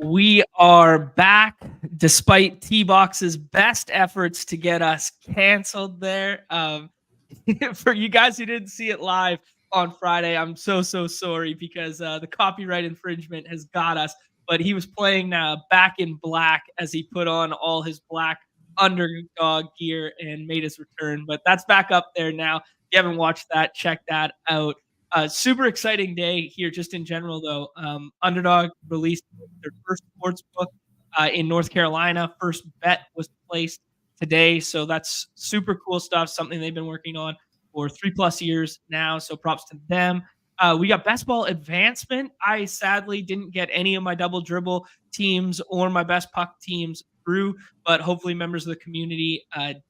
We are back despite T-Box's best efforts to get us canceled there. For you guys who didn't see it live on Friday, I'm so sorry because the copyright infringement has got us. But he was playing Back in Black as he put on all his black Underdog gear and made his return. But that's back up there now. If you haven't watched that, check that out. Super exciting day here, just in general, though. Underdog released their first sports book in North Carolina. First bet was placed today, so that's super cool stuff. Something they've been working on for 3+ years now. So props to them. We got best ball advancement. I sadly didn't get any of my double dribble teams or my best puck teams through, but hopefully members of the community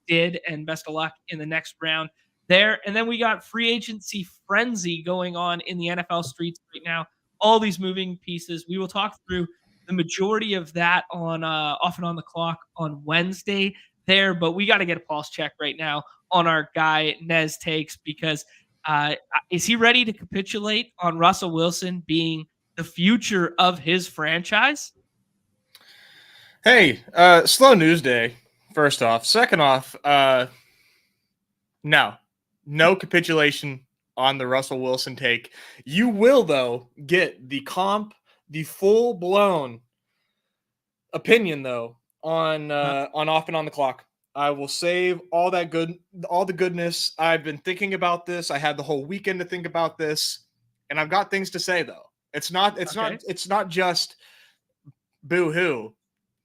did. And best of luck in the next round there. And then we got free agency frenzy going on in the NFL streets right now. All these moving pieces. We will talk through the majority of that on off and on the clock on Wednesday there, but we got to get a pulse check right now on our guy Nez Takes, because is he ready to capitulate on Russell Wilson being the future of his franchise? Hey, slow news day, first off. Second off, no capitulation on the Russell Wilson take. You will, though, get the full-blown opinion, though, on off and on the clock. I will save all the goodness. I've been thinking about this. I had the whole weekend to think about this, and I've got things to say, though. It's not just boo-hoo.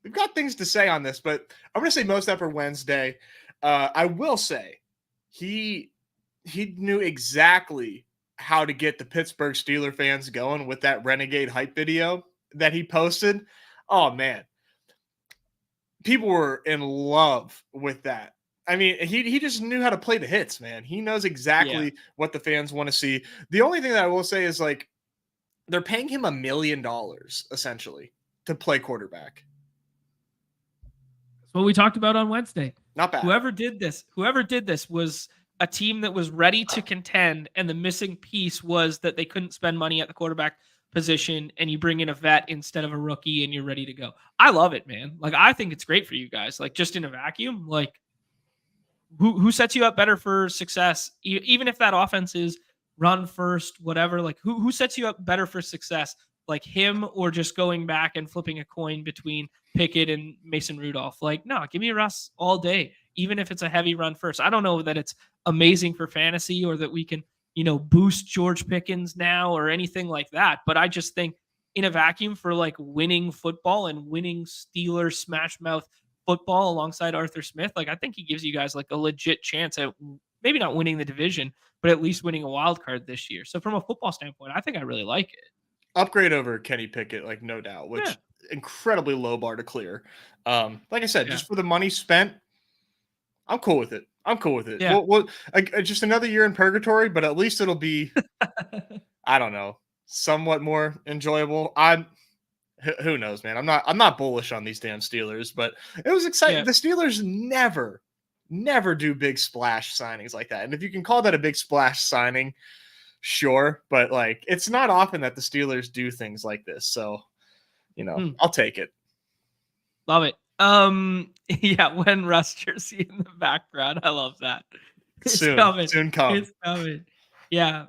We've got things to say on this, but I'm going to say most that for Wednesday. I will say he knew exactly how to get the Pittsburgh Steelers fans going with that Renegade hype video that he posted. Oh, man. People were in love with that. I mean, he just knew how to play the hits, man. He knows exactly what the fans want to see. The only thing that I will say is, like, they're paying him $1 million, essentially, to play quarterback. That's what we talked about on Wednesday. Not bad. Whoever did this was a team that was ready to contend, and the missing piece was that they couldn't spend money at the quarterback position, and you bring in a vet instead of a rookie, and you're ready to go. I love it, man. Like, I think it's great for you guys. Like, just in a vacuum, like, who sets you up better for success? Even if that offense is run first, whatever, like, who sets you up better for success? Like, him, or just going back and flipping a coin between Pickett and Mason Rudolph? Like, no, give me Russ all day, even if it's a heavy run first. I don't know that it's amazing for fantasy or that we can, boost George Pickens now or anything like that. But I just think in a vacuum for like winning football and winning Steelers smash mouth football alongside Arthur Smith, like, I think he gives you guys like a legit chance at maybe not winning the division, but at least winning a wild card this year. So from a football standpoint, I think I really like it. Upgrade over Kenny Pickett, like, no doubt, which incredibly low bar to clear. Like I said, just for the money spent, I'm cool with it. Yeah. Well, just another year in purgatory, but at least it'll be, I don't know, somewhat more enjoyable. Who knows, man? I'm not bullish on these damn Steelers, but it was exciting. Yeah. The Steelers never do big splash signings like that. And if you can call that a big splash signing, sure, but like, it's not often that the Steelers do things like this. So, I'll take it. Love it. When Russ jersey in the background, I love that. Soon come. It's coming. Yeah.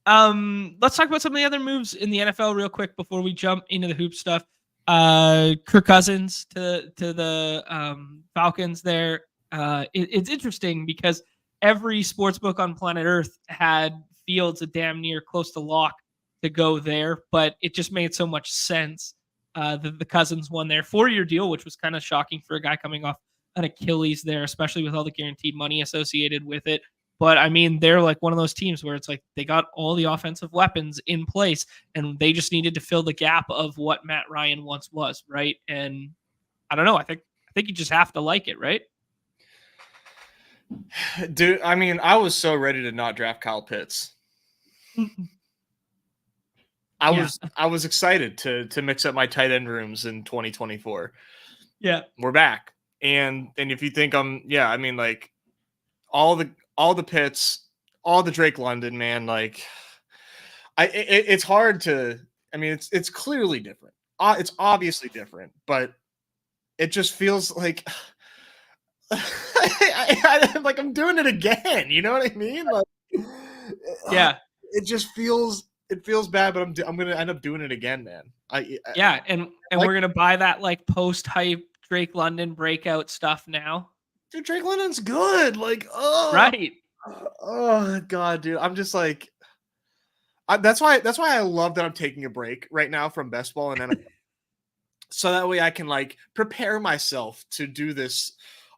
Let's talk about some of the other moves in the NFL real quick before we jump into the hoop stuff. Kirk Cousins to the Falcons there. It's interesting because every sportsbook on planet Earth had Fields a damn near close to lock to go there, but it just made so much sense. The Cousins won their 4-year deal, which was kind of shocking for a guy coming off an Achilles there, especially with all the guaranteed money associated with it. But I mean, they're like one of those teams where it's like they got all the offensive weapons in place and they just needed to fill the gap of what Matt Ryan once was, right? And I don't know. I think you just have to like it, right? Dude, I mean, I was so ready to not draft Kyle Pitts. I was excited to mix up my tight end rooms in 2024. Yeah. We're back. And if you think I mean, like, all the Pitts, all the Drake London, man, like, it's hard to, I mean, it's clearly different. it's obviously different, but it just feels like like I'm doing it again. You know what I mean? Like, Yeah. it just feels bad, but I'm gonna end up doing it again, man. Yeah, and like, we're gonna buy that like post hype Drake London breakout stuff now. dude, Drake London's good. Like, Right. oh god, dude. I'm just like, that's why I love that I'm taking a break right now from best ball and NFL, so that way I can like prepare myself to do this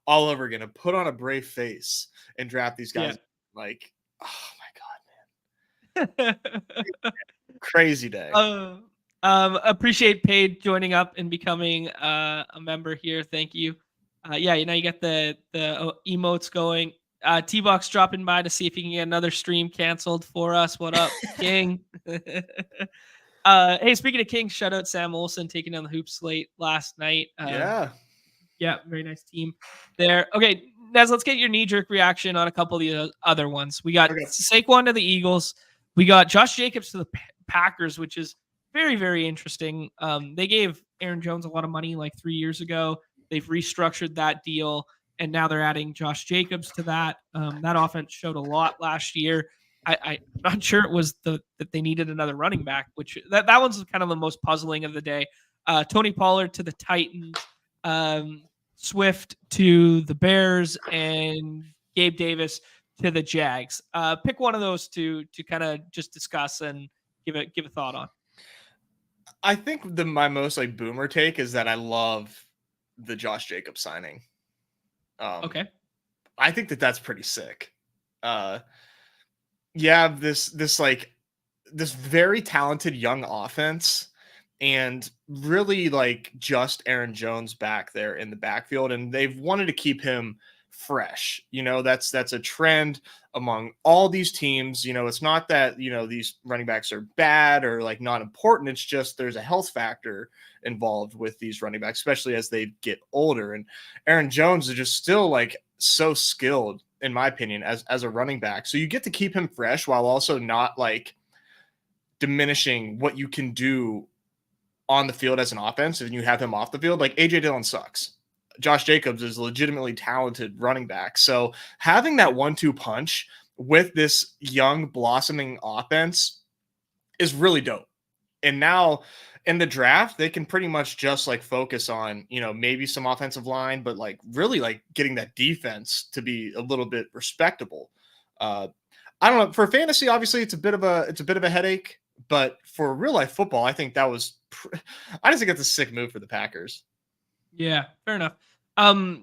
all over again and put on a brave face and draft these guys. Yeah. Like, oh my god, man, crazy day. Appreciate Paige joining up and becoming a member here. Thank you. Yeah, you know, you got the emotes going. T-Box dropping by to see if he can get another stream canceled for us. What up, King? Hey, speaking of King, shout out Sam Olsen taking down the hoop slate last night. Yeah. Yeah, very nice team there. Okay, Nez, let's get your knee-jerk reaction on a couple of the other ones. We got Saquon to the Eagles. We got Josh Jacobs to the Packers, which is very, very interesting. They gave Aaron Jones a lot of money like 3 years ago. They've restructured that deal, and now they're adding Josh Jacobs to that. That offense showed a lot last year. I'm not sure it was that they needed another running back, which that one's kind of the most puzzling of the day. Tony Pollard to the Titans. Swift to the Bears, and Gabe Davis to the Jags. Pick one of those to kind of just discuss and give a thought on. I think my most like boomer take is that I love the Josh Jacobs signing. Okay. I think that's pretty sick. You have this like this very talented young offense, and really like just Aaron Jones back there in the backfield, and they've wanted to keep him fresh. You know, that's a trend among all these teams. You know, it's not that, you know, these running backs are bad or like not important. It's just there's a health factor involved with these running backs, especially as they get older. And Aaron Jones is just still like so skilled, in my opinion, as a running back. So you get to keep him fresh while also not like diminishing what you can do on the field as an offense. And you have him off the field, like AJ Dillon sucks. Josh Jacobs is a legitimately talented running back. So having that 1-2 punch with this young blossoming offense is really dope. And now in the draft, they can pretty much just like focus on, you know, maybe some offensive line, but like really like getting that defense to be a little bit respectable. I don't know, for fantasy, obviously it's a bit of a headache, but for real life football, I think that was, I just think it's a sick move for the Packers. Yeah, fair enough.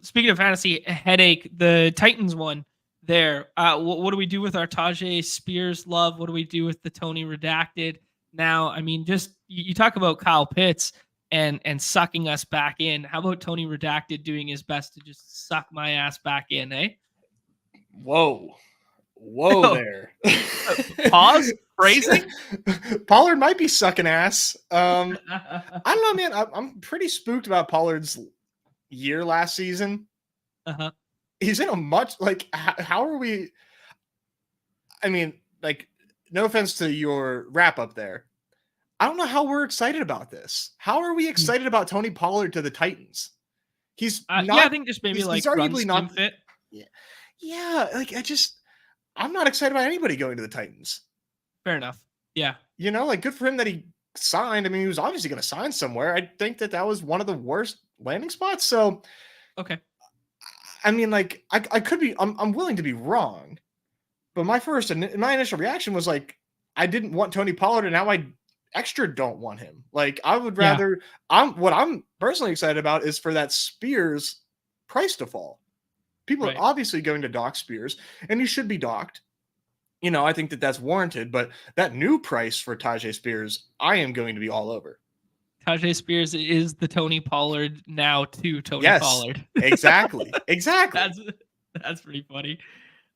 Speaking of fantasy headache, the Titans one there. What do we do with our Tajay Spears love? What do we do with the Tony Redacted? Now, I mean, just you talk about Kyle Pitts and sucking us back in. How about Tony Redacted doing his best to just suck my ass back in, eh? Whoa there. Pause. Phrasing. Pollard might be sucking ass. I don't know, man. I'm pretty spooked about Pollard's year last season. He's in a much like how are we? I mean, like, no offense to your wrap up there, I don't know how we're excited about this. How are we excited about Tony Pollard to the Titans? He's not, yeah, I think just maybe like he's arguably not fit. Yeah, like I'm not excited about anybody going to the Titans. Fair enough. Yeah, you know, like good for him that he signed. I mean, he was obviously going to sign somewhere. I think that was one of the worst landing spots. So, okay. I mean, like I could be. I'm willing to be wrong, but my initial reaction was like, I didn't want Tony Pollard, and now I extra don't want him. Like, I would rather. What I'm personally excited about is for that Spears price to fall. People are obviously going to dock Spears, and he should be docked. You know, I think that's warranted, but that new price for Tajay Spears, I am going to be all over. Tajay Spears is the Tony Pollard now to Tony Pollard. Exactly. That's pretty funny.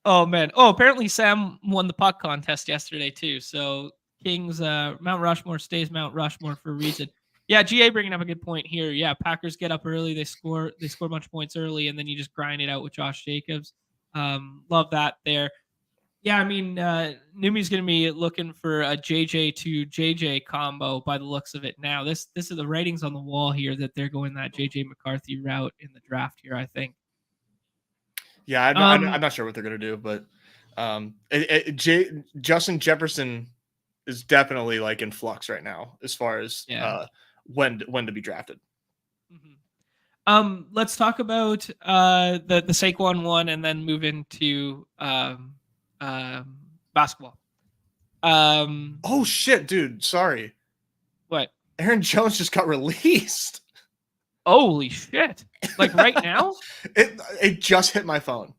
Oh man. Oh, apparently Sam won the puck contest yesterday too. So Kings Mount Rushmore stays Mount Rushmore for a reason. Yeah, GA bringing up a good point here. Yeah, Packers get up early, they score a bunch of points early, and then you just grind it out with Josh Jacobs. Love that there. Yeah, I mean, Numi's going to be looking for a JJ to JJ combo by the looks of it now. This is the writings on the wall here that they're going that JJ McCarthy route in the draft here, I think. Yeah, I'm not sure what they're gonna do, but Justin Jefferson is definitely like in flux right now as far as when to be drafted. Let's talk about the Saquon one and then move into basketball. Oh shit, dude! Sorry. What? Aaron Jones just got released. Holy shit! Like right now? It just hit my phone.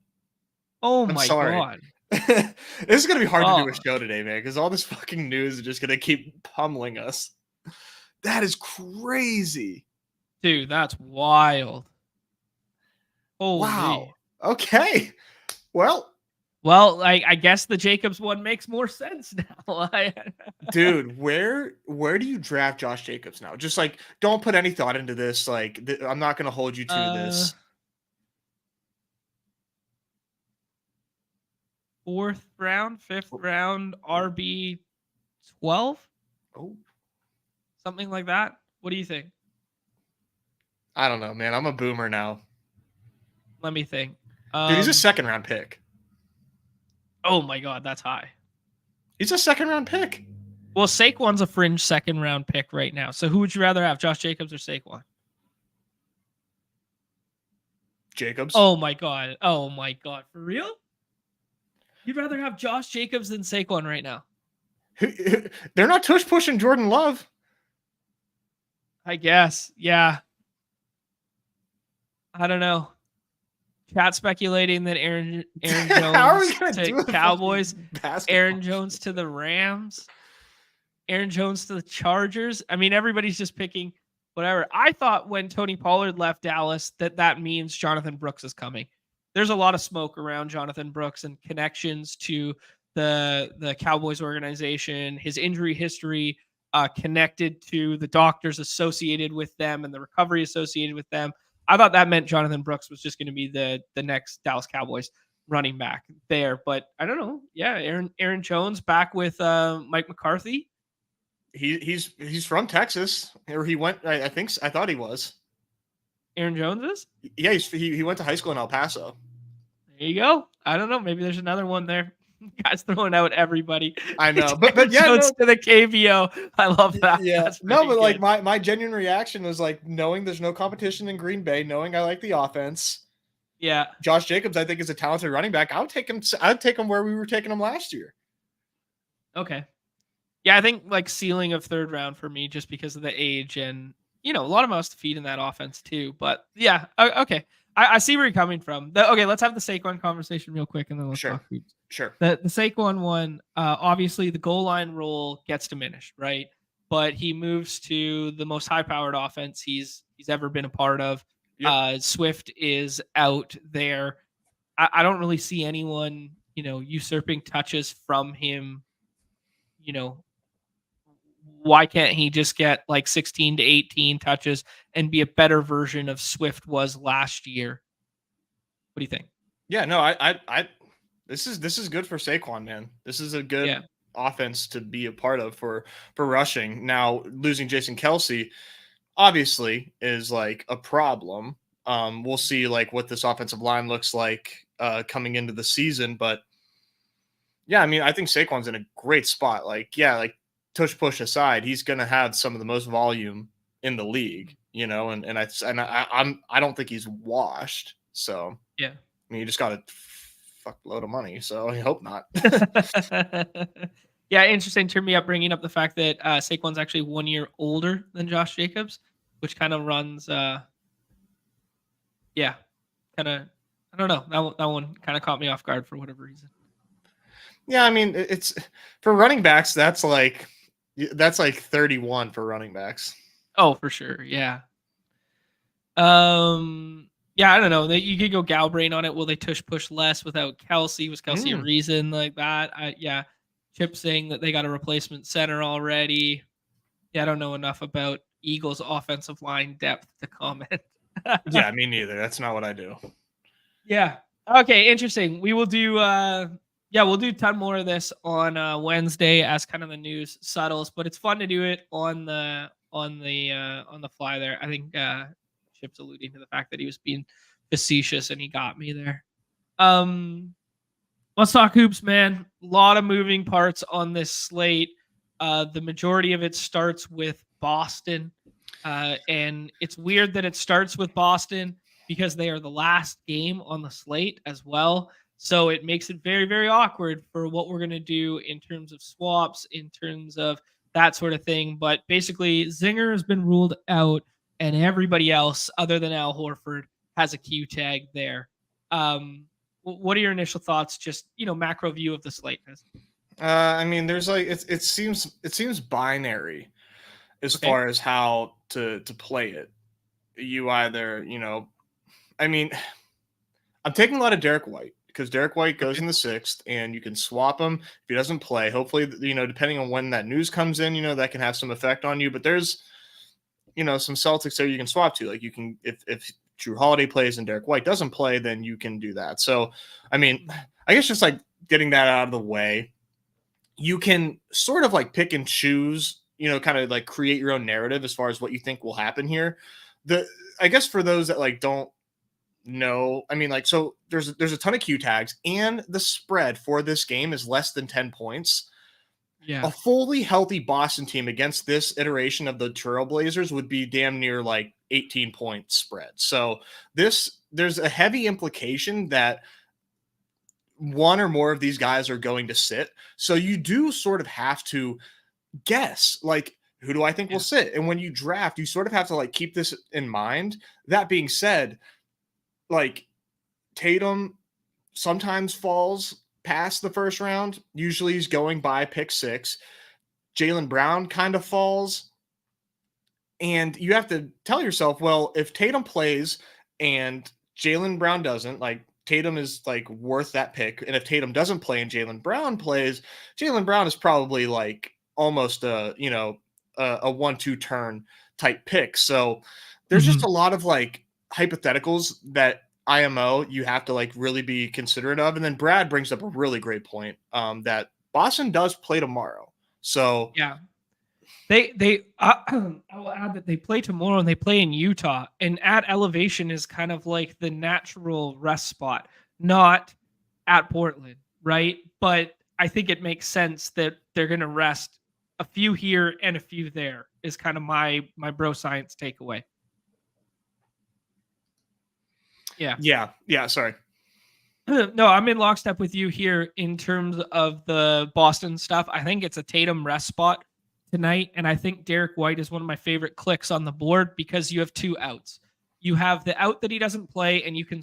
Oh I'm my sorry. god! This is gonna be hard to do a show today, man, because all this fucking news is just gonna keep pummeling us. That is crazy, dude. That's wild. Holy. Wow. Okay. Well, I guess the Jacobs one makes more sense now. Dude, where do you draft Josh Jacobs now? Just like, don't put any thought into this. Like, I'm not going to hold you to this. 4th round, 5th round, RB 12. Oh, something like that. What do you think? I don't know, man. I'm a boomer now. Let me think. Dude, he's a 2nd round pick. Oh my god, that's high. He's a 2nd round pick. Well, Saquon's a fringe 2nd round pick right now. So who would you rather have, Josh Jacobs or Saquon? Jacobs. Oh my god. Oh my god. For real? You'd rather have Josh Jacobs than Saquon right now? They're not tush pushing Jordan Love. I guess. Yeah. I don't know. Chat speculating that Aaron Jones to Cowboys, Aaron Jones to the Rams, Aaron Jones to the Chargers. I mean, everybody's just picking whatever. I thought when Tony Pollard left Dallas that means Jonathan Brooks is coming. There's a lot of smoke around Jonathan Brooks and connections to the Cowboys organization, his injury history connected to the doctors associated with them and the recovery associated with them. I thought that meant Jonathan Brooks was just going to be the next Dallas Cowboys running back there, but I don't know. Yeah, Aaron Jones back with Mike McCarthy. He's from Texas, or he went. I thought he was. Aaron Jones is. Yeah, he went to high school in El Paso. There you go. I don't know. Maybe there's another one there. Guys throwing out everybody. I know, but yeah, Jones to the KVO. I love that. Yeah, no, but good. Like my genuine reaction was like knowing there's no competition in Green Bay, knowing I like the offense. Yeah, Josh Jacobs, I think, is a talented running back. I'd take him where we were taking him last year. Okay. Yeah, I think like ceiling of 3rd round for me, just because of the age and a lot of mouths to feed in that offense too. But yeah, okay. I see where you're coming from. Okay, let's have the Saquon conversation real quick, and then let's talk hoops. Sure. The Saquon one, obviously the goal line role gets diminished, right? But he moves to the most high-powered offense he's ever been a part of. Yep. Swift is out there. I don't really see anyone, usurping touches from him. Why can't he just get like 16 to 18 touches and be a better version of Swift was last year? What do you think? Yeah, no, I this is good for Saquon, man. This is a good offense to be a part of for rushing. Now, losing Jason Kelce obviously is like a problem. We'll see like what this offensive line looks like coming into the season, but yeah, I mean, I think Saquon's in a great spot. Like, yeah, like tush push aside, he's going to have some of the most volume in the league, and I don't think he's washed. So yeah, I mean, you just got a fuckload of money. So I hope not. Yeah, interesting. Turn me up, bringing up the fact that Saquon's actually 1 year older than Josh Jacobs, which kind of runs. I don't know. That one kind of caught me off guard for whatever reason. Yeah, I mean, it's for running backs. That's like 31 for running backs. Oh, for sure. Yeah. Yeah, I don't know. You could go Galbrain on it. Will they tush push less without Kelce? Was Kelce a reason like that? Chip saying that they got a replacement center already. Yeah, I don't know enough about Eagles' offensive line depth to comment. Yeah, me neither. That's not what I do. Yeah. Okay, interesting. We will do Yeah, we'll do 10 more of this on Wednesday as kind of the news settles, but it's fun to do it on the fly there. I think Chip's alluding to the fact that he was being facetious and he got me there. Let's talk hoops, man. A lot of moving parts on this slate. The majority of it starts with Boston. And it's weird that it starts with Boston because they are the last game on the slate as well. So it makes it very, very awkward for what we're going to do in terms of swaps, in terms of that sort of thing. But basically, Zinger has been ruled out, and everybody else, other than Al Horford, has a Q tag there. What are your initial thoughts? Just macro view of the slate. I mean, there's like it seems binary as Okay. far as how to play it. You either I mean, I'm taking a lot of Derek White because Derek White goes in the 6th, and you can swap him if he doesn't play. Hopefully, depending on when that news comes in, that can have some effect on you. But there's some Celtics there you can swap to. Like you can if Drew Holiday plays and Derek White doesn't play, then you can do that. So, I mean, I guess just like getting that out of the way, you can sort of like pick and choose, kind of like create your own narrative as far as what you think will happen here. I guess for those that like don't know, I mean, like, so there's a ton of Q tags, and the spread for this game is less than 10 points. Yeah. A fully healthy Boston team against this iteration of the Trailblazers would be damn near like 18-point spread. So there's a heavy implication that one or more of these guys are going to sit. So you do sort of have to guess, like, who do I think will sit? And when you draft, you sort of have to like keep this in mind. That being said, like Tatum sometimes falls past the first round. Usually he's going by pick 6. Jaylen Brown kind of falls. And you have to tell yourself, well, if Tatum plays and Jaylen Brown doesn't, like Tatum is like worth that pick. And if Tatum doesn't play and Jaylen Brown plays, Jaylen Brown is probably like almost a 1-2 turn type pick. So there's just a lot of like hypotheticals that IMO you have to like really be considerate of. And then Brad brings up a really great point that Boston does play tomorrow. So yeah, I will add that they play tomorrow and they play in Utah, and at elevation is kind of like the natural rest spot, not at Portland, right? But I think it makes sense that they're going to rest a few here and a few there is kind of my bro science takeaway. Yeah. Sorry. No, I'm in lockstep with you here in terms of the Boston stuff. I think it's a Tatum rest spot tonight, and I think Derek White is one of my favorite clicks on the board because you have 2 outs. You have the out that he doesn't play, and you can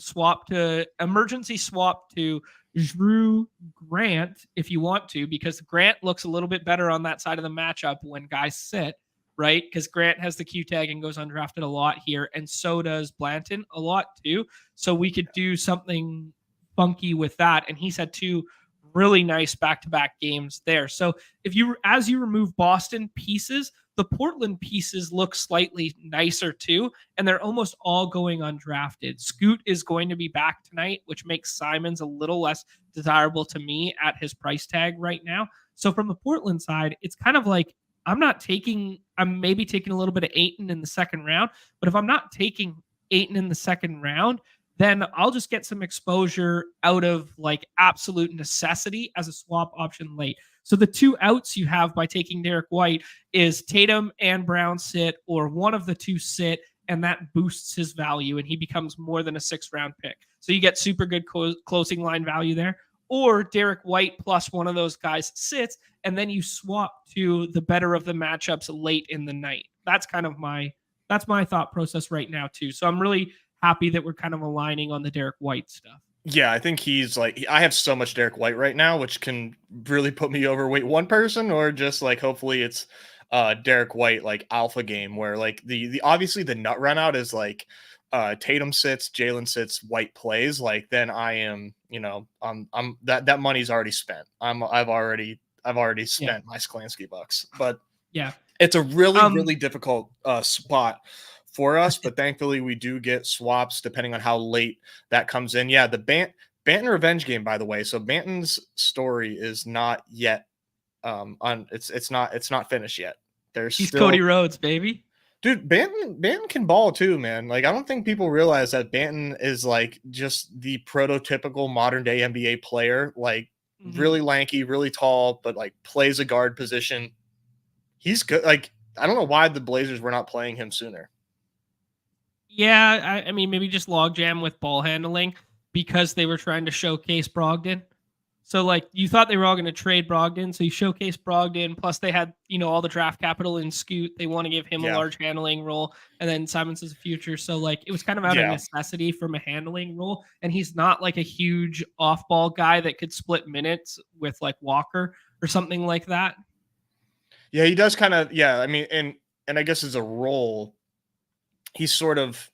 emergency swap to Drew Grant if you want to, because Grant looks a little bit better on that side of the matchup when guys sit, right? Because Grant has the Q tag and goes undrafted a lot here, and so does Blanton a lot too. So we could do something funky with that, and he's had 2 really nice back-to-back games there. So as you remove Boston pieces, the Portland pieces look slightly nicer too, and they're almost all going undrafted. Scoot is going to be back tonight, which makes Simons a little less desirable to me at his price tag right now. So from the Portland side, it's kind of like I'm maybe taking a little bit of Ayton in the second round, but if I'm not taking Ayton in the second round, then I'll just get some exposure out of like absolute necessity as a swap option late. So the 2 outs you have by taking Derek White is Tatum and Brown sit, or one of the 2 sit, and that boosts his value, and he becomes more than a 6th round pick. So you get super good closing line value there. Or Derek White plus one of those guys sits, and then you swap to the better of the matchups late in the night. That's kind of my thought process right now too. So I'm really happy that we're kind of aligning on the Derek White stuff. Yeah, I think he's like, I have so much Derek White right now, which can really put me overweight one person, or just like hopefully it's Derek White like alpha game where like the obviously the nut run out is like Tatum sits, Jalen sits, White plays. Like then I am, I'm that money's already spent. I've already spent my Sklansky bucks, but yeah, it's a really difficult spot for us, but thankfully we do get swaps depending on how late that comes in. Yeah, the Banton revenge game, by the way. So Banton's story is not yet it's not finished yet. There's He's still Cody Rhodes, baby. dude, Banton can ball too, man. Like I don't think people realize that Banton is like just the prototypical modern day NBA player, like Mhm. really lanky, really tall, but like plays a guard position. He's good. Like I don't know why the Blazers were not playing him sooner. Yeah, I mean, maybe just logjam with ball handling because they were trying to showcase Brogdon. So, like, you thought they were all going to trade Brogdon, so you showcase Brogdon. Plus, they had all the draft capital in Scoot. They want to give him a Yeah. large handling role, and then Simons is a future. So, like, it was kind of out of Yeah. necessity from a handling role. And he's not like a huge off-ball guy that could split minutes with like Walker or something like that. Yeah, he does kind of, yeah. I mean, and I guess as a role, he's sort of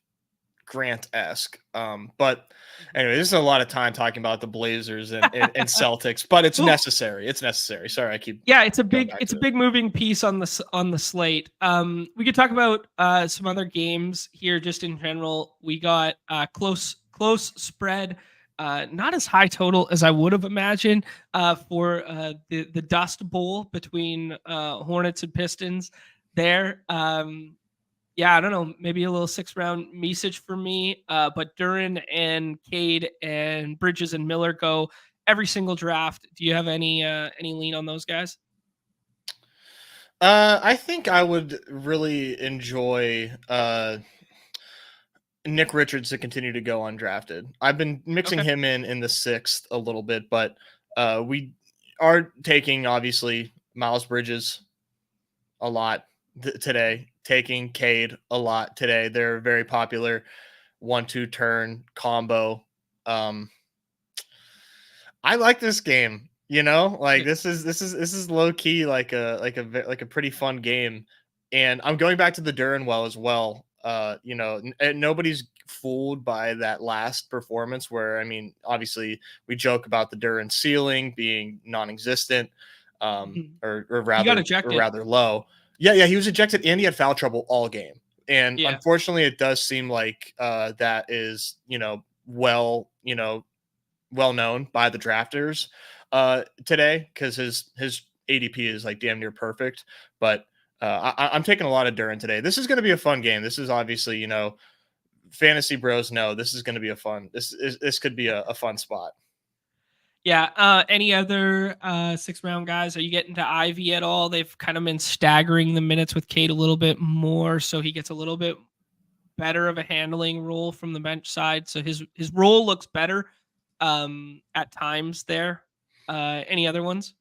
Grant-esque. But anyway, this is a lot of time talking about the Blazers and Celtics, but it's Cool. necessary. It's necessary. Sorry, I keep Yeah, it's a going big back it's to a it. big moving piece on the slate. We could talk about some other games here just in general. We got close spread, not as high total as I would have imagined for the Dust Bowl between Hornets and Pistons there. Yeah, I don't know, maybe a little 6 round message for me. But Duran and Cade and Bridges and Miller go every single draft. Do you have any lean on those guys? I think I would really enjoy Nick Richards to continue to go undrafted. I've been mixing Okay. him in the sixth a little bit, but we are taking obviously Miles Bridges a lot today, taking Cade a lot today. They're very popular 1-2 turn combo. Um, I like this game. You know, like this is low key like a pretty fun game, and I'm going back to the Duran well as well. And nobody's fooled by that last performance where I mean, obviously we joke about the Duran ceiling being non-existent, Mhm. or He got rather ejected. low. Yeah, he was ejected and he had foul trouble all game, and Yeah. unfortunately, it does seem like that is well known by the drafters today because his ADP is like damn near perfect. But I'm taking a lot of Duran today. This is going to be a fun game. This is obviously fantasy bros know this is going to be a fun. This could be a fun spot. Yeah. Any other 6 round guys? Are you getting to Ivy at all? They've kind of been staggering the minutes with Kate a little bit more, so he gets a little bit better of a handling role from the bench side. So his role looks better at times there. Any other ones?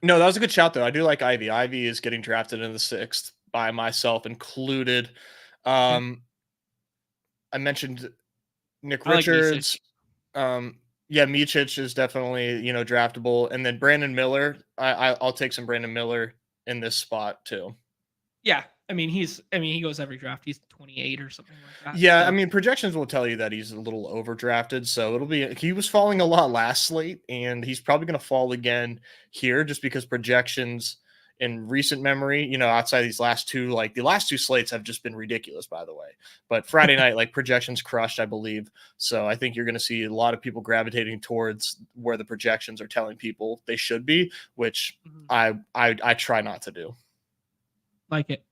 No, that was a good shout though. I do like Ivy. Ivy is getting drafted in the sixth by myself included. Okay. Um, I mentioned Nick I like Richards. Misic. Yeah, Micic is definitely draftable, and then Brandon Miller. I'll take some Brandon Miller in this spot too. Yeah. He goes every draft. He's 28 or something like that. Yeah, I So mean projections will tell you that he's a little overdrafted, so he was falling a lot last slate, and he's probably going to fall again here just because projections in recent memory, outside these last two, like the last two slates have just been ridiculous, by the way. But Friday night, like projections crushed, I believe. So I think you're going to see a lot of people gravitating towards where the projections are telling people they should be, which mhm, I try not to do. like it.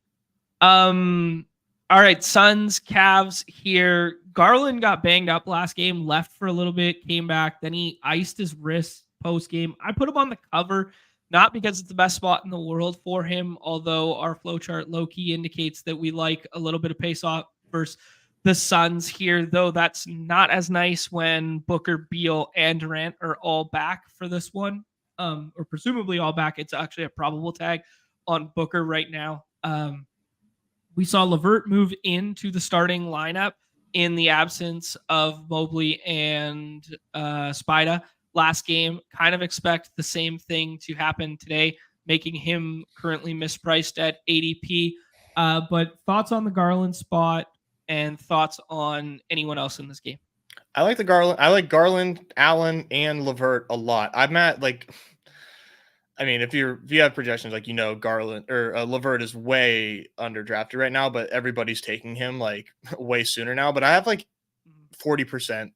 All right, Suns, Cavs here. Garland got banged up last game, left for a little bit, came back. Then he iced his wrist post game. I put him on the cover, not because it's the best spot in the world for him, although our flow chart low key indicates that we like a little bit of pace off versus the Suns here, though that's not as nice when Booker, Beal, and Durant are all back for this one, or presumably all back. It's actually a probable tag on Booker right now. We saw Levert move into the starting lineup in the absence of Mobley and Spida last game. Kind of expect the same thing to happen today, making him currently mispriced at ADP. But thoughts on the Garland spot and thoughts on anyone else in this game? I like the Garland. I like Garland, Allen, and Levert a lot. I'm at like, I mean, if you have projections, like Garland or Levert is way underdrafted right now, but everybody's taking him like way sooner now. But I have like 40%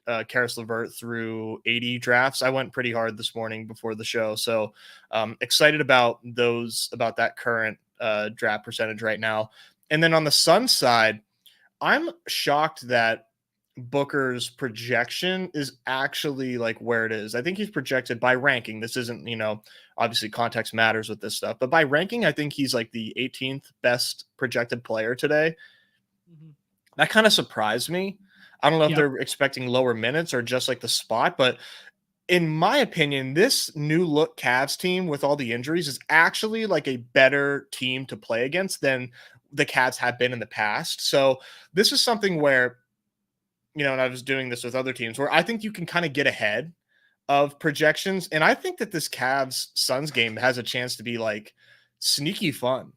Karis LeVert through 80 drafts. I went pretty hard this morning before the show. So excited about that current draft percentage right now. And then on the Suns side, I'm shocked that Booker's projection is actually like where it is. I think he's projected by ranking. This isn't, obviously context matters with this stuff, but by ranking, I think he's like the 18th best projected player today. Mm-hmm. That kind of surprised me. I don't know if they're expecting lower minutes or just like the spot, but in my opinion, this new look Cavs team with all the injuries is actually like a better team to play against than the Cavs have been in the past. So this is something where, and I was doing this with other teams where I think you can kind of get ahead of projections. And I think that this Cavs Suns game has a chance to be like sneaky fun.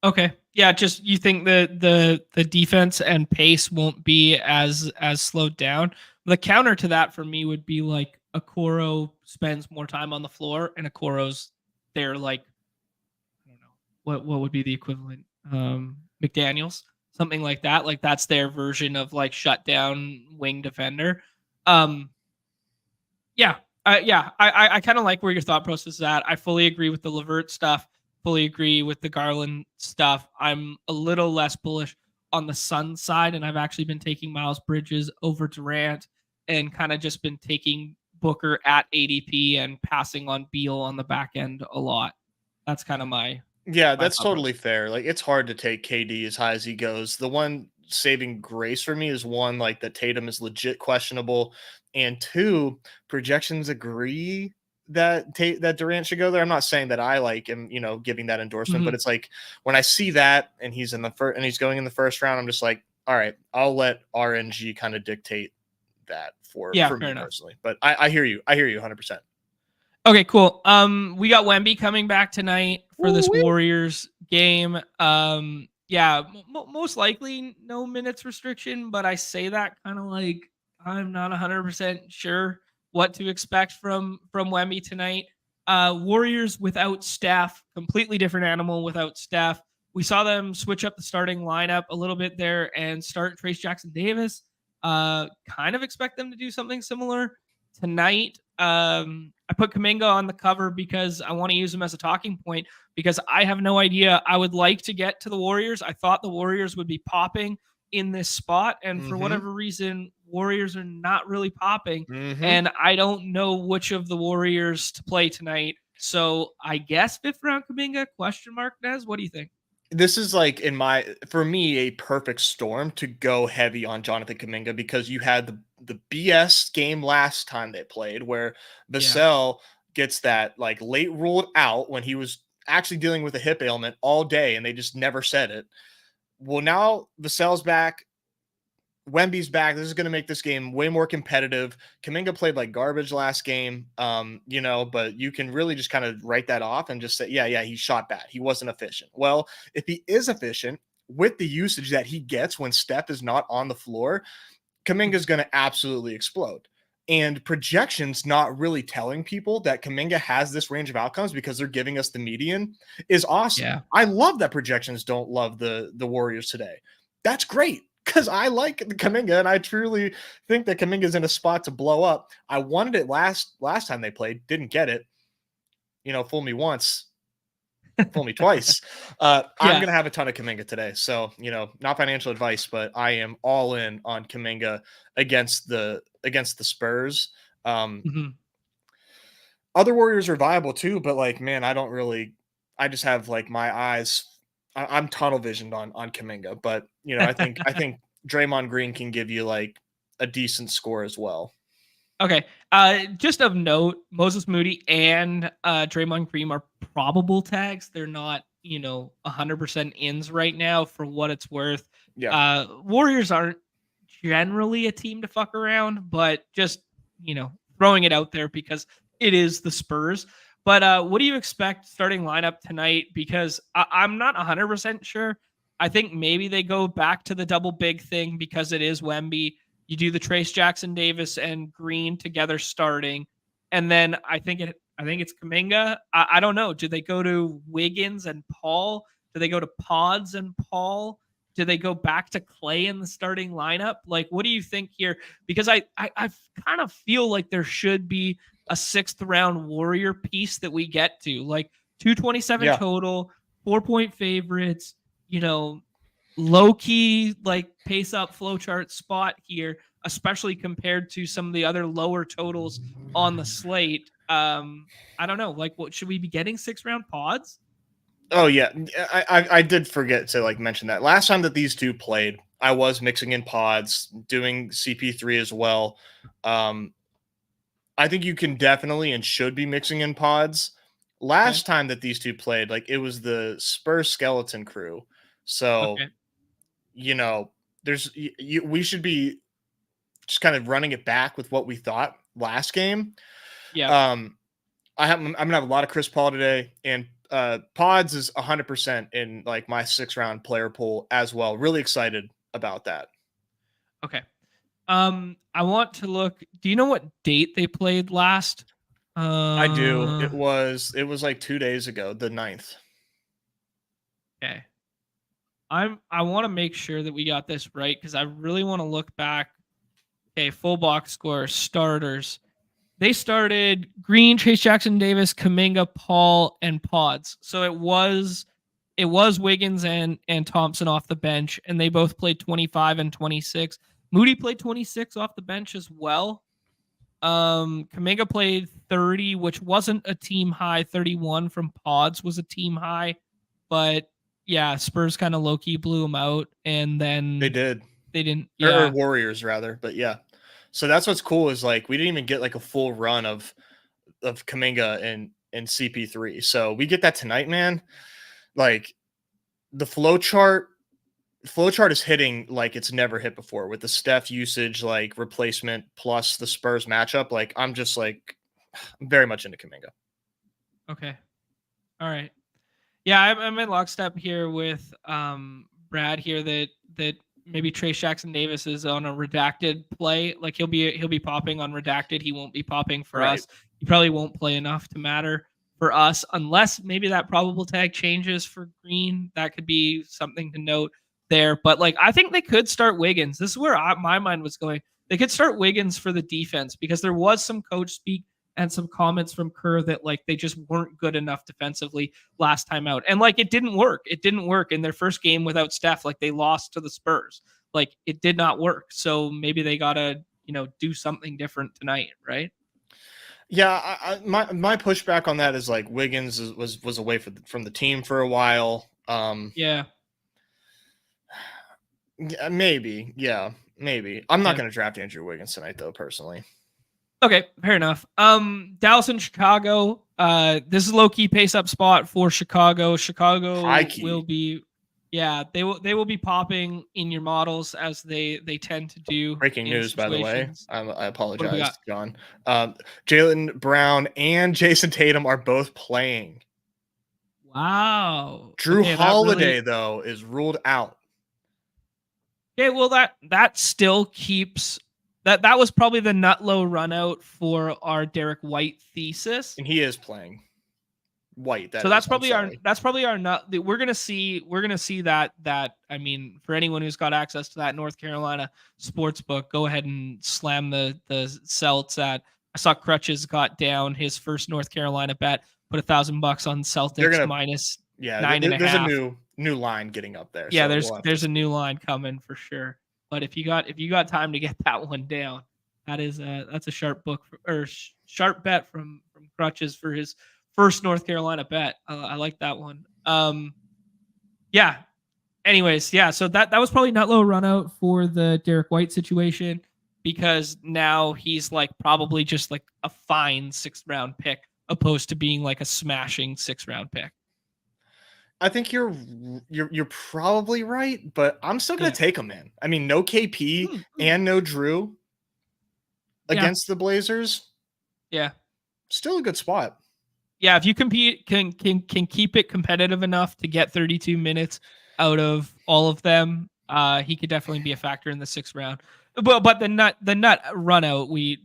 Okay. Yeah. Just, you think that the defense and pace won't be as slowed down. The counter to that for me would be like Okoro spends more time on the floor and Okoro's there. Like, I don't know what would be the equivalent. McDaniels, something like that. Like that's their version of like shutdown wing defender. Yeah. I kind of like where your thought process is at. I fully agree with the LeVert stuff. Fully agree with the Garland stuff. I'm a little less bullish on the Suns side, and I've actually been taking Miles Bridges over Durant and kind of just been taking Booker at ADP and passing on Beal on the back end a lot. That's kind of my that's totally fair. Like it's hard to take KD as high as he goes. The one saving grace for me is one, like that Tatum is legit questionable, and two, projections agree that Durant should go there. I'm not saying that I like him, giving that endorsement, but it's like when I see that and he's in the first and he's going in the first round, I'm just like, all right, I'll let RNG kind of dictate that for me personally. But I hear you. I hear you 100%. Okay, cool. We got Wemby coming back tonight for this Warriors game. Most likely no minutes restriction, but I say that kind of like I'm not 100% sure what to expect from Wemby tonight. Warriors without Steph, completely different animal without Steph. We saw them switch up the starting lineup a little bit there and start Trayce Jackson-Davis. Kind of expect them to do something similar tonight. I put Kuminga on the cover because I want to use him as a talking point because I have no idea. I would like to get to the Warriors. I thought the Warriors would be popping in this spot, and for whatever reason, Warriors are not really popping, and I don't know which of the Warriors to play tonight. So I guess 5th round Kuminga, ? Nez, what do you think? This is like for me, a perfect storm to go heavy on Jonathan Kuminga because you had the BS game last time they played where Vassell gets that like late ruled out when he was actually dealing with a hip ailment all day and they just never said it. Well, now Vassell's back. Wemby's back. This is going to make this game way more competitive. Kuminga played like garbage last game, but you can really just kind of write that off and just say, he shot bad. He wasn't efficient. Well, if he is efficient with the usage that he gets when Steph is not on the floor, Kuminga is going to absolutely explode. And projections not really telling people that Kuminga has this range of outcomes because they're giving us the median is awesome. Yeah. I love that projections don't love the Warriors today. That's great. Because I like Kuminga, and I truly think that Kuminga is in a spot to blow up. I wanted it last time they played, didn't get it. Fool me once, fool me twice. I'm going to have a ton of Kuminga today. So, not financial advice, but I am all in on Kuminga against the Spurs. Other Warriors are viable too, but like, man, I just have like my eyes. I'm tunnel visioned on Kuminga, but I think Draymond Green can give you like a decent score as well. Okay. Just of note, Moses Moody and Draymond Green are probable tags. They're not, 100% ins right now for what it's worth. Yeah. Warriors aren't generally a team to fuck around, but just, throwing it out there because it is the Spurs. But what do you expect starting lineup tonight? Because I'm not 100% sure. I think maybe they go back to the double big thing because it is Wemby. You do the Trayce Jackson-Davis and Green together starting, and then I think it's Kuminga. I don't know. Do they go to Wiggins and Paul? Do they go to Pods and Paul? Do they go back to Clay in the starting lineup? Like, what do you think here? Because I kind of feel like there should be a 6th round Warrior piece that we get to, like 227 total, 4-point favorites, low key, like pace up flowchart spot here, especially compared to some of the other lower totals on the slate. I don't know. Like, what should we be getting 6th round pods? Oh yeah, I did forget to like mention that last time that these two played, I was mixing in pods, doing CP3 as well. I think you can definitely and should be mixing in pods. Last time that these two played, like it was the Spurs skeleton crew, so there's we should be just kind of running it back with what we thought last game. Yeah. I'm gonna have a lot of Chris Paul today, and pods is 100% in like my 6th round player pool as well. Really excited about that. Okay. I want to look. Do you know what date they played last? I do. It was like 2 days ago, the 9th. Okay. I want to make sure that we got this right because I really want to look back. Okay, full box score starters. They started Green, Chase Jackson Davis, Kuminga, Paul, and Pods. So it was Wiggins and Thompson off the bench, and they both played 25 and 26. Moody played 26 off the bench as well. Kuminga played 30, which wasn't a team high. 31 from Pods was a team high, but yeah, Spurs kind of low key blew them out, and then they didn't. Yeah, or Warriors rather, but yeah. So that's what's cool is like we didn't even get like a full run of Kuminga and CP3. So we get that tonight, man. Like the flow chart is hitting like it's never hit before with the Steph usage, like replacement plus the Spurs matchup. Like I'm just like very much into Kuminga. Okay. All right. Yeah, I'm in lockstep here with Brad here that maybe Trace Jackson Davis is on a redacted play. Like he'll be popping on redacted. He won't be popping for us. He probably won't play enough to matter for us unless maybe that probable tag changes for Green. That could be something to note there. But like I think they could start Wiggins. This is where my mind was going. They could start Wiggins for the defense because there was some coach speak and some comments from Kerr that like they just weren't good enough defensively last time out. And like it didn't work. It didn't work in their first game without Steph. Like they lost to the Spurs. Like it did not work. So maybe they gotta, do something different tonight, right? Yeah, my pushback on that is like Wiggins was away from the team for a while. Yeah. Maybe. Yeah, maybe. I'm not going to draft Andrew Wiggins tonight, though, personally. Okay, fair enough. Dallas and Chicago. This is low key pace up spot for Chicago. Chicago will be, they will be popping in your models as they tend to do. Breaking news, by the way. I apologize, John. Jaylen Brown and Jason Tatum are both playing. Wow. Jrue Holiday though is ruled out. Okay, well that still keeps. That was probably the nut low run out for our Derek White thesis, and he is playing White. That's probably our nut. We're gonna see that. I mean, for anyone who's got access to that North Carolina sports book, go ahead and slam the Celts at. I saw Crutches got down his first North Carolina bet, put $1,000 on Celtics minus 9.5. There's a new line getting up there. Yeah, so there's a new line coming for sure. But if you got time to get that one down, that's a sharp sharp bet from Crutches for his first North Carolina bet. I like that one. Yeah. Anyways, yeah. So that was probably not low run out for the Derek White situation because now he's like probably just like a fine 6th round pick opposed to being like a smashing 6th round pick. I think you're probably right, but I'm still gonna take him in. I mean, no KP and no Jrue against the Blazers. Yeah, still a good spot. Yeah, if you can keep it competitive enough to get 32 minutes out of all of them, he could definitely be a factor in the 6th round. But the nut run out, we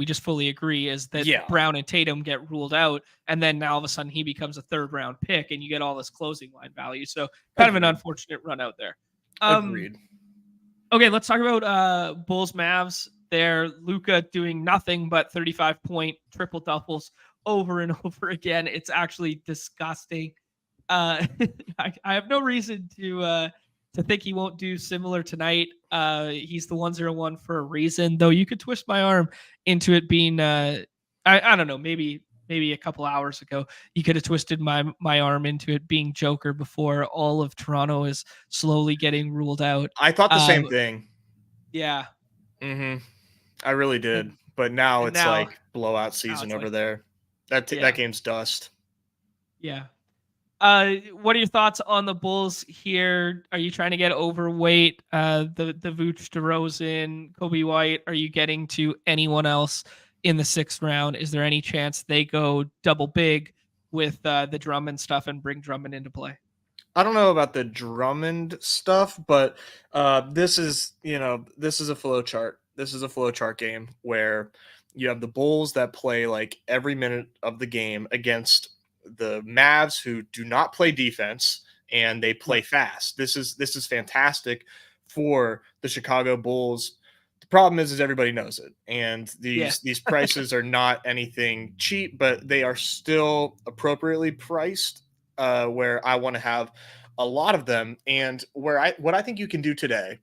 just fully agree is that Brown and Tatum get ruled out, and then now all of a sudden he becomes a 3rd round pick, and you get all this closing line value. So kind of an unfortunate run out there. Um, Agreed. okay, let's talk about Bulls Mavs. There, Luca doing nothing but 35-point triple doubles over and over again. It's actually disgusting. I have no reason to think he won't do similar tonight. He's the 101 for a reason, though. You could twist my arm into it being I don't know, maybe a couple hours ago you could have twisted my arm into it being Joker before all of Toronto is slowly getting ruled out. I thought the same Um, thing. yeah, Mm-hmm. I really did. and But now and it's now like blowout now season it's over like there. That yeah, game's dust. yeah. What are your thoughts on the Bulls here? Are you trying to get overweight? The Vooch, DeRozan, Kobe White. Are you getting to anyone else in the 6th round? Is there any chance they go double big with the Drummond stuff and bring Drummond into play? I don't know about the Drummond stuff, but this is a flow chart. This is a flow chart game where you have the Bulls that play like every minute of the game against the Mavs who do not play defense and they Yeah, play fast. This is fantastic for the Chicago Bulls. The problem is everybody knows it, and yeah. these prices are not anything cheap, but they are still appropriately priced. Where I want to have a lot of them, and what I think you can do today,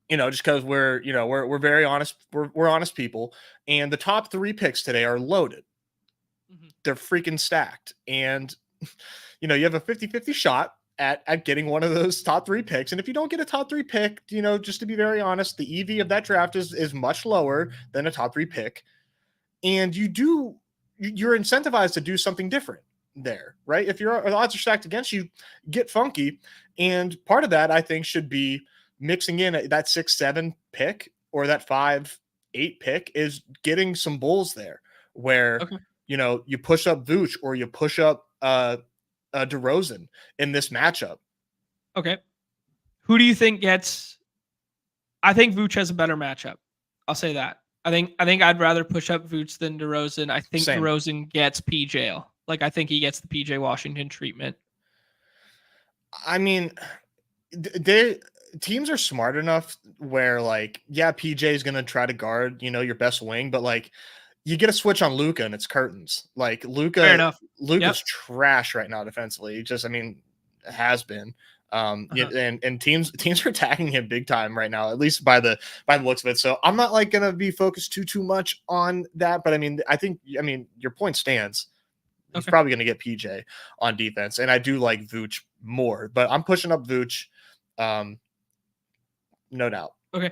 just because we're very honest, we're honest people, and the top 3 picks today are loaded. Mhm. They're freaking stacked, and you have a 50-50 shot at getting one of those top 3 picks. And if you don't get a top 3 pick, just to be very honest, the EV of that draft is much lower than a top 3 pick, and you're incentivized to do something different there, right? If your odds are stacked against you, get funky. And part of that, I think, should be mixing in that 6-7 pick or that 5-8 pick is getting some Bulls there where, Okay. you push up Vooch or you push up DeRozan in this matchup. Okay. Who do you think gets? I think Vooch has a better matchup. I'll say that. I think I'd rather push up Vooch than DeRozan. I think Same. DeRozan gets PJ. Like I think he gets the PJ Washington treatment. I mean, they teams are smart enough where like, yeah, PJ is gonna try to guard, your best wing, but like you get a switch on Luca and it's curtains. Like Fair enough. Luca's Yep. trash right now defensively. He just, I mean, has been. Uh-huh. And teams are attacking him big time right now, at least by the looks of it. So I'm not like gonna be focused too much on that, but I mean your point stands. He's Okay. probably going to get PJ on defense, and I do like Vooch more, but I'm pushing up Vooch, no doubt. Okay.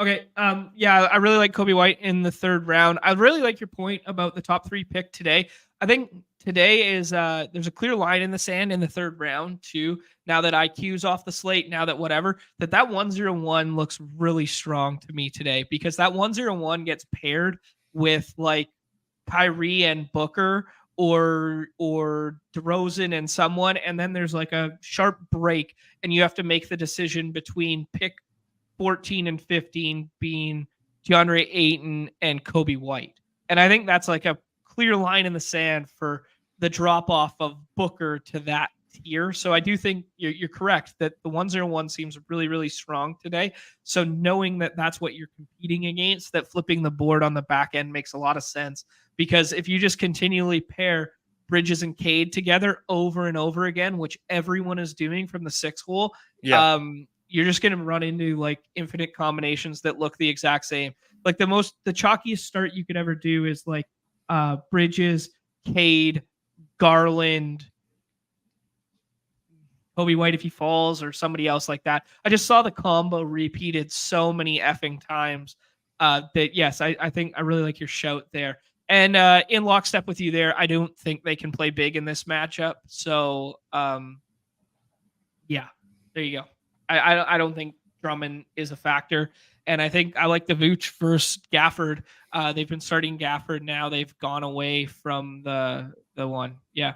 Okay. Yeah, I really like Kobe White in the 3rd round. I really like your point about the top 3 pick today. I think today is there's a clear line in the sand in the 3rd round too. Now that IQ's off the slate, now that whatever, that 101 looks really strong to me today because that 101 gets paired with like Kyrie and Booker or DeRozan and someone, and then there's like a sharp break, and you have to make the decision between pick 14 and 15 being DeAndre Ayton and Kobe White. And I think that's like a clear line in the sand for the drop off of Booker to that tier. So I do think you're correct that the 101 seems really, really strong today. So knowing that that's what you're competing against, that flipping the board on the back end makes a lot of sense because if you just continually pair Bridges and Cade together over and over again, which everyone is doing from the 6 hole, Yeah, you're just going to run into like infinite combinations that look the exact same. Like the chalkiest start you could ever do is like Bridges, Cade, Garland, Kobe White if he falls, or somebody else like that. I just saw the combo repeated so many effing times that yes, I think I really like your shout there. And in lockstep with you there, I don't think they can play big in this matchup. So yeah, there you go. I don't think Drummond is a factor. And I think I like the Vooch versus Gafford. They've been starting Gafford now. They've gone away from the one. Yeah.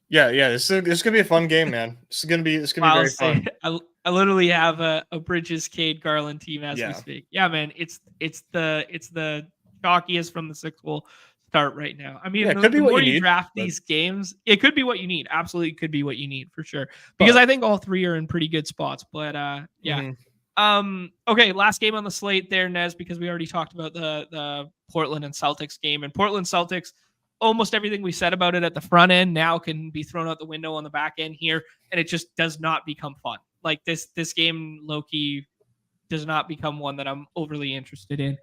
yeah. This is gonna be a fun game, man. This is gonna be I'll very say fun. I literally have a Bridges Cade Garland team as we Yeah, speak. Yeah, man. It's the chalkiest from the 6 hole start right now. I mean, Yeah, it could be the what more you you need, draft but these games, it could be what you need. Absolutely could be what you need for sure. Because I think all three are in pretty good spots. But yeah. mhm. Okay, last game on the slate there, Nez, because we already talked about the Portland and Celtics game. And Portland Celtics, almost everything we said about it at the front end now can be thrown out the window on the back end here, and it just does not become fun. Like this game, low-key does not become one that I'm overly interested in.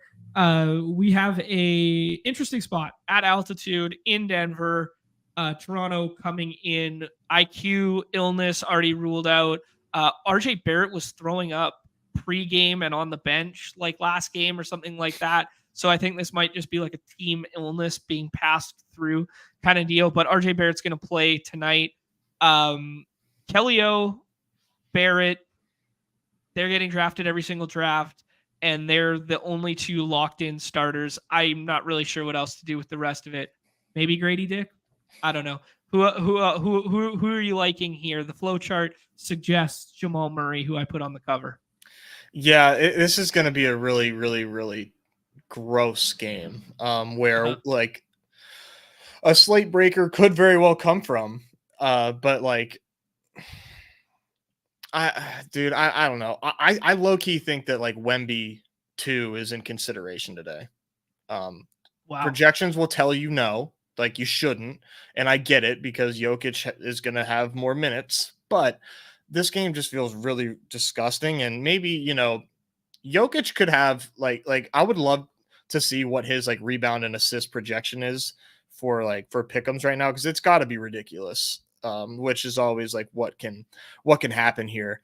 We have a interesting spot at altitude in Denver. Toronto coming in. IQ illness already ruled out. RJ Barrett was throwing up pregame and on the bench like last game or something like that. So I think this might just be like a team illness being passed through kind of deal. But RJ Barrett's going to play tonight. Kelly O, Barrett, they're getting drafted every single draft, and they're the only two locked in starters. I'm not really sure what else to do with the rest of it. Maybe Grady Dick. I don't know. Who are you liking here? The flow chart suggests Jamal Murray, who I put on the cover. Yeah, this is going to be a really, really, really gross game. Where like a slate breaker could very well come from. But like, I don't know. I low key think that like Wemby 2 is in consideration today. Wow. Projections will tell you no, like you shouldn't, and I get it because Jokic is going to have more minutes, but this game just feels really disgusting. And maybe Jokic could have like I would love to see what his like rebound and assist projection is for pick'ems right now, because it's got to be ridiculous. Which is always like what can happen here.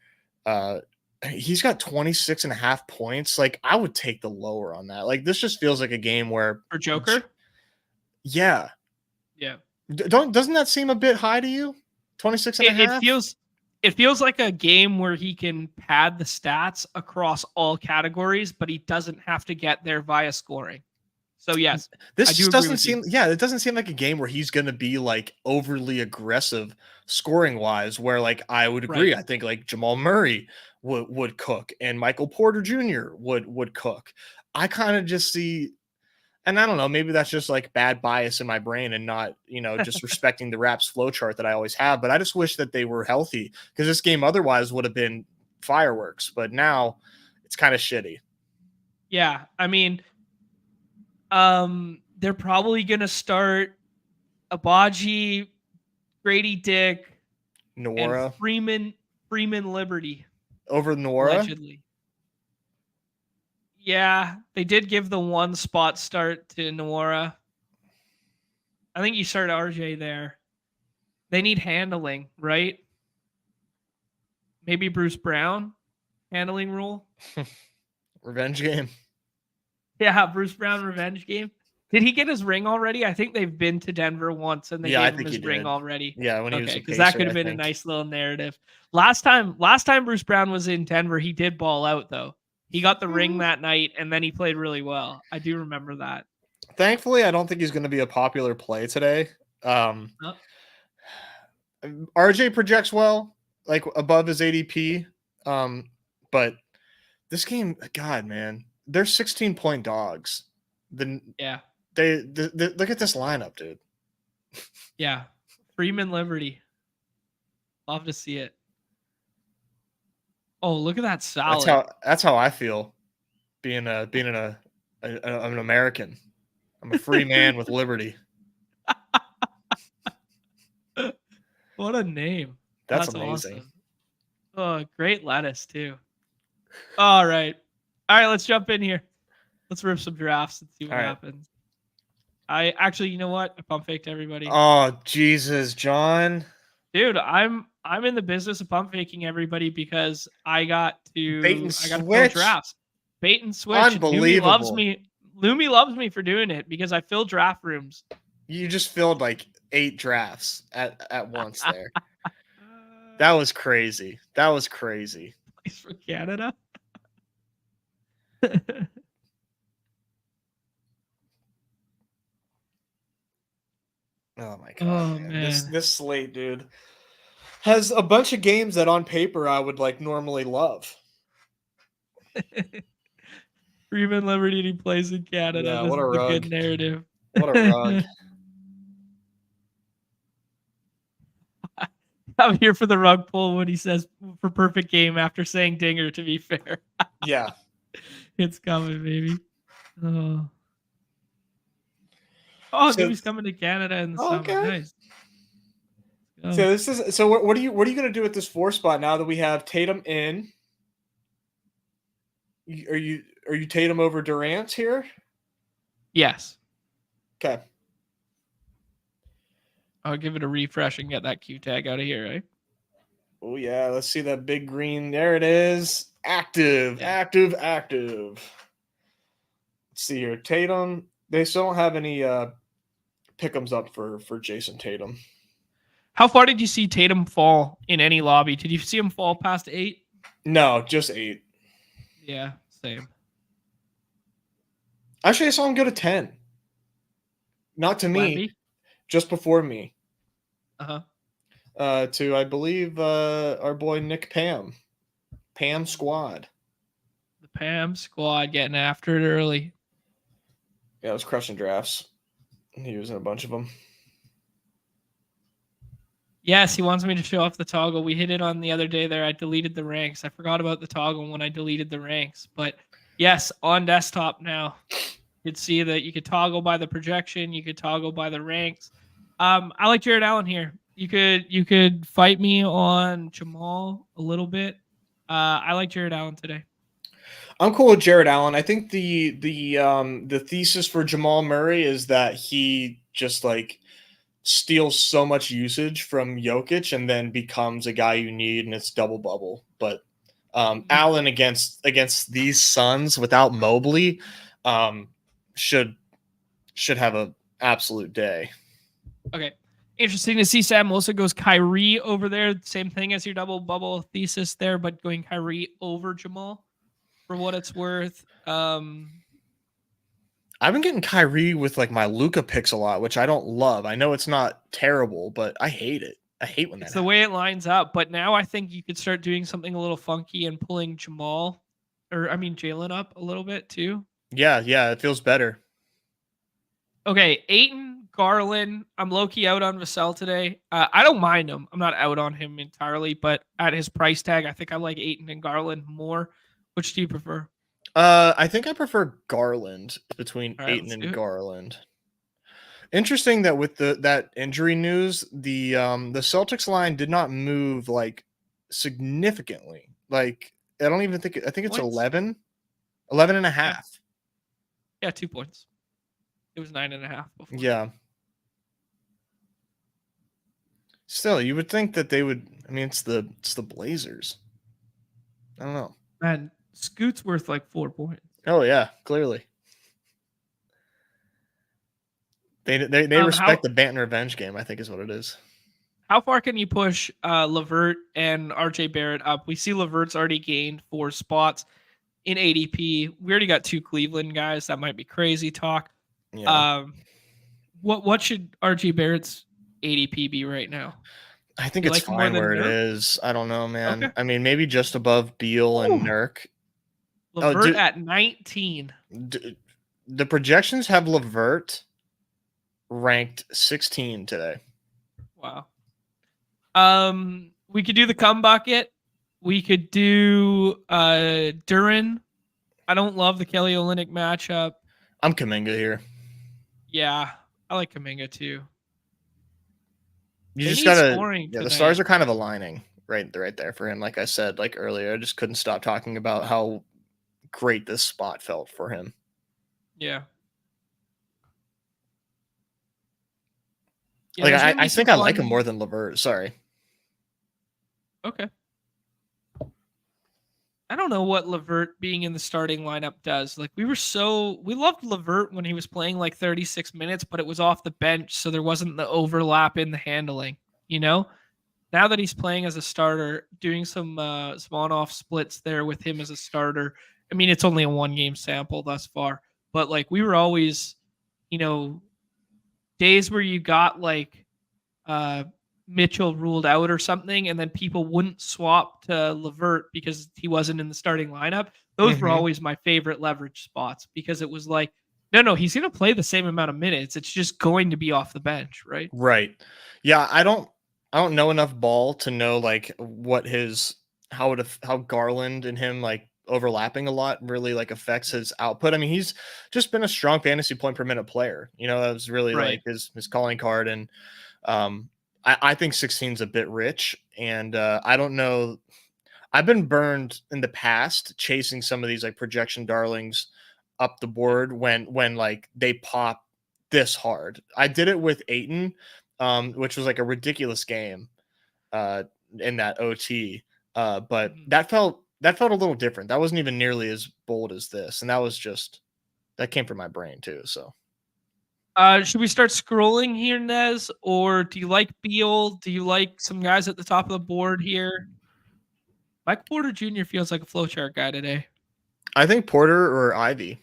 He's got 26.5 points. Like I would take the lower on that. Like this just feels like a game where For Joker? Yeah. Yeah. Doesn't that seem a bit high to you? 26 and a half? It feels like a game where he can pad the stats across all categories, but he doesn't have to get there via scoring. So yes, this just doesn't seem. Yeah, it doesn't seem like a game where he's going to be like overly aggressive scoring wise. Where like I would agree. Right. I think like Jamal Murray would cook, and Michael Porter Jr. would cook. I kind of just see, and I don't know, maybe that's just like bad bias in my brain and not just respecting the Raps flow chart that I always have. But I just wish that they were healthy, because this game otherwise would have been fireworks. But now it's kind of shitty. Yeah, I mean. They're probably gonna start Abaji, Grady Dick, Nora, and Freeman Liberty over Nora. Allegedly. Yeah, they did give the one spot start to Nora. I think you start RJ there. They need handling, right? Maybe Bruce Brown handling rule. Revenge game. Yeah, Bruce Brown revenge game. Did he get his ring already? I think they've been to Denver once and they gave him his ring already. Yeah, when he was a Pacer, because that could have been a nice little narrative. Last time Bruce Brown was in Denver, he did ball out though. He got the ring that night and then he played really well. I do remember that. Thankfully, I don't think he's going to be a popular play today. RJ projects well, like above his ADP. But this game, God, man. They're 16-point dogs. They look at this lineup, dude. Yeah, Freeman Liberty. Love to see it. Oh, look at that salad. That's how I feel being an American. I'm a free man with liberty. What a name. That's amazing. Awesome. Oh, great lettuce too. All right, let's jump in here. Let's rip some drafts and see what happens. I actually, you know what? I pump faked everybody. Oh, Jesus, John. Dude, I'm in the business of pump faking everybody because I got to fill drafts. Bait and switch. Unbelievable. Lumi loves me for doing it because I fill draft rooms. You just filled like 8 drafts at once there. That was crazy. Place for Canada. Oh my god, man. This slate, dude, has a bunch of games that on paper I would like normally love. Freeman Liberty plays in Canada. Yeah, this what a is rug. a good narrative. What a rug. I'm here for the rug pull when he says for perfect game after saying dinger, to be fair. Yeah. It's coming, baby. Oh, So, Newy's coming to Canada in the summer. okay. Nice. So this is what are you gonna do with this 4 spot now that we have Tatum in? Are you Tatum over Durant here? Yes. Okay. I'll give it a refresh and get that Q tag out of here, right? Oh yeah, let's see that big green. There it is. Active, Yeah. active. Let's see here. Tatum. They still don't have any pick'ems up for Jason Tatum. How far did you see Tatum fall in any lobby? Did you see him fall past 8? No, just 8. Yeah, same. Actually, I saw him go to 10. Not to me, Wemby? just before me. Uh-huh. To I believe our boy Nick Pam Squad. The Pam squad getting after it early. Yeah, I was crushing drafts. He was in a bunch of them. Yes, he wants me to show off the toggle. We hit it on the other day there. I deleted the ranks. I forgot about the toggle when I deleted the ranks. But yes, on desktop now, you could see that you could toggle by the projection. You could toggle by the ranks. I like Jared Allen here. You could fight me on Jamal a little bit. I like Jared Allen today. I'm cool with Jared Allen. I think the thesis for Jamal Murray is that he just like steals so much usage from Jokic and then becomes a guy you need, and it's double bubble. But Allen against these Suns without Mobley should have an absolute day. Okay. Interesting to see Sam also goes Kyrie over there. Same thing as your double bubble thesis there, but going Kyrie over Jamal for what it's worth. I've been getting Kyrie with like my Luka picks a lot, which I don't love. I know it's not terrible, but I hate it. I hate when it's that the way it lines up. But now I think you could start doing something a little funky and pulling Jalen up a little bit too. Yeah, it feels better. Okay, Ayton, Garland. I'm low-key out on Vassell today. I don't mind him. I'm not out on him entirely, but at his price tag, I think I like Ayton and Garland more. Which do you prefer? I think I prefer Garland between Ayton and Garland. Interesting that with that injury news, the Celtics line did not move like significantly. Like I think it's 11 and a half. Yeah, 2 points. It was 9.5 before. Yeah. Still, you would think that they would. I mean, it's the Blazers. I don't know. Man, Scoot's worth like 4 points. Oh yeah, clearly. They respect the Banton revenge game, I think is what it is. How far can you push LeVert and RJ Barrett up? We see LeVert's already gained 4 spots in ADP. We already got 2 Cleveland guys. That might be crazy talk. Yeah. What should RJ Barrett's ADP be right now? I think it's fine where it is. I don't know, man. Okay. I mean, maybe just above Beal and Nurk. LeVert at 19. The projections have LeVert ranked 16 today. Wow. We could do the cum bucket. We could do Duran. I don't love the Kelly Olynyk matchup. I'm Kuminga here. Yeah, I like Kuminga too. You just gotta. Yeah, the stars are kind of aligning right there for him. Like I said, like earlier, I just couldn't stop talking about how great this spot felt for him. Yeah. Like I think I like him more than LeVert. Sorry. Okay. I don't know what LeVert being in the starting lineup does. Like we loved LeVert when he was playing like 36 minutes, but it was off the bench, so there wasn't the overlap in the handling. You know, now that he's playing as a starter, doing some on-off splits there with him as a starter. I mean, it's only a 1-game sample thus far, but like we were always, days where you got like Mitchell ruled out or something, and then people wouldn't swap to LeVert because he wasn't in the starting lineup. Those were always my favorite leverage spots because it was like, No, he's going to play the same amount of minutes. It's just going to be off the bench, right? Right. Yeah, I don't know enough ball to know like what his how Garland and him like overlapping a lot really like affects his output. I mean, he's just been a strong fantasy point per minute player. You know, that was really Right. like his calling card. And I think 16 is a bit rich. And I don't know. I've been burned in the past chasing some of these like projection darlings up the board when like they pop this hard. I did it with Aiton, which was like a ridiculous game in that OT. But Mhm. that felt a little different. That wasn't even nearly as bold as this, and that came from my brain too. So Should we start scrolling here, Nez? Or do you like Beal? Do you like some guys at the top of the board here? Mike Porter Jr. feels like a flowchart guy today. I think Porter or Ivy,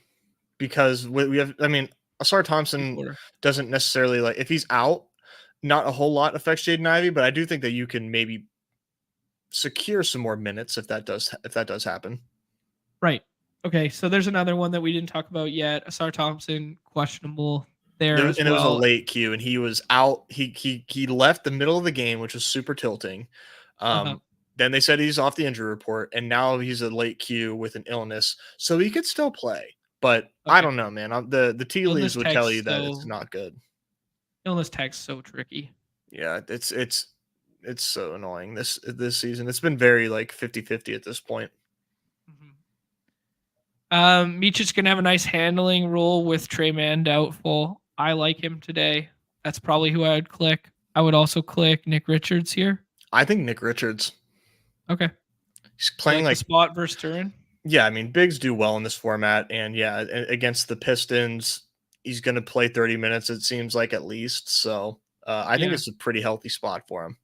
because we have. I mean, Asar Thompson Porter. doesn't necessarily like if he's out. Not a whole lot affects Jaden Ivey, but I do think that you can maybe secure some more minutes if that does happen. Right. Okay. So there's another one that we didn't talk about yet. Asar Thompson, questionable there as And it was a well. late cue, and he was out. He left the middle of the game, which was super tilting. Then they said he's off the injury report, and now he's a late cue with an illness, so he could still play. But I don't know, man. The tea leaves would tell you that it's not good. Illness tag's so tricky. Yeah, it's so annoying this season. It's been very like 50-50 at this point. Meech's gonna have a nice handling role with Trey Mann doubtful. I like him today. That's probably who I would click. I would also click Nick Richards here. I think Nick Richards. Okay. He's playing like the spot versus Turin. Yeah, I mean, bigs do well in this format, and yeah, against the Pistons, he's going to play 30 minutes. It seems like at least. So I think it's a pretty healthy spot for him.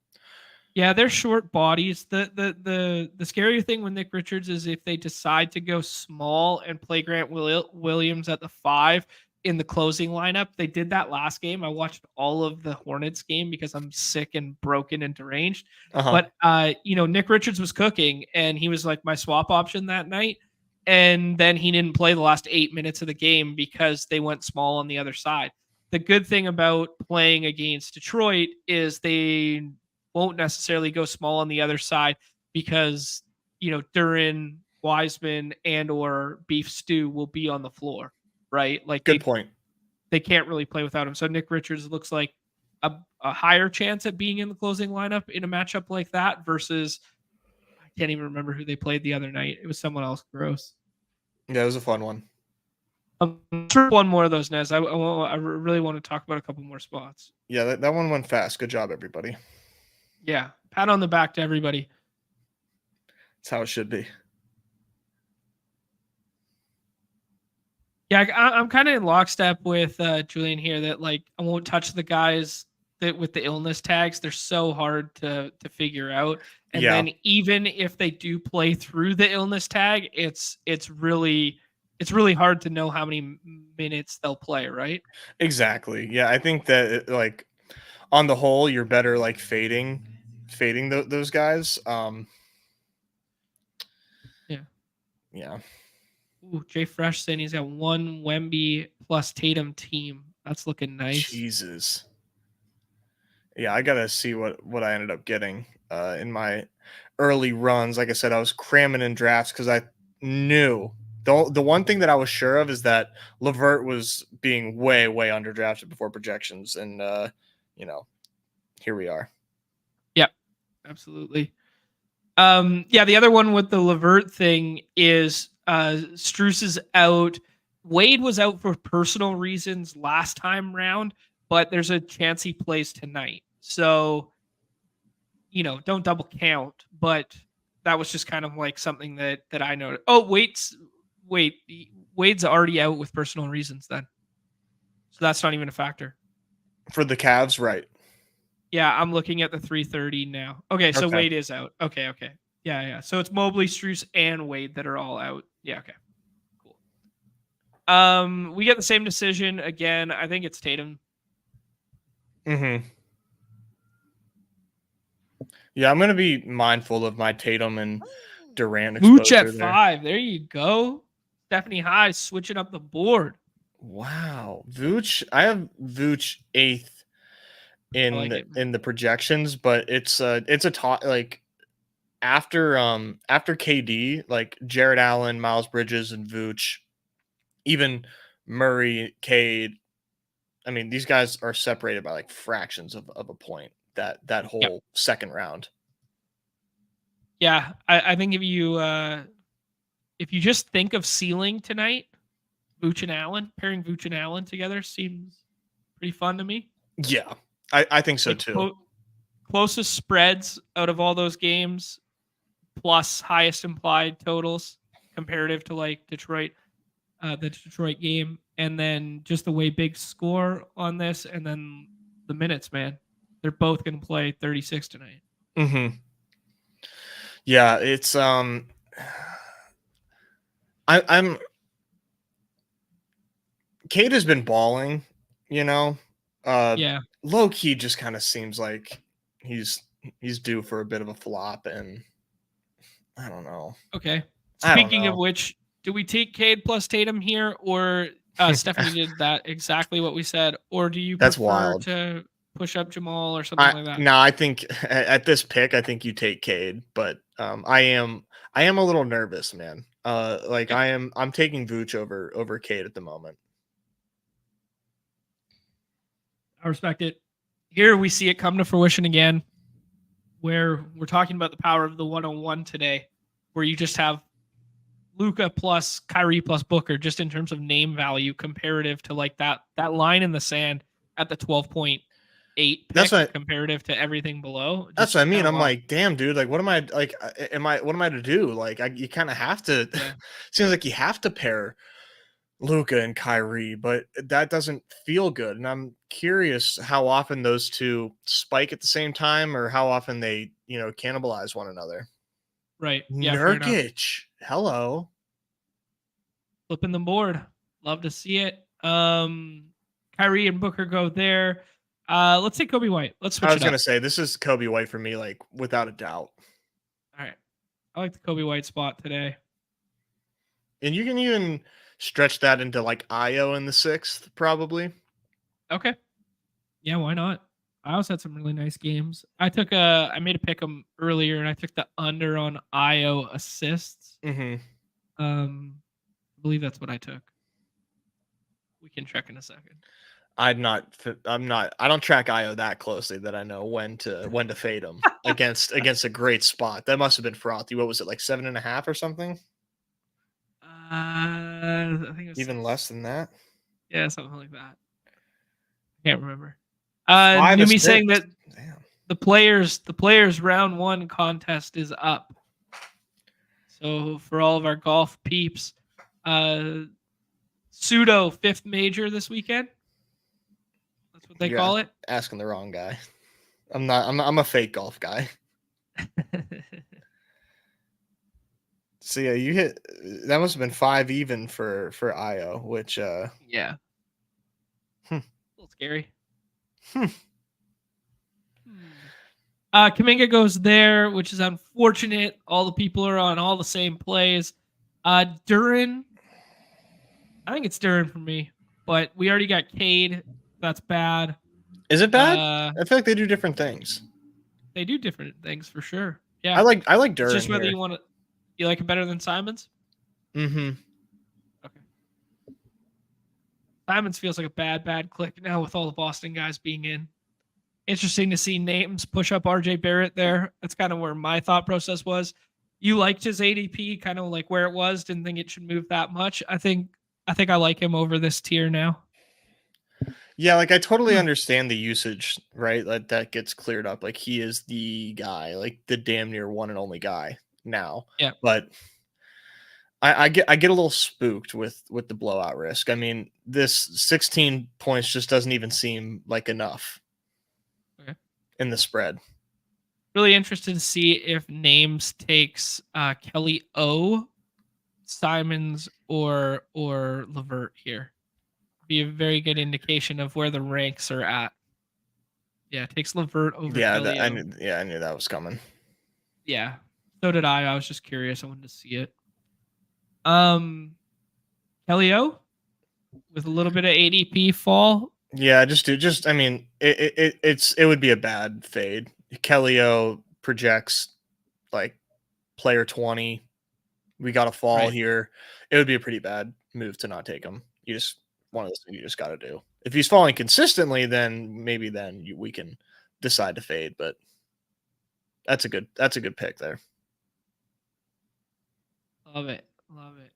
Yeah, they're short bodies. The scary thing with Nick Richards is if they decide to go small and play Grant Williams at the 5 in the closing lineup. They did that last game. I watched all of the Hornets game because I'm sick and broken and deranged. But Nick Richards was cooking, and he was like my swap option that night. And then he didn't play the last 8 minutes of the game because they went small on the other side. The good thing about playing against Detroit is they won't necessarily go small on the other side because Duran, Wiseman, and or Beef Stew will be on the floor, right? Like good point. They can't really play without him. So Nick Richards looks like a higher chance at being in the closing lineup in a matchup like that versus I can't even remember who they played the other night. It was someone else gross. Yeah, it was a fun one. Sure, one more of those, Nez. I really want to talk about a couple more spots. Yeah, that one went fast. Good job, everybody. Yeah, pat on the back to everybody. That's how it should be. Yeah, I'm kind of in lockstep with Julian here that like I won't touch the guys that with the illness tags. They're so hard to figure out. And then even if they do play through the illness tag, it's really hard to know how many minutes they'll play, right? Exactly. Yeah, I think that like on the whole, you're better like fading those guys. Yeah. Ooh, Jay Fresh saying he's got one Wemby plus Tatum team. That's looking nice. Jesus. Yeah, I gotta see what I ended up getting in my early runs. Like I said, I was cramming in drafts because I knew the one thing that I was sure of is that LeVert was being way underdrafted before projections, and here we are. Yep, absolutely. The other one with the LeVert thing is Strus is out. Wade was out for personal reasons last time round, but there's a chance he plays tonight. So, don't double count, but that was just kind of like something that I noted. Oh, Wade's already out with personal reasons then. So that's not even a factor. For the Cavs, right? Yeah, I'm looking at the 330 now. Okay, so Wade is out. Okay. Yeah. So it's Mobley, Strus, and Wade that are all out. Yeah, okay. Cool. We get the same decision again. I think it's Tatum. Mm-hmm. Yeah, I'm gonna be mindful of my Tatum and Durant exposure. Mooch at 5. There you go. Stephanie High switching up the board. Wow. Vooch. I have Vooch 8th I like it. in the projections, but it's a top like after KD, like Jared Allen, Miles Bridges, and Vooch, even Murray, Cade. I mean, these guys are separated by like fractions of a point that Yep. whole second round. Yeah, I think if you just think of ceiling tonight, Vooch and Allen, pairing Vooch and Allen together seems pretty fun to me. Yeah, I think so Like too. closest spreads out of all those games, plus highest implied totals comparative to like Detroit, the Detroit game, and then just the way big score on this, and then the minutes, man. They're both going to play 36 tonight. Mm-hmm. Yeah, it's I'm Cade has been balling, you know. Yeah. Low key just kind of seems like he's due for a bit of a flop, and I don't know. Okay. I don't Speaking of know. which, do we take Cade plus Tatum here, or Stephanie did that exactly what we said, or do you That's prefer wild. to push up Jamal or something like that? I think at this pick, I think you take Cade, but I am a little nervous, man. Like Yep. I'm taking Vooch over Cade at the moment. I respect it. Here we see it come to fruition again, where we're talking about the power of the 101 today, where you just have Luca plus Kyrie plus Booker, just in terms of name value comparative to like that line in the sand at the 12.8 That's pick what comparative to everything below. That's Just what I kind mean. of I'm wild. like, damn, dude. Like, what am I like? What am I to do? Like, you kind of have to. Yeah. Seems like you have to pair Luca and Kyrie, but that doesn't feel good. And I'm curious how often those two spike at the same time, or how often they cannibalize one another. Right. Yeah, fair enough. Nurkic, hello. Flipping the board. Love to see it. Kyrie and Booker go there. Let's take Kobe White. Let's I switch was it gonna up. say this is Kobe White for me, like without a doubt. All right. I like the Kobe White spot today. And you can even stretch that into like Io in the 6th, probably. Okay. Yeah, why not? I also had some really nice games. I made a pick 'em earlier, and I took the under on IO assists. Mm-hmm. I believe that's what I took. We can check in a second. I'm not. I don't track Io that closely that I know when to fade him against a great spot. That must have been frothy. What was it, like 7.5 or something? I think it was Even 6. less than that. Yeah, something like that. I can't remember. 5 Numi saying assists. that Damn. the players round 1 contest is up. So for all of our golf peeps, pseudo 5th major this weekend. That's what they You're call it. asking the wrong guy. I'm not. I'm a fake golf guy. So yeah, you hit. That must have been 5 even for Io, which Yeah. Hmm. A little scary. Kaminga goes there, which is unfortunate. All the people are on all the same plays. Duran, I think it's Duran for me, but we already got Cade. That's bad. Is it bad? I feel like they do different things. They do different things for sure. I Yeah. like It's Duran just whether here. you like it better than Simons? Mm-hmm. Okay. Simons feels like a bad click now with all the Boston guys being in. Interesting to see names push up RJ Barrett there. That's kind of where my thought process was. You liked his ADP, kind of like where it was, didn't think it should move that much. I think I like him over this tier now. Yeah, like I totally understand the usage, right? Like that gets cleared up. Like he is the guy, like the damn near one and only guy now. Yeah. But I get a little spooked with the blowout risk. I mean, this 16 points just doesn't even seem like enough Okay. in the spread. Really interested to see if Names takes Kelly O, Simons, or Levert here. Be a very good indication of where the ranks are at. Yeah, it takes Levert over Kelly O. I knew that was coming. Yeah, so did I. I was just curious. I wanted to see it. Kelly O. with a little bit of ADP fall. Yeah, I mean, it would be a bad fade. Kellyo projects like player 20. We got a fall Right. here. It would be a pretty bad move to not take him. You just one of those things you just got to do. If he's falling consistently, then maybe we can decide to fade. But that's a good pick there. Love it. Love it.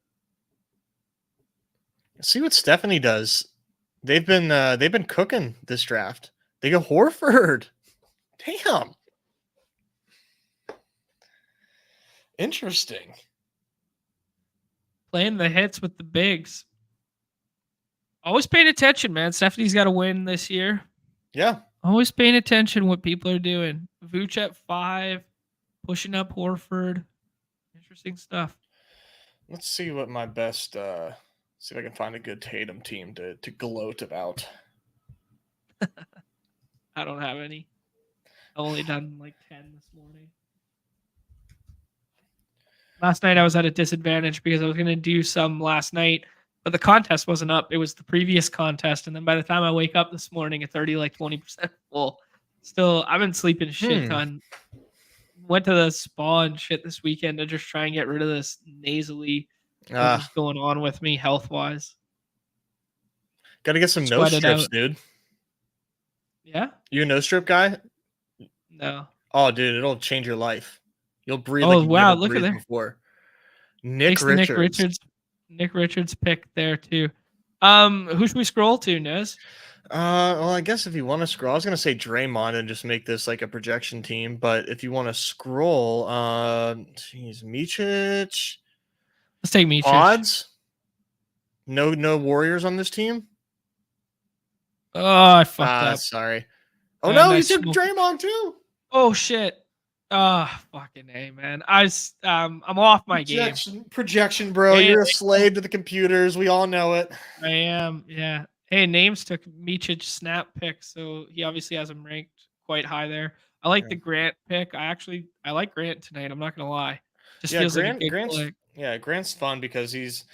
See what Stephanie does. They've been cooking this draft. They go Horford. Damn. Interesting. Playing the hits with the bigs. Always paying attention, man. Stephanie's got to win this year. Yeah. Always paying attention what people are doing. Vooch at 5, pushing up Horford. Interesting stuff. Let's see what my best see if I can find a good Tatum team to gloat about. I don't have any. I've only done like 10 this morning. Last night I was at a disadvantage because I was going to do some last night, but the contest wasn't up. It was the previous contest. And then by the time I wake up this morning, it's already like 20% full. Still, I've been sleeping a shit ton. Went to the spa and shit this weekend to just try and get rid of this nasally that's going on with me health wise. Got to get some nose strips, dude. Yeah? You a nose strip guy? No. Oh, dude, it'll change your life. You'll breathe like you've wow, never look at breathed there. before. Nick Richards. Nick Richards pick there too. Who should we scroll to, Nez? Well, I guess if you want to scroll, I was gonna say Draymond and just make this like a projection team, but if you want to scroll, Micic. Let's take Micic. Odds? No Warriors on this team? Oh, I fucked up. Sorry. Oh no, you took Draymond too. Oh shit. Fucking A, man. I'm off my game. Projection, bro. You're a slave to the computers. We all know it. I am, yeah. Hey, Names took Micic snap pick, so he obviously has him ranked quite high there. I like the Grant pick. I like Grant tonight. I'm not gonna lie. Just feels like a good play. Yeah, Grant's fun because he's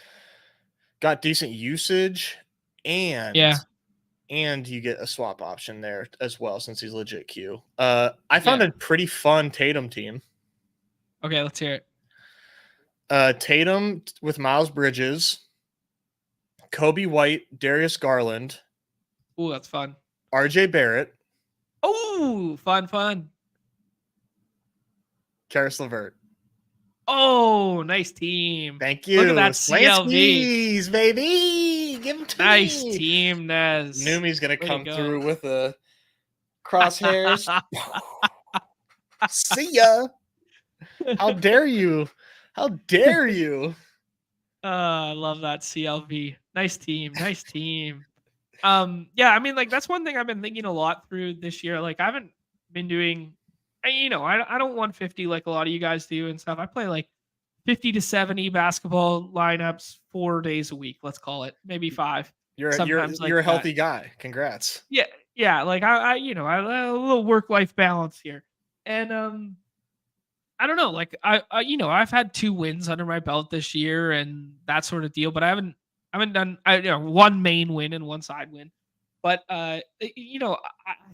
got decent usage and you get a swap option there as well since he's legit Q. I found a pretty fun Tatum team. Okay, let's hear it. Tatum with Miles Bridges, Kobe White, Darius Garland. Ooh, that's fun. RJ Barrett. Oh, fun. Karis LeVert. Oh, nice team. Thank you. Look at that CLV. Baby. Give him to nice me. Team, Nez. Neumy going to come through with a crosshairs. See ya. How dare you? How dare you? I love that CLV. Nice team. Yeah, I mean, like that's one thing I've been thinking a lot through this year. Like I haven't been doing, I don't 150 like a lot of you guys do and stuff. I play like 50 to 70 basketball lineups 4 days a week. Let's call it maybe 5. You're a healthy guy. Congrats. Yeah. Like I have a little work-life balance here, and I don't know. Like I've had 2 wins under my belt this year and that sort of deal, but I haven't done one main win and one side win. But I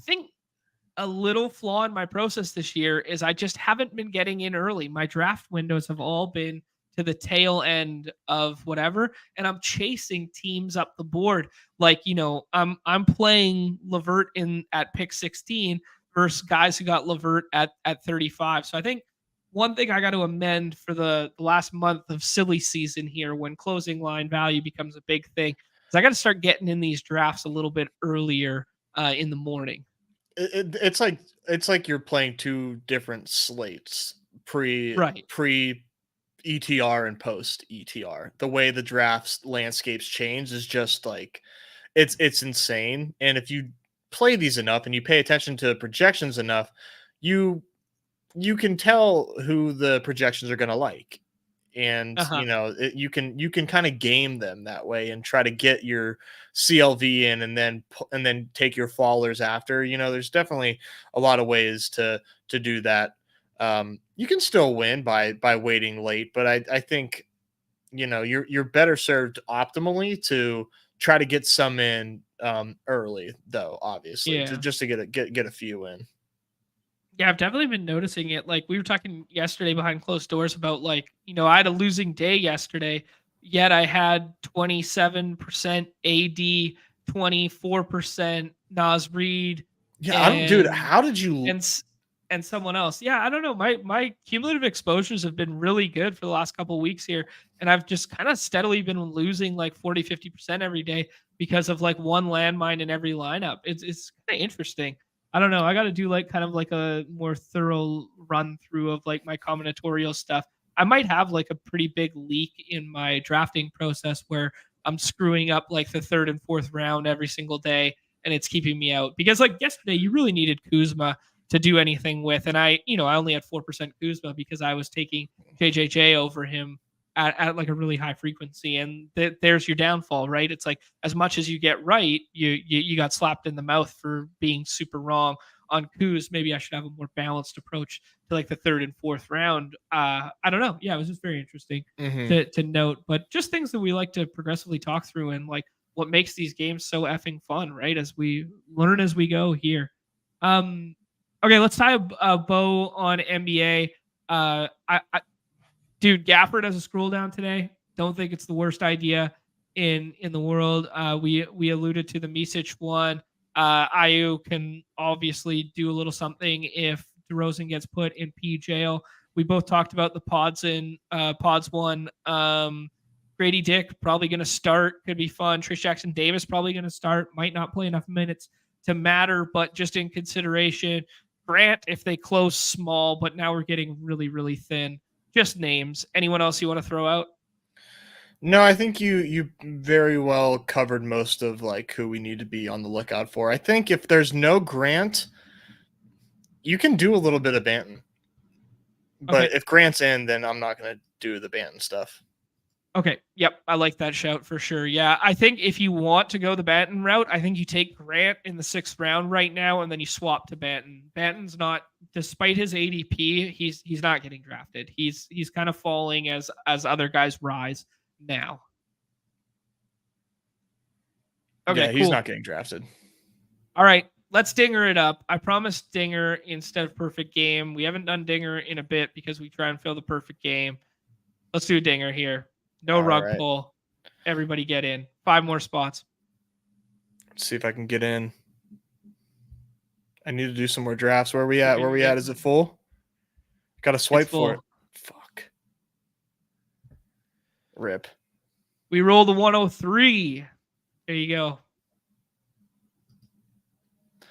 think a little flaw in my process this year is I just haven't been getting in early. My draft windows have all been to the tail end of whatever, and I'm chasing teams up the board. Like, I'm playing LeVert at pick 16 versus guys who got LeVert at 35. So I think one thing I got to amend for the last month of silly season here when closing line value becomes a big thing is I got to start getting in these drafts a little bit earlier in the morning. It's like you're playing 2 different slates, pre ETR and post ETR. The way the drafts landscapes change is just like it's insane. And if you play these enough and you pay attention to projections enough, you can tell who the projections are going to like. And you can kind of game them that way and try to get your CLV in and then take your fallers after. There's definitely a lot of ways to do that. You can still win by waiting late, but I think you're better served optimally to try to get some in early, though, obviously, Yeah. just to get a few in. Yeah, I've definitely been noticing it. Like we were talking yesterday behind closed doors about like, I had a losing day yesterday, yet I had 27% AD, 24% Nas Reed, Yeah, I don't, dude. and How did you? and s- and someone else. Yeah, I don't know. My cumulative exposures have been really good for the last couple of weeks here, and I've just kind of steadily been losing like 40-50% every day because of like one landmine in every lineup. It's kind of interesting. I don't know. I got to do like kind of like a more thorough run through of like my combinatorial stuff. I might have like a pretty big leak in my drafting process where I'm screwing up like the third and fourth round every single day, and it's keeping me out. Because like yesterday, you really needed Kuzma to do anything with, and I only had 4% Kuzma because I was taking JJJ over him at like a really high frequency, and there's your downfall, right? It's like as much as you get right, you got slapped in the mouth for being super wrong on Kuz. Maybe I should have a more balanced approach to like the third and fourth round. I don't know. Yeah, it was just very interesting Mhm. to note, but just things that we like to progressively talk through and like what makes these games so effing fun, right? As we learn as we go here. Okay, let's tie a bow on NBA. Dude, Gafford has a scroll down today. Don't think it's the worst idea in the world. We alluded to the Misic one. Ayu can obviously do a little something if DeRozan gets put in P jail. We both talked about the pods one. Grady Dick probably going to start. Could be fun. Trish Jackson Davis probably going to start. Might not play enough minutes to matter, but just in consideration. Grant if they close small, but now we're getting really, really thin. Just names. Anyone else you want to throw out? No, I think you very well covered most of like who we need to be on the lookout for. I think if there's no Grant, you can do a little bit of Banton. Okay. But if Grant's in, then I'm not going to do the Banton stuff. Okay. Yep. I like that shout for sure. Yeah. I think if you want to go the Banton route, I think you take Grant in the 6th round right now and then you swap to Banton. Banton's not, despite his ADP, he's not getting drafted. He's kind of falling as other guys rise now. Okay, Yeah, he's cool. not getting drafted. All right, let's dinger it up. I promised dinger instead of perfect game. We haven't done dinger in a bit because we try and fill the perfect game. Let's do a dinger here. No All rug right. pull. Everybody get in. 5 more spots. Let's see if I can get in. I need to do some more drafts. Where are we at? Where are we at? Is it full? Got to swipe for it. Fuck. Rip. We roll the 103. There you go.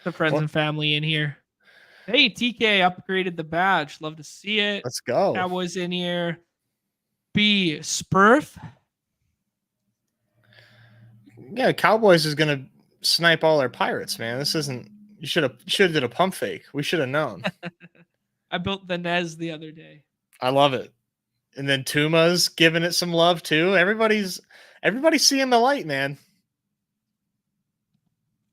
The friends and family in here. Hey, TK upgraded the badge. Love to see it. Let's go. Cowboys in here. B Spurf. Yeah, Cowboys is gonna snipe all our Pirates, man. This isn't. You should have did a pump fake. We should have known. I built the Nez the other day. I love it. And then Tuma's giving it some love too. Everybody's seeing the light, man.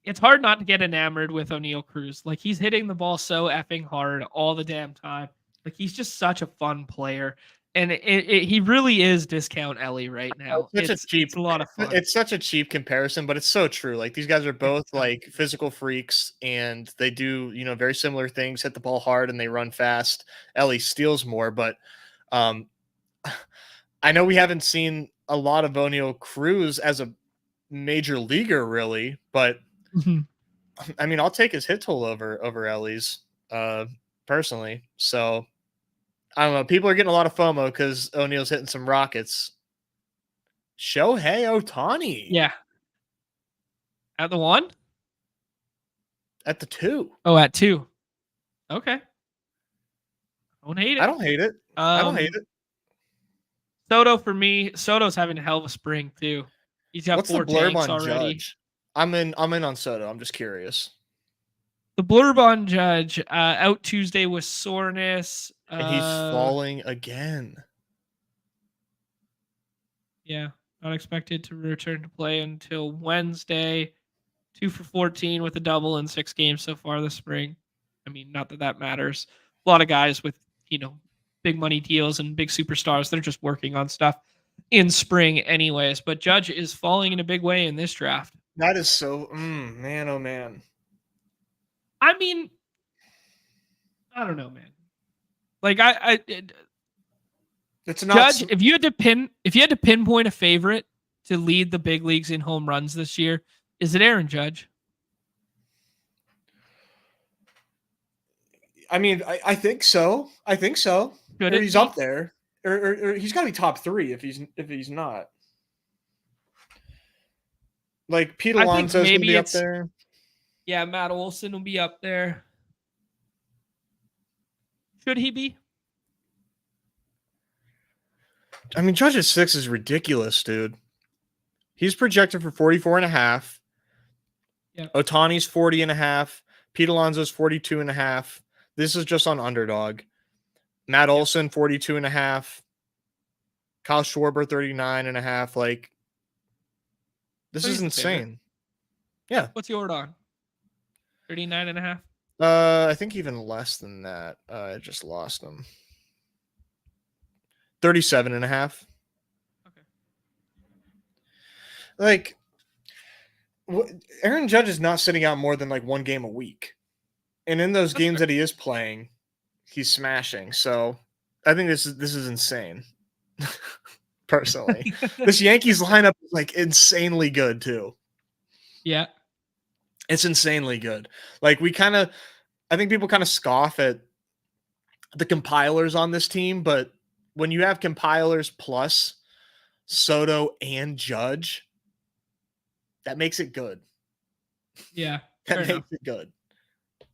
It's hard not to get enamored with O'Neal Cruz. Like he's hitting the ball so effing hard all the damn time. Like he's just such a fun player, and he really is discount Ellie right now. It's a lot of fun. It's such a cheap comparison, but it's so true. Like these guys are both like physical freaks, and they do very similar things. Hit the ball hard and they run fast. Ellie steals more, but I know we haven't seen a lot of O'Neal Cruz as a major leaguer, really, but. Mm-hmm. I mean, I'll take his hit total over Ellie's, personally. So I don't know. People are getting a lot of FOMO because O'Neal's hitting some rockets. Shohei Ohtani. Yeah. At the 1? At the 2. Oh, at 2. Okay. Don't hate it. I don't hate it. I don't hate it. Soto for me. Soto's having a hell of a spring too. He's got What's 4 the blurb tanks on already. Judge? I'm in on Soto. I'm just curious. The blurb on Judge, out Tuesday with soreness. And he's falling again. Yeah, not expected to return to play until Wednesday. 2 for 14 with a double in 6 games so far this spring. I mean, not that matters. A lot of guys with, big money deals and big superstars, they're just working on stuff. in spring anyways, but Judge is falling in a big way in this draft. That is so man, oh man. I mean, I don't know, man. Like It's not Judge, if you had to pinpoint a favorite to lead the big leagues in home runs this year, is it Aaron Judge? I mean, I think so. I think so. Should Or he's up there. Or he's got to be top 3 if he's not. Like Pete Alonso's going to be up there. Yeah, Matt Olson will be up there. Should he be? I mean, Judge at 6 is ridiculous, dude. He's projected for 44.5. Yeah. Ohtani's 40.5. Pete Alonso's 42.5. This is just on Underdog. Matt Olson, 42.5. Kyle Schwarber, 39.5. Like, this is insane. Yeah. What's your on? 39.5? I think even less than that. I just lost him. 37.5. Okay. Like, Aaron Judge is not sitting out more than like one game a week. And in those games that he is playing, he's smashing. So I think this is insane. Personally. This Yankees lineup is like insanely good too. Yeah. It's insanely good. Like I think people kind of scoff at the compilers on this team, but when you have compilers plus Soto and Judge, that makes it good. Yeah. That makes it good.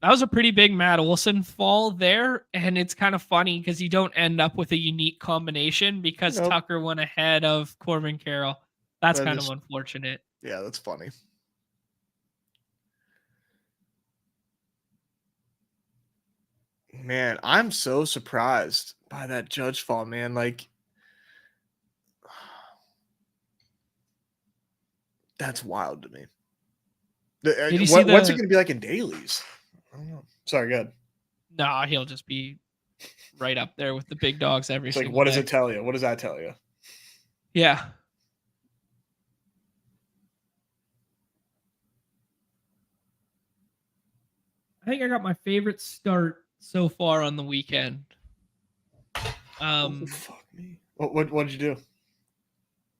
That was a pretty big Matt Olson fall there, and it's kind of funny because you don't end up with a unique combination because Tucker went ahead of Corbin Carroll. That's kind of unfortunate. Yeah, that's funny. Man, I'm so surprised by that Judge fall, man. Like, that's wild to me. What's it going to be like in dailies? I don't know. Sorry, good. Nah, he'll just be right up there with the big dogs every single day. What does it tell you? What does that tell you? Yeah. I think I got my favorite start so far on the weekend. Fuck me. What'd you do?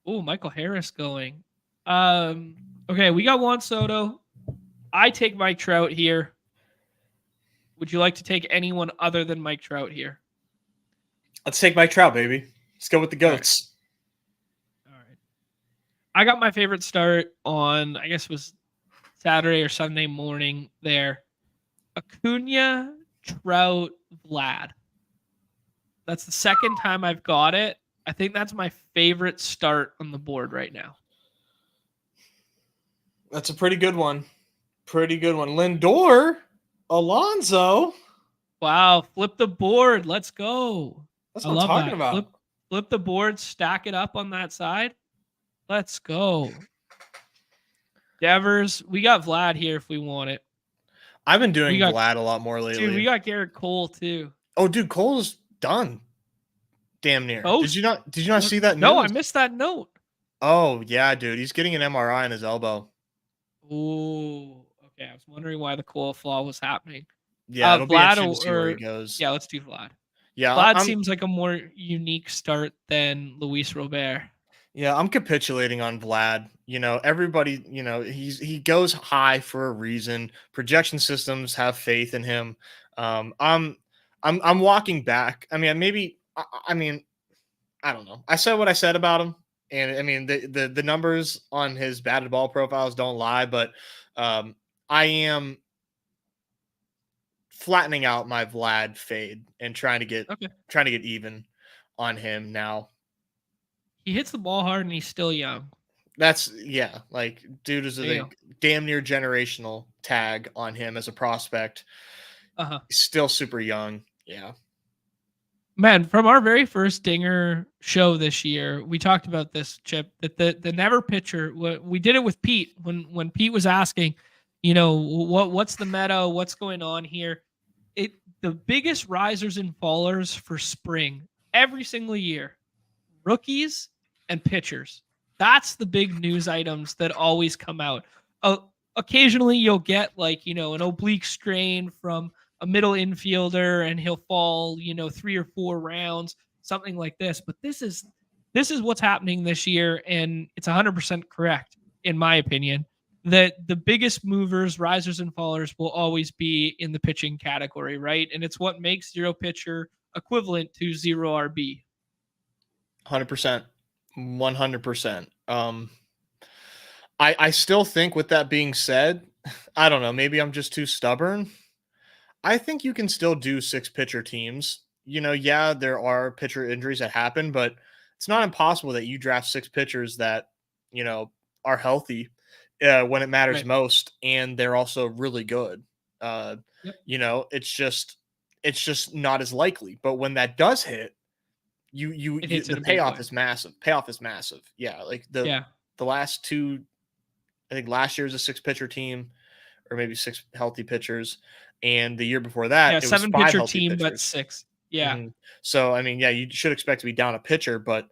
Oh, Michael Harris going. Okay, we got Juan Soto. I take Mike Trout here. Would you like to take anyone other than Mike Trout here? Let's take Mike Trout, baby. Let's go with the goats. All right. I got my favorite start on, I guess it was Saturday or Sunday morning there. Acuna, Trout, Vlad. That's the second time I've got it. I think that's my favorite start on the board right now. That's a pretty good one. Lindor, Alonso. Wow, flip the board. Let's go. That's what I'm talking about. Flip the board, stack it up on that side. Let's go. Devers, we got Vlad here if we want it. I've been doing Vlad a lot more lately. Dude, we got Garrett Cole too. Oh, dude, Cole's done. Damn near. Oh, did you not see that? No, I missed that note. Oh yeah, dude, he's getting an MRI in his elbow. Oh, okay. I was wondering why the Cole flaw was happening. Yeah, it'll be interesting to see where he goes. Yeah, let's do Vlad. Yeah, Vlad seems like a more unique start than Luis Robert. Yeah, I'm capitulating on Vlad. You know, everybody, you know, he goes high for a reason. Projection systems have faith in him. I'm walking back. I mean, I don't know. I said what I said about him, and I mean the numbers on his batted ball profiles don't lie, but I am flattening out my Vlad fade and trying to get even on him now. He hits the ball hard and he's still young. That's like dude is a damn near generational tag on him as a prospect. He's still super young. Yeah. Man, from our very first Dinger show this year, we talked about this, Chip, that the never pitcher, we did it with Pete when Pete was asking, you know, what's the meta, what's going on here? The biggest risers and fallers for spring every single year, rookies and pitchers. That's the big news items that always come out. Occasionally you'll get like, an oblique strain from a middle infielder and he'll fall, 3 or 4 rounds, something like this. But this is what's happening this year, and it's 100% correct in my opinion that the biggest movers, risers and fallers will always be in the pitching category, right? And it's what makes zero pitcher equivalent to zero RB. 100%. 100%. I still think, with that being said, I don't know, maybe I'm just too stubborn. I think you can still do 6 pitcher teams. Yeah, there are pitcher injuries that happen, but it's not impossible that you draft 6 pitchers that, are healthy when it matters Right. most, and they're also really good. Yep. It's just not as likely. But when that does hit, It hits in the a big payoff way. is massive. Payoff is massive. Yeah, like the Yeah. the last 2, I think last year was a 6 pitcher team, or maybe 6 healthy pitchers, and the year before that Yeah. it was 5 7 pitcher healthy team, but pitchers. 6. Yeah. So I mean, yeah, you should expect to be down a pitcher, but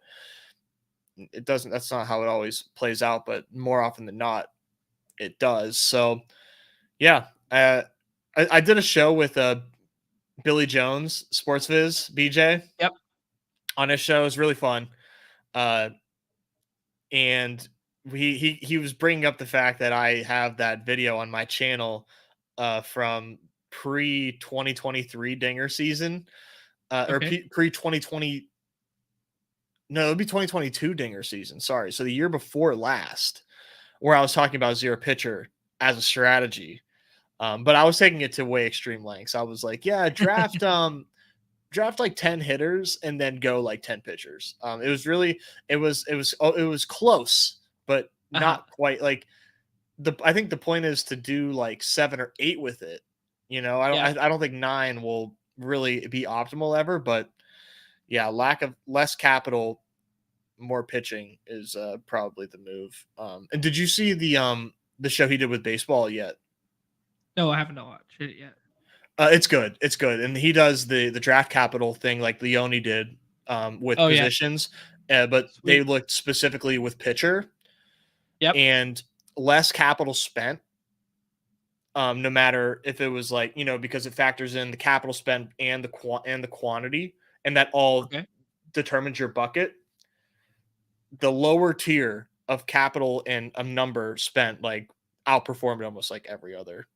it doesn't. That's not how it always plays out. But more often than not, it does. So yeah, I did a show with Billy Jones, Sports Viz, BJ. Yep. On his show. It was really fun. And he was bringing up the fact that I have that video on my channel from pre 2023 Dinger season, or Okay. pre 2020. No, it would be 2022 Dinger season. Sorry. So the year before last, where I was talking about zero pitcher as a strategy. But I was taking it to way extreme lengths. I was like, yeah, draft like 10 hitters and then go like 10 pitchers. It was close, but Uh-huh. not quite. Like, I think the point is to do like 7 or 8 with it. Yeah. I don't think 9 will really be optimal ever, but yeah, less capital, more pitching is probably the move. And did you see the show he did with baseball yet? No, I haven't watched it yet. It's good. It's good. And he does the draft capital thing like Leone did with Oh, yeah. positions, but they Sweet. looked specifically with pitcher Yep. and less capital spent. No matter if it was like, because it factors in the capital spent and the quantity, and that all Okay. determines your bucket. The lower tier of capital and a number spent like outperformed almost like every other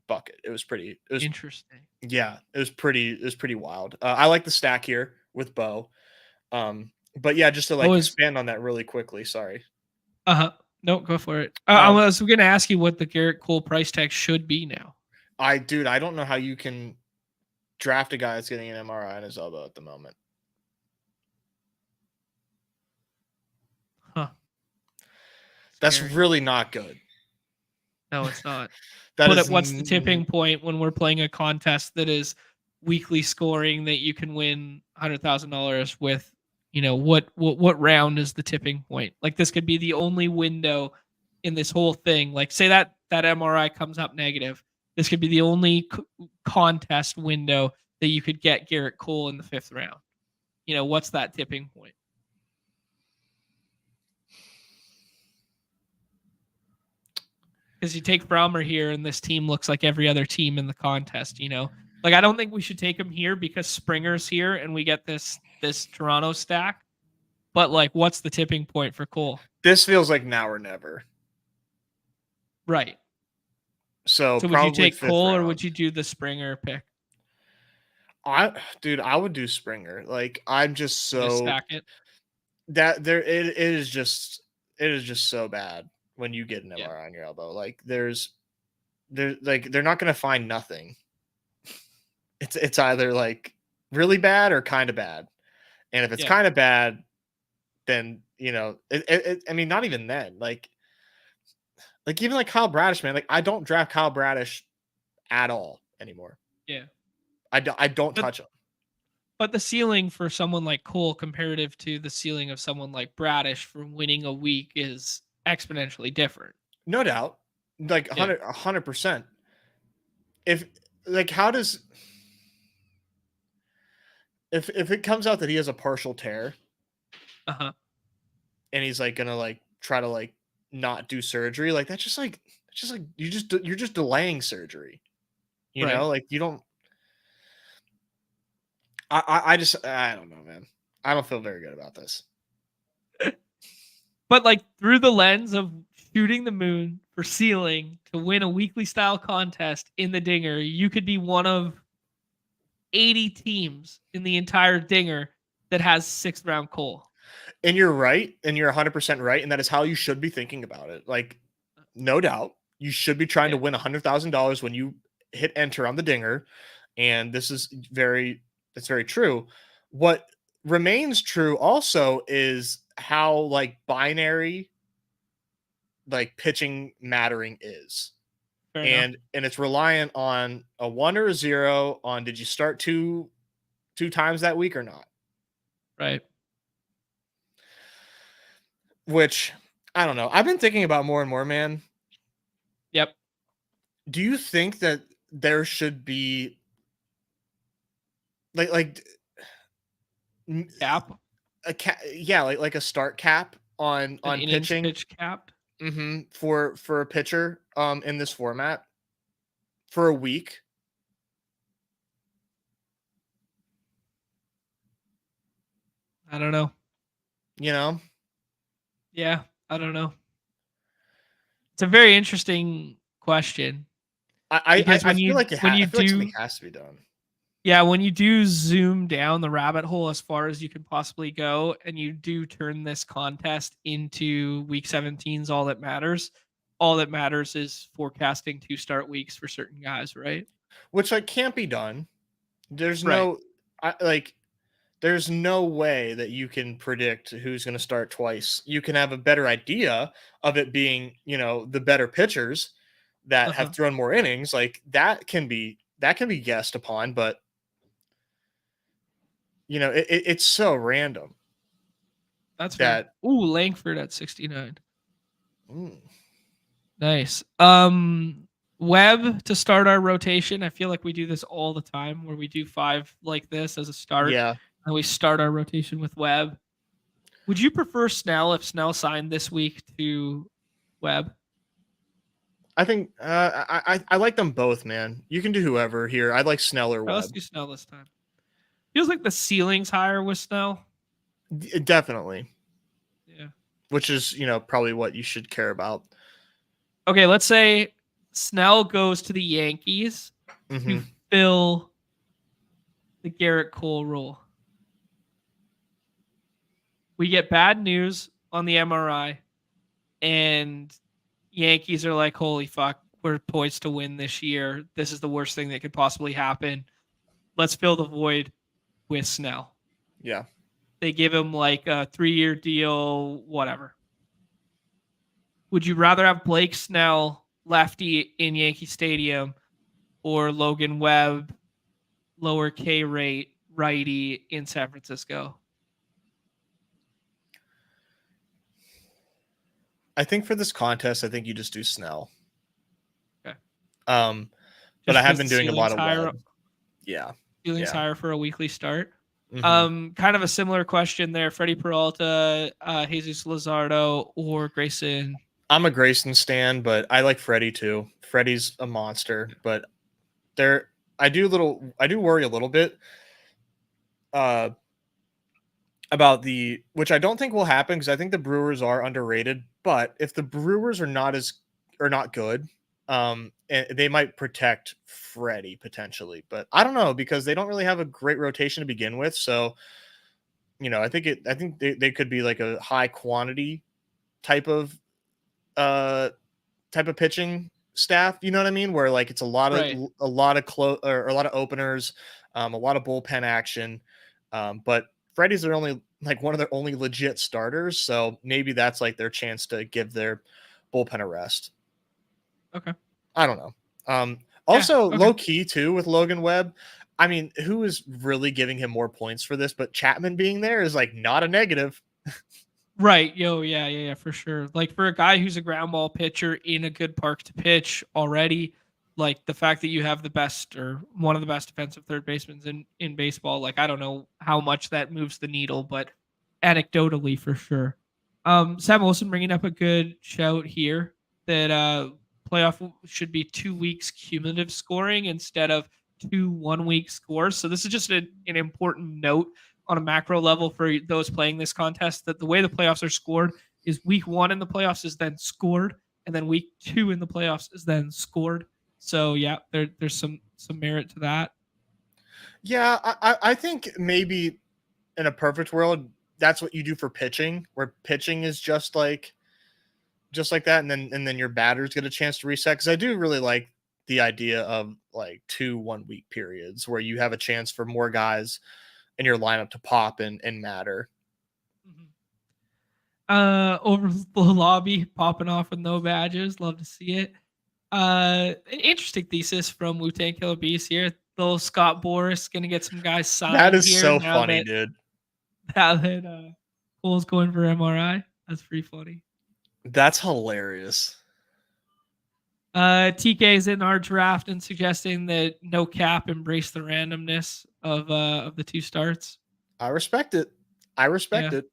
bucket. It was Interesting. yeah, it was pretty wild. I like the stack here with Bo. But yeah, just to What like was expand on that really quickly. Sorry. Uh-huh. No, go for it. I Um, was gonna ask you what the Garrett Cole price tag should be now. I don't know how you can draft a guy that's getting an MRI on his elbow at the moment. Huh. That's Scary. really not good. No, it's not. That But is what's the tipping point when we're playing a contest that is weekly scoring that you can win $100,000 with? What round is the tipping point? Like this could be the only window in this whole thing. Like say that MRI comes up negative. This could be the only contest window that you could get Garrett Cole in the 5th round. What's that tipping point? Because you take Brahmer here, and this team looks like every other team in the contest. Like I don't think we should take him here because Springer's here, and we get this Toronto stack. But like, what's the tipping point for Cole? This feels like now or never. Right. So So would you probably take 5th Cole or round. would you do the Springer pick? I would do Springer. Like I'm just Just so stack it. that there it is just so bad when you get an Yeah. MRI on your elbow. Like they're not gonna find nothing. It's either like really bad or kind of bad. And if it's Yeah. kind of bad, then I mean, not even then. Like even like Kyle Bradish, man. Like I don't draft Kyle Bradish at all anymore. Yeah. I don't But touch him. but the ceiling for someone like Cole comparative to the ceiling of someone like Bradish for winning a week is exponentially different. No doubt. Like Yeah. 100%. If like how does if it comes out that he has a partial tear, Uh-huh. and he's like gonna like try to like not do surgery. Like that's just like you're just delaying surgery. You Right. know, like you don't. I don't know, man. I don't feel very good about this. But like through the lens of shooting the moon for ceiling to win a weekly style contest in the Dinger, you could be one of 80 teams in the entire Dinger that has 6th round Cole. And you're right, and you're 100% right, and that is how you should be thinking about it. Like, no doubt, you should be trying to win $100,000 when you hit enter on the Dinger, and this is that's very true. What remains true also is how like binary like pitching mattering is. Fair enough. And it's reliant on a 1 or a 0 on did you start two times that week or not? Right. Which I don't know. I've been thinking about more and more, man. Yep. Do you think that there should be like Cap. a cap? Yeah, like a start cap on An innings pitching. pitch capped. For a pitcher in this format for a week. I don't know. You know, Yeah, I don't know. It's a very interesting question because I feel like when I you feel like do something has to be done. yeah, when you do zoom down the rabbit hole as far as you can possibly go and you do turn this contest into week 17's all that matters is forecasting 2 start weeks for certain guys, right? Which like can't be done. There's Right. no like there's no way that you can predict who's going to start twice. You can have a better idea of it being, you know, the better pitchers that have thrown more innings. Like that can be guessed upon, but you know, it's so random. That's fair. That Ooh, Langford at 69. mm, Nice. Webb to start our rotation. I feel like we do this all the time where we do 5 like this as a start. yeah. And we start our rotation with Webb. Would you prefer Snell if Snell signed this week to Webb? I think I like them both, man. You can do whoever here. I'd like Snell or All right, let's Webb. do Snell this time. Feels like the ceiling's higher with Snell. Definitely. Yeah. Which is, you know, probably what you should care about. Okay, let's say Snell goes to the Yankees to fill the Garrett Cole role. We get bad news on the MRI, and Yankees are like, holy fuck, we're poised to win this year. This is the worst thing that could possibly happen. Let's fill the void with Snell. Yeah. They give him like a 3-year deal, whatever. Would you rather have Blake Snell, lefty in Yankee Stadium, or Logan Webb, lower K rate, righty in San Francisco? I think for this contest, I think you just do Snell. Okay. But I have been doing a lot of Webb. Yeah. Ceiling's higher for a weekly start. Mm-hmm. Kind of a similar question there. Freddie Peralta, Jesus Luzardo, or Grayson? I'm a Grayson stan, but I like Freddie too. Freddie's a monster, but I do worry a little bit about which I don't think will happen because I think the Brewers are underrated. But if the Brewers are not good, and they might protect Freddie potentially, but I don't know because they don't really have a great rotation to begin with. So, you know, I think they could be like a high quantity type of pitching staff. You know what I mean? Where like it's a lot of openers, a lot of bullpen action, but Freddie's are only like one of their only legit starters, so maybe that's like their chance to give their bullpen a rest. Okay. I don't know. Also, okay. Low key too with Logan Webb. I mean, who is really giving him more points for this? But Chapman being there is like not a negative. Right. Yeah, for sure. Like for a guy who's a ground ball pitcher in a good park to pitch already, like the fact that you have the best or one of the best defensive third basemen in baseball, like I don't know how much that moves the needle, but anecdotally for sure. Sam Wilson bringing up a good shout here that playoff should be 2 weeks cumulative scoring instead of 2 1 week scores. So this is just an important note on a macro level for those playing this contest, that the way the playoffs are scored is week 1 in the playoffs is then scored, and then week 2 in the playoffs is then scored. So yeah, there's some merit to that. Yeah, I think maybe in a perfect world, that's what you do for pitching, where pitching is just like that, and then your batters get a chance to reset. Because I do really like the idea of like 2 1 week periods where you have a chance for more guys in your lineup to pop and matter. Over the lobby popping off with no badges. Love to see it. An interesting thesis from Wu Tang Killer Beast here. Little Scott Boris gonna get some guys That signed is here so now funny, that dude. Cole's going for MRI. That's pretty funny. That's hilarious. TK is in our draft and suggesting that no cap, embrace the randomness of the 2 starts. I respect it. I respect it.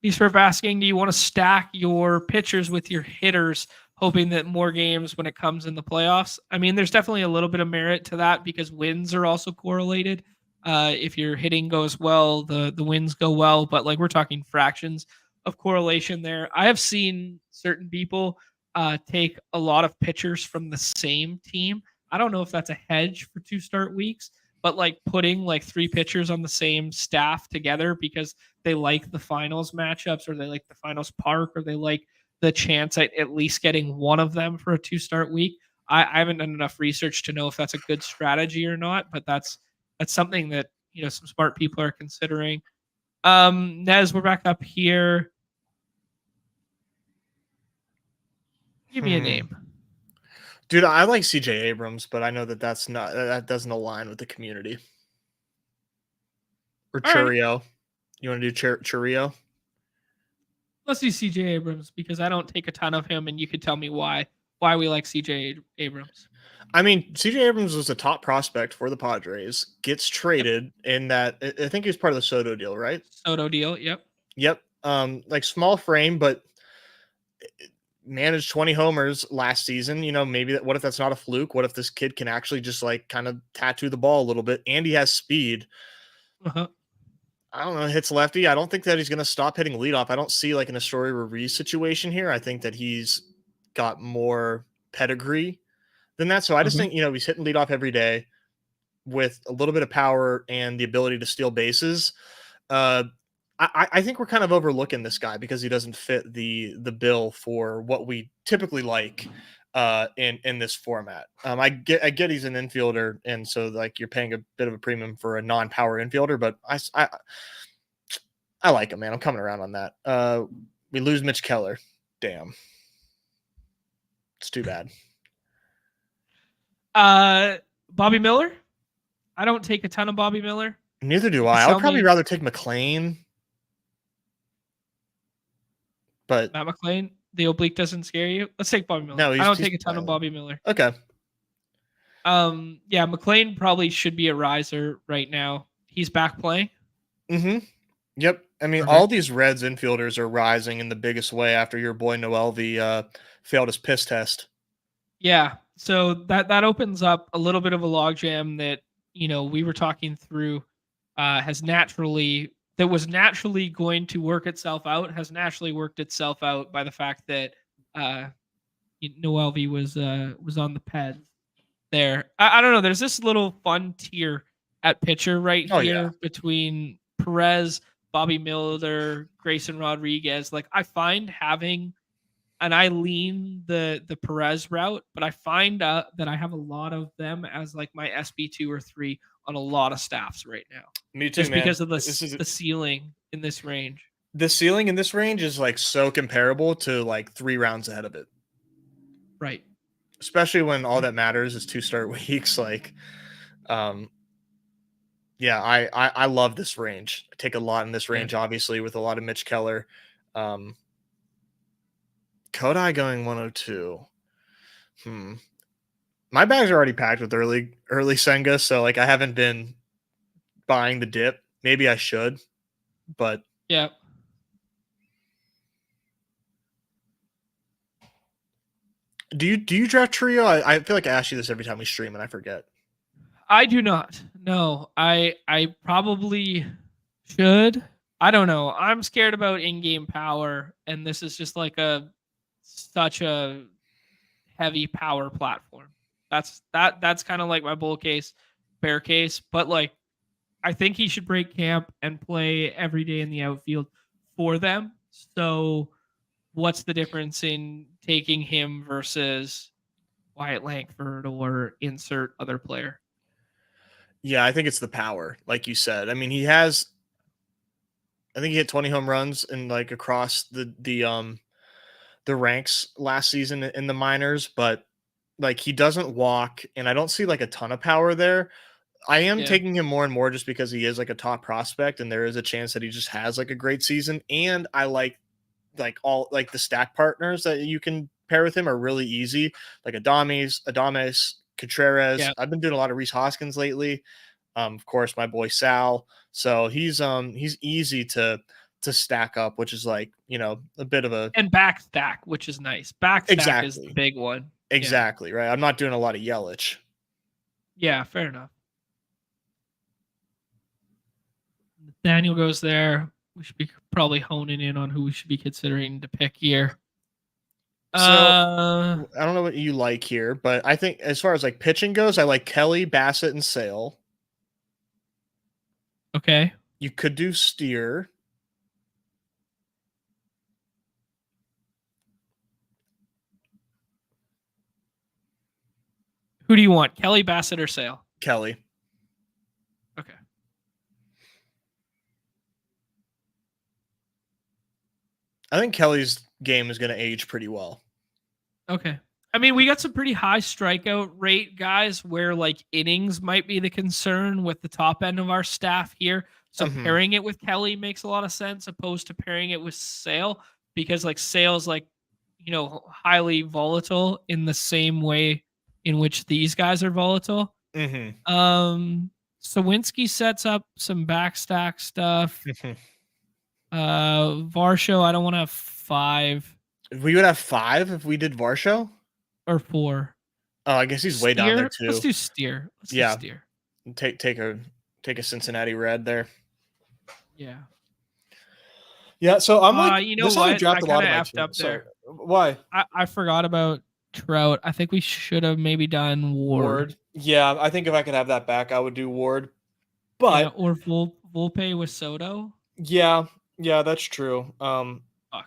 He's for asking, do you want to stack your pitchers with your hitters, hoping that more games when it comes in the playoffs? I mean, there's definitely a little bit of merit to that because wins are also correlated. If your hitting goes well, the wins go well, but like we're talking fractions of correlation there. I have seen certain people take a lot of pitchers from the same team. I don't know if that's a hedge for 2 start weeks, but like putting like 3 pitchers on the same staff together because they like the finals matchups, or they like the finals park, or they like the chance at least getting one of them for a 2 start week. I haven't done enough research to know if that's a good strategy or not, but that's something that some smart people are considering. Nez, we're back up here. Give me a name. Dude, I like CJ Abrams, but I know that doesn't align with the community. Or Churio. Right. You want to do Churio? Let's do CJ Abrams because I don't take a ton of him, and you could tell me why we like CJ Abrams. I mean, CJ Abrams was a top prospect for the Padres, gets traded in that. I think he was part of the Soto deal, right? Soto deal, yep. Yep. Like small frame, but managed 20 homers last season. Maybe what if that's not a fluke? What if this kid can actually just like kind of tattoo the ball a little bit, and he has speed? I don't know, hits lefty. I don't think that he's going to stop hitting leadoff. I don't see like an Astori Ruiz situation here. I think that he's got more pedigree than that. So I just think, he's hitting leadoff every day with a little bit of power and the ability to steal bases. I think we're kind of overlooking this guy because he doesn't fit the bill for what we typically like in this format. I get he's an infielder, and so like you're paying a bit of a premium for a non-power infielder, but I like him, man. I'm coming around on that. We lose Mitch Keller. Damn. It's too bad. Bobby Miller? I don't take a ton of Bobby Miller. Neither do I. I would probably rather take McLean. But Matt McLean, the oblique doesn't scare you? Let's take Bobby Miller. No, I don't take a ton of Bobby Miller. Okay. Yeah, McLean probably should be a riser right now. He's back playing. Yep. I mean, all these Reds infielders are rising in the biggest way after your boy Noelvi failed his piss test. Yeah. So that opens up a little bit of a logjam that, we were talking through was naturally going to work itself out, has naturally worked itself out by the fact that Noelvi was on the pad there. I don't know. There's this little fun tier at pitcher here between Perez, Bobby Miller, Grayson Rodriguez. Like I find having, and I lean the Perez route, but I find that I have a lot of them as like my SB2 or 3 on a lot of staffs right now. Me too, just man. Because of the ceiling in this range. The ceiling in this range is like so comparable to like 3 rounds ahead of it. Right. Especially when all that matters is 2 start weeks. Like, yeah, I love this range. I take a lot in this range, obviously, with a lot of Mitch Keller. Kodai going 102. My bags are already packed with early Senga, so like I haven't been buying the dip. maybe I should, but Yeah. do you draft trio? I feel like I ask you this every time we stream and I forget. I do not. No, I probably should. I don't know. I'm scared about in-game power, and this is just like a such a heavy power platform. That's kind of like my bull case, bear case. But like, I think he should break camp and play every day in the outfield for them. So, what's the difference in taking him versus Wyatt Langford or insert other player? Yeah, I think it's the power, like you said. I mean, I think he hit 20 home runs and like across the ranks last season in the minors, but like he doesn't walk, and I don't see like a ton of power there. I am Yeah. taking him more and more just because he is like a top prospect, and there is a chance that he just has like a great season. And I like all like the stack partners that you can pair with him are really easy, like Adames, Contreras. Yeah. I've been doing a lot of Reese Hoskins lately. Of course, my boy Sal. So he's easy to stack up, which is like a bit of a And back stack, which is nice. Back stack is the exactly big one. Yeah. exactly right. I'm not doing a lot of Yelich. Yeah, fair enough. Daniel goes there. We should be probably honing in on who we should be considering to pick here. So Uh I don't know what you like here, but I think as far as like pitching goes, I like Kelly, Bassett, and Sale. okay. You could do Steer. Who do you want? Kelly, Bassett, or Sale? Kelly. Okay. I think Kelly's game is going to age pretty well. Okay. I mean, we got some pretty high strikeout rate guys where like innings might be the concern with the top end of our staff here. So pairing it with Kelly makes a lot of sense opposed to pairing it with Sale because like Sale's like, highly volatile in the same way in which these guys are volatile. Mm-hmm. Sawinski sets up some backstack stuff. Varsho, I don't want to have 5. We would have 5 if we did Varsho Or 4. Oh, I guess he's Steer? way down there too. Let's do Steer. Yeah. Do Steer. Take a Cincinnati Red there. Yeah. Yeah, so I'm like, you know this what? draft I a lot of kind my of effed up teams. there. So, why? I forgot about Trout. I think we should have maybe done Ward. Yeah, I think if I could have that back, I would do Ward. Yeah, But or Volpe with Soto. yeah, that's true.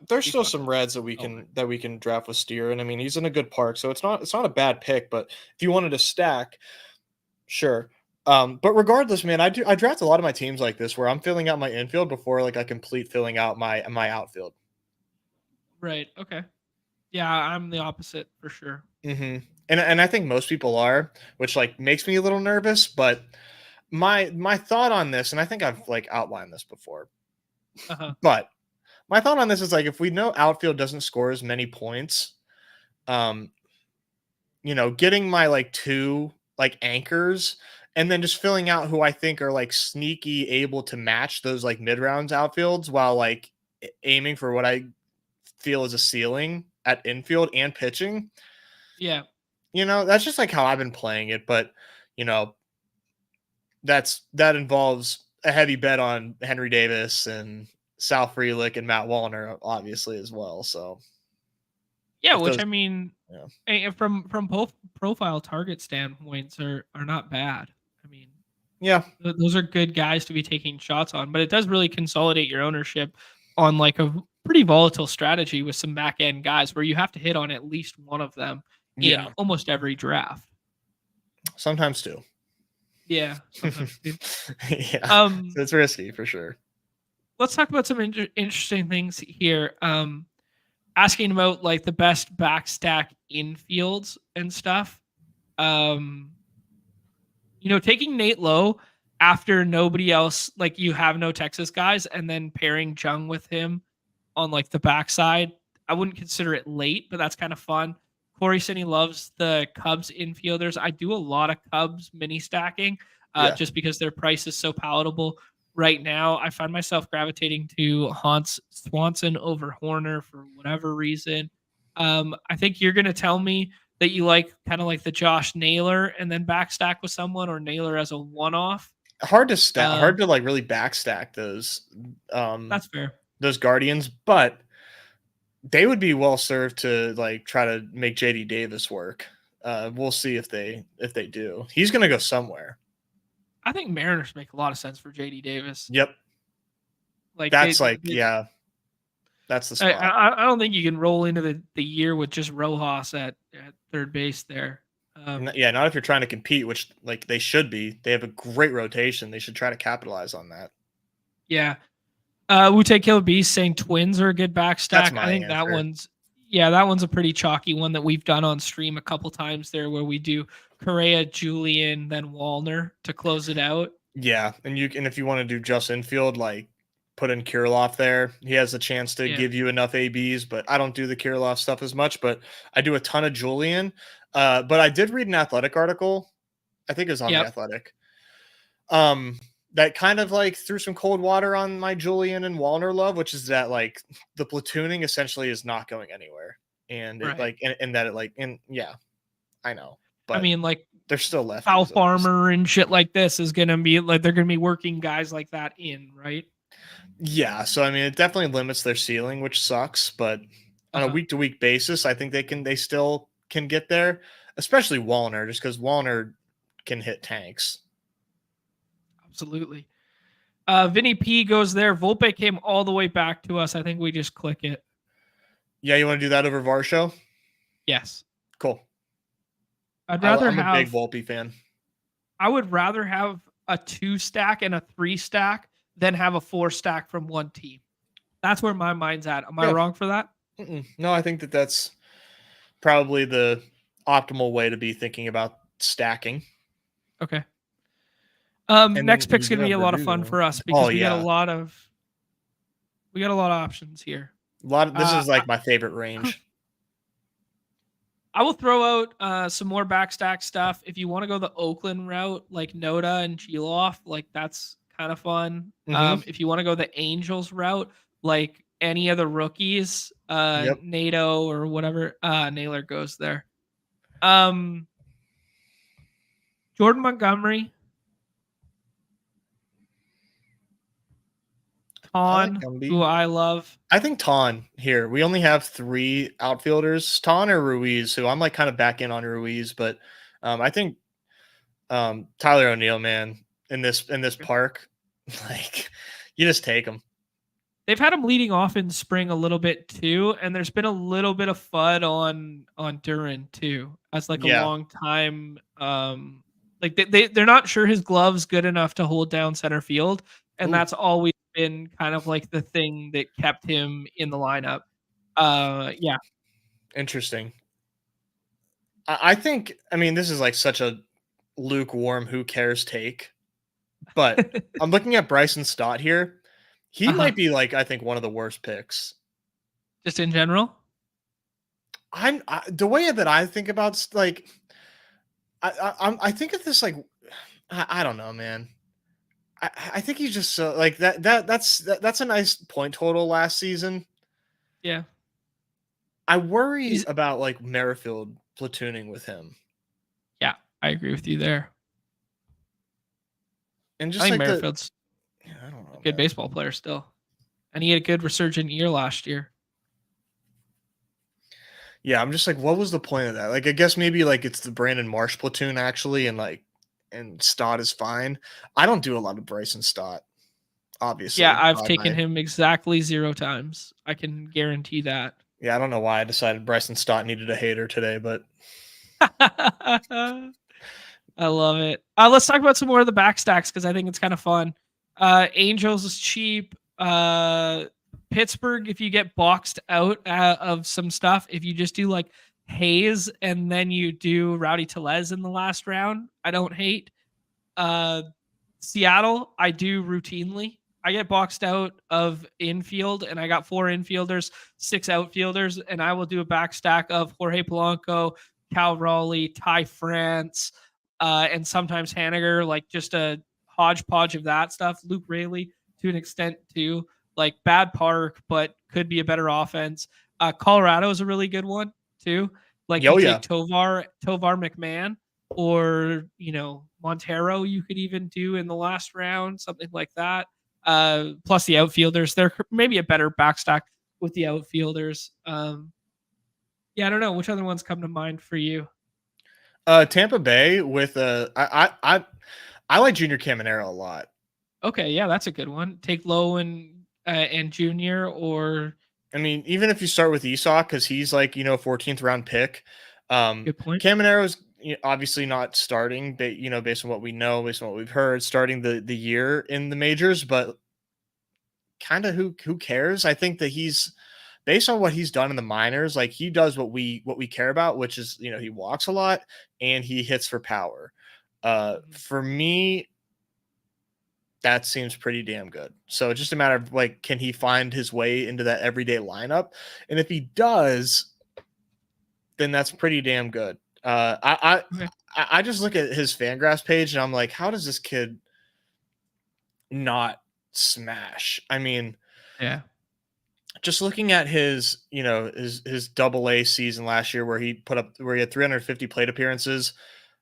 There's still some fucking Reds that we can draft with Steer, and I mean he's in a good park, so it's not a bad pick. But if you wanted to stack, sure. But regardless, man, I draft a lot of my teams like this where I'm filling out my infield before like I complete filling out my outfield. Right. Okay. Yeah, I'm the opposite for sure. Mm-hmm. And I think most people are, which like makes me a little nervous. But my thought on this, and I think I've like outlined this before, but my thought on this is like if we know outfield doesn't score as many points, getting my like 2 like anchors and then just filling out who I think are like sneaky able to match those like mid rounds outfields while like aiming for what I feel is a ceiling at infield and pitching. Yeah. That's just like how I've been playing it, but that involves a heavy bet on Henry Davis and Sal Frelick and Matt Wallner obviously as well. So yeah, which I mean, from both profile target standpoints are not bad. I mean, yeah, those are good guys to be taking shots on, but it does really consolidate your ownership on like a pretty volatile strategy with some back end guys where you have to hit on at least one of them in almost every draft. Sometimes too. Yeah. Sometimes too. Yeah. It's risky for sure. Let's talk about some interesting things here. Asking about like the best backstack infields and stuff. Taking Nate Lowe after nobody else, like you have no Texas guys, and then pairing Jung with him on like the backside. I wouldn't consider it late, but that's kind of fun. Corey said he loves the Cubs infielders. I do a lot of Cubs mini stacking just because their price is so palatable. right now. I find myself gravitating to Hans Swanson over Horner for whatever reason. I think you're gonna tell me that you like kind of like the Josh Naylor and then backstack with someone, or Naylor as a one-off. Hard to like really backstack um That's fair. those Guardians, but they would be well served to like try to make JD Davis work. We'll see if they do. He's gonna go somewhere. I think Mariners make a lot of sense for JD Davis. Yep. Like That's like, yeah, that's the spot. I don't think you can roll into the year with just Rojas at third base there. Yeah, not if you're trying to compete, which like they should be. They have a great rotation. They should try to capitalize on that. Yeah. Wu-Tang Killer Beast saying Twins are a good That's backstack. my I think answer. that one's a pretty chalky one that we've done on stream a couple times there, where we do Correa, Julian, then Wallner to close it out. Yeah, and if you want to do just infield, like put in Kirilloff there. He has a chance to give you enough ABs, but I don't do the Kirilloff stuff as much. But I do a ton of Julian. But I did read an Athletic article. I think it was on the Athletic. That kind of like threw some cold water on my Julian and Wallner love, which is that like the platooning essentially is not going anywhere, and it like and that it like and yeah, I know, but I mean like they're still left. Foul Farmer and shit like this is gonna be like they're gonna be working guys like that in, right? Yeah, so I mean it definitely limits their ceiling, which sucks, but on a week to week basis, I think they still can get there, especially Wallner, just because Wallner can hit tanks. Absolutely. Vinny P goes there. Volpe came all the way back to us. I think we just click it. Yeah, you want to do that over Varsho? Yes. Cool. I'm a big Volpe fan. I would rather have a 2 stack and a 3 stack than have a 4 stack from one team. That's where my mind's at. Am I wrong for that? No, I think that's probably the optimal way to be thinking about stacking. Okay. Next pick's gonna be a lot of fun for us because we got a lot of options here. This is like my favorite range. I will throw out some more backstack stuff. If you want to go the Oakland route, like Noda and Chiloff, like that's kind of fun. If you want to go the Angels route, like any of the rookies, NATO or whatever, Naylor goes there. Jordan Montgomery, Ton, who I love. I think Ton here. We only have 3 outfielders, Ton or Ruiz, who I'm like kind of back in on Ruiz, but I think Tyler O'Neill, man, in this park, like you just take him. They've had him leading off in spring a little bit too, and there's been a little bit of FUD on Duran too, as like a long time. Like they're not sure his glove's good enough to hold down center field, and that's always been kind of like the thing that kept him in the lineup. Yeah. Interesting. I think, I mean, this is like such a lukewarm, who cares take, but I'm looking at Bryson Stott here. He might be like, I think one of the worst picks. Just in general? The way that I think about like, I think of this like, I don't know, man. I think he's just so like that's a nice point total last season. Yeah. I worry about like Merrifield platooning with him. Yeah, I agree with you there. And just I think like Merrifield's I don't know, a good baseball player still. And he had a good resurgent year last year. Yeah, I'm just like, what was the point of that? Like, I guess maybe like it's the Brandon Marsh platoon actually, and Stott is fine. I don't do a lot of Bryson Stott, obviously. Yeah, I've taken him exactly 0 times. I can guarantee that. Yeah, I don't know why I decided Bryson Stott needed a hater today, but I love it. Let's talk about some more of the backstacks because I think it's kind of fun. Angels is cheap. Pittsburgh, if you get boxed out of some stuff, if you just do like Hayes and then you do Rowdy Tellez in the last round, I don't hate. Seattle, I do routinely. I get boxed out of infield, and I got 4 infielders, 6 outfielders, and I will do a backstack of Jorge Polanco, Cal Raleigh, Ty France, and sometimes Haniger, like just a hodgepodge of that stuff. Luke Raley to an extent too, like bad park, but could be a better offense. Colorado is a really good one too. Like you Oh yeah. take Tovar McMahon, or Montero. You could even do in the last round, something like that. Plus the outfielders, they're maybe a better backstack with the outfielders. Yeah, I don't know which other ones come to mind for you. Tampa Bay with I like Junior Caminero a lot. Okay, yeah, that's a good one. Take Lowe and Junior, or I mean, even if you start with Esau, because he's like 14th round pick. good point. Caminero's obviously not starting, based on what we know, based on what we've heard, starting the year in the majors, but kind of who cares? I think that he's based on what he's done in the minors, like he does what we care about, which is he walks a lot and he hits for power. For me, that seems pretty damn good. So it's just a matter of like, can he find his way into that everyday lineup? And if he does, then that's pretty damn good. I just look at his Fangraphs page and I'm like, how does this kid not smash? I mean, Yeah. just looking at his double A season last year where he had 350 plate appearances,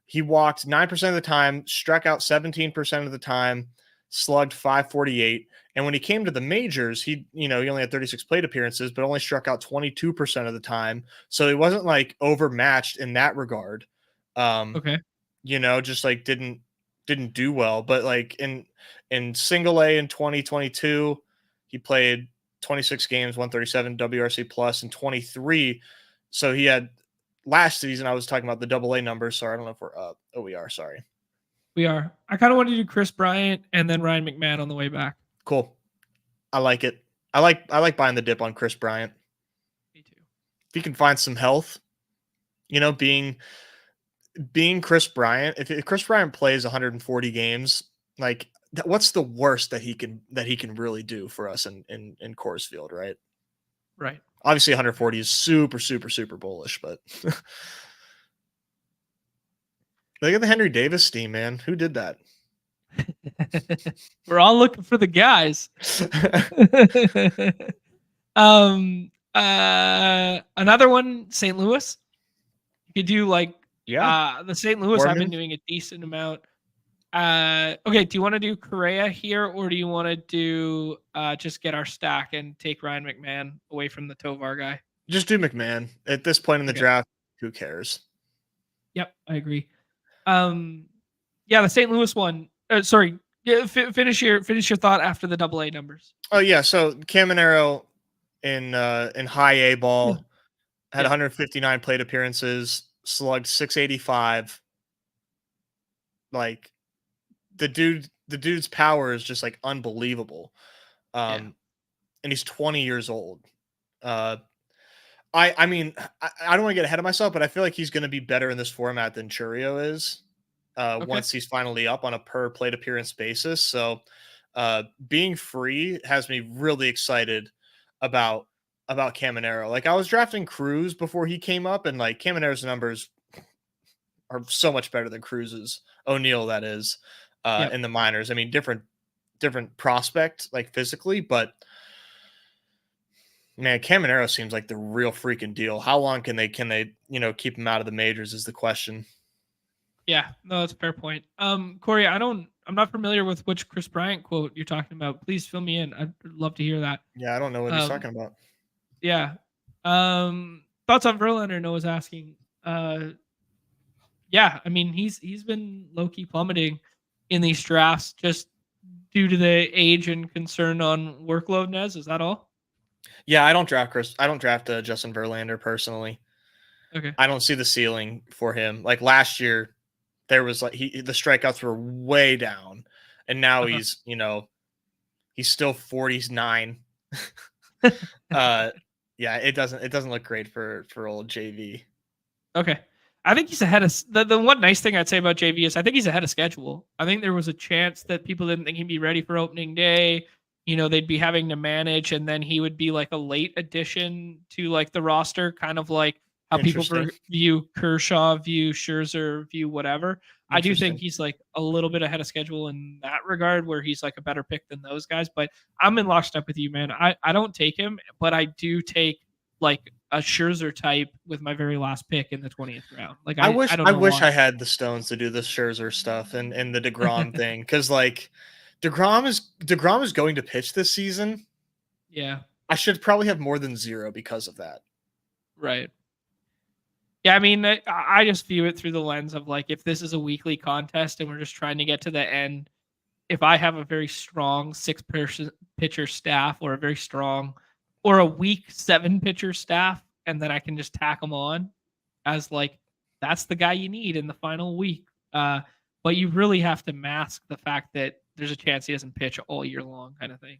he walked 9% of the time, struck out 17% of the time, slugged 548. And when he came to the majors, he only had 36 plate appearances, but only struck out 22% of the time. So he wasn't like overmatched in that regard. Okay. Just like didn't do well. But like in single A in 2022, he played 26 games, 137 WRC plus, and 23. So he had last season. I was talking about the double A numbers. Sorry, I don't know if we're up. Oh, we are. Sorry. We are. I kind of want to do Chris Bryant and then Ryan McMahon on the way back. Cool. I like it. I like buying the dip on Chris Bryant. Me too. If he can find some health, being Chris Bryant, if Chris Bryant plays 140 games, like what's the worst that he can really do for us in Coors Field, right? Right. Obviously 140 is super, super, super bullish, but look at the Henry Davis team, man. Who did that? We're all looking for the guys. Another one, St. Louis. You could do like the St. Louis. Mormon. I've been doing a decent amount. Okay, do you want to do Correa here, or do you want to do just get our stack and take Ryan McMahon away from the Tovar guy? Just do McMahon at this point in the draft. Who cares? Yep, I agree. Yeah, the St. Louis one. Sorry, finish your thought after the double A numbers. Oh yeah, so Caminero in high A ball had 159 plate appearances, slugged 685. Like the dude's power is just like unbelievable. And he's 20 years old. I mean, I don't want to get ahead of myself, but I feel like he's going to be better in this format than Churio is once he's finally up on a per plate appearance basis. So being free has me really excited about Caminero. Like I was drafting Cruz before he came up, and like Caminero's numbers are so much better than Cruz's. O'Neill, that is, in the minors. I mean, different prospect, like physically, but man, Caminero seems like the real freaking deal. How long can they keep him out of the majors is the question. Yeah, no, that's a fair point. Corey, I'm not familiar with which Chris Bryant quote you're talking about. Please fill me in. I'd love to hear that. Yeah, I don't know what he's talking about. Yeah. Thoughts on Verlander? Noah's asking. Yeah, I mean he's been low key plummeting in these drafts just due to the age and concern on workload. Nez, is that all? Yeah, I don't draft Justin Verlander personally. Okay. I don't see the ceiling for him. Like last year, there was like the strikeouts were way down, and now he's still 49. Yeah, it doesn't look great for old JV. Okay. I think he's ahead of the one nice thing I'd say about JV is I think he's ahead of schedule. I think there was a chance that people didn't think he'd be ready for opening day. They'd be having to manage, and then he would be like a late addition to like the roster, kind of like how people Interesting. view Kershaw, view Scherzer, view whatever. I do think Interesting. he's like a little bit ahead of schedule in that regard, where he's like a better pick than those guys. But I'm in lockstep with you, man. I don't take him, but I do take like a Scherzer type with my very last pick in the 20th round. Like I don't I know wish why. I had the stones to do the Scherzer stuff and the DeGrom thing, because like DeGrom is going to pitch this season. Yeah, I should probably have more than 0 because of that. right. Yeah, I mean, I just view it through the lens of like, if this is a weekly contest and we're just trying to get to the end, if I have a very strong 6-person pitcher staff, or a very strong, or a weak 7-pitcher staff, and then I can just tack them on as like, that's the guy you need in the final week. But you really have to mask the fact that there's a chance he doesn't pitch all year long, kind of thing.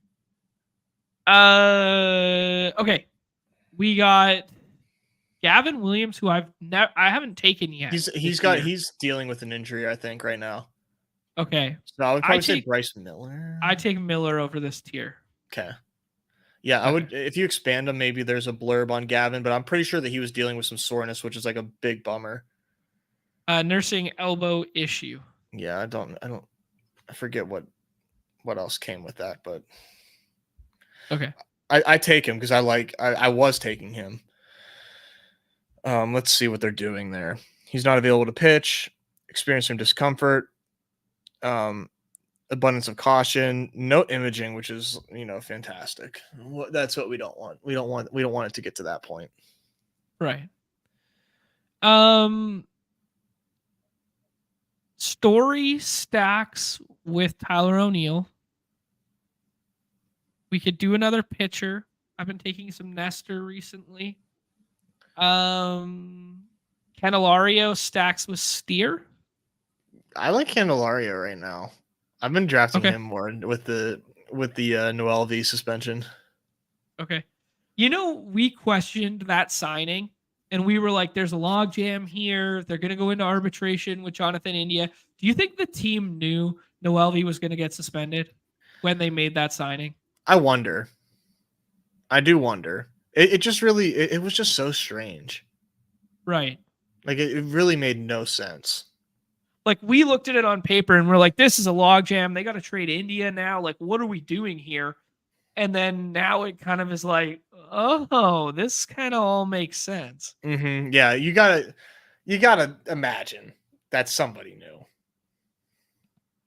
Okay, we got Gavin Williams, who I haven't taken yet. He's dealing with an injury, I think, right now. Okay, So I would probably say Bryce Miller. I take Miller over this tier. Okay. Yeah, I would. If you expand him, maybe there's a blurb on Gavin, but I'm pretty sure that he was dealing with some soreness, which is like a big bummer. Nursing elbow issue. Yeah, I forget what else came with that, but okay. I take him because I was taking him. Let's see what they're doing there. He's not available to pitch, experiencing discomfort, abundance of caution, no imaging, which is, fantastic. That's what we don't want. We don't want it to get to that point. Right. Story stacks with Tyler O'Neill. We could do another pitcher. I've been taking some Nestor recently. Candelario stacks with Steer. I like Candelario right now. I've been drafting him more with the Noel V suspension. Okay. We questioned that signing, and we were like, there's a logjam here. They're going to go into arbitration with Jonathan India. Do you think the team knew Noel V was going to get suspended when they made that signing? I wonder. I do wonder. It just really, it was just so strange. Right. Like, it really made no sense. Like, we looked at it on paper and we're like, this is a logjam. They got to trade India now. Like, what are we doing here? And then now it kind of is like, oh, this kind of all makes sense. Mm-hmm. Yeah, you gotta imagine that somebody knew.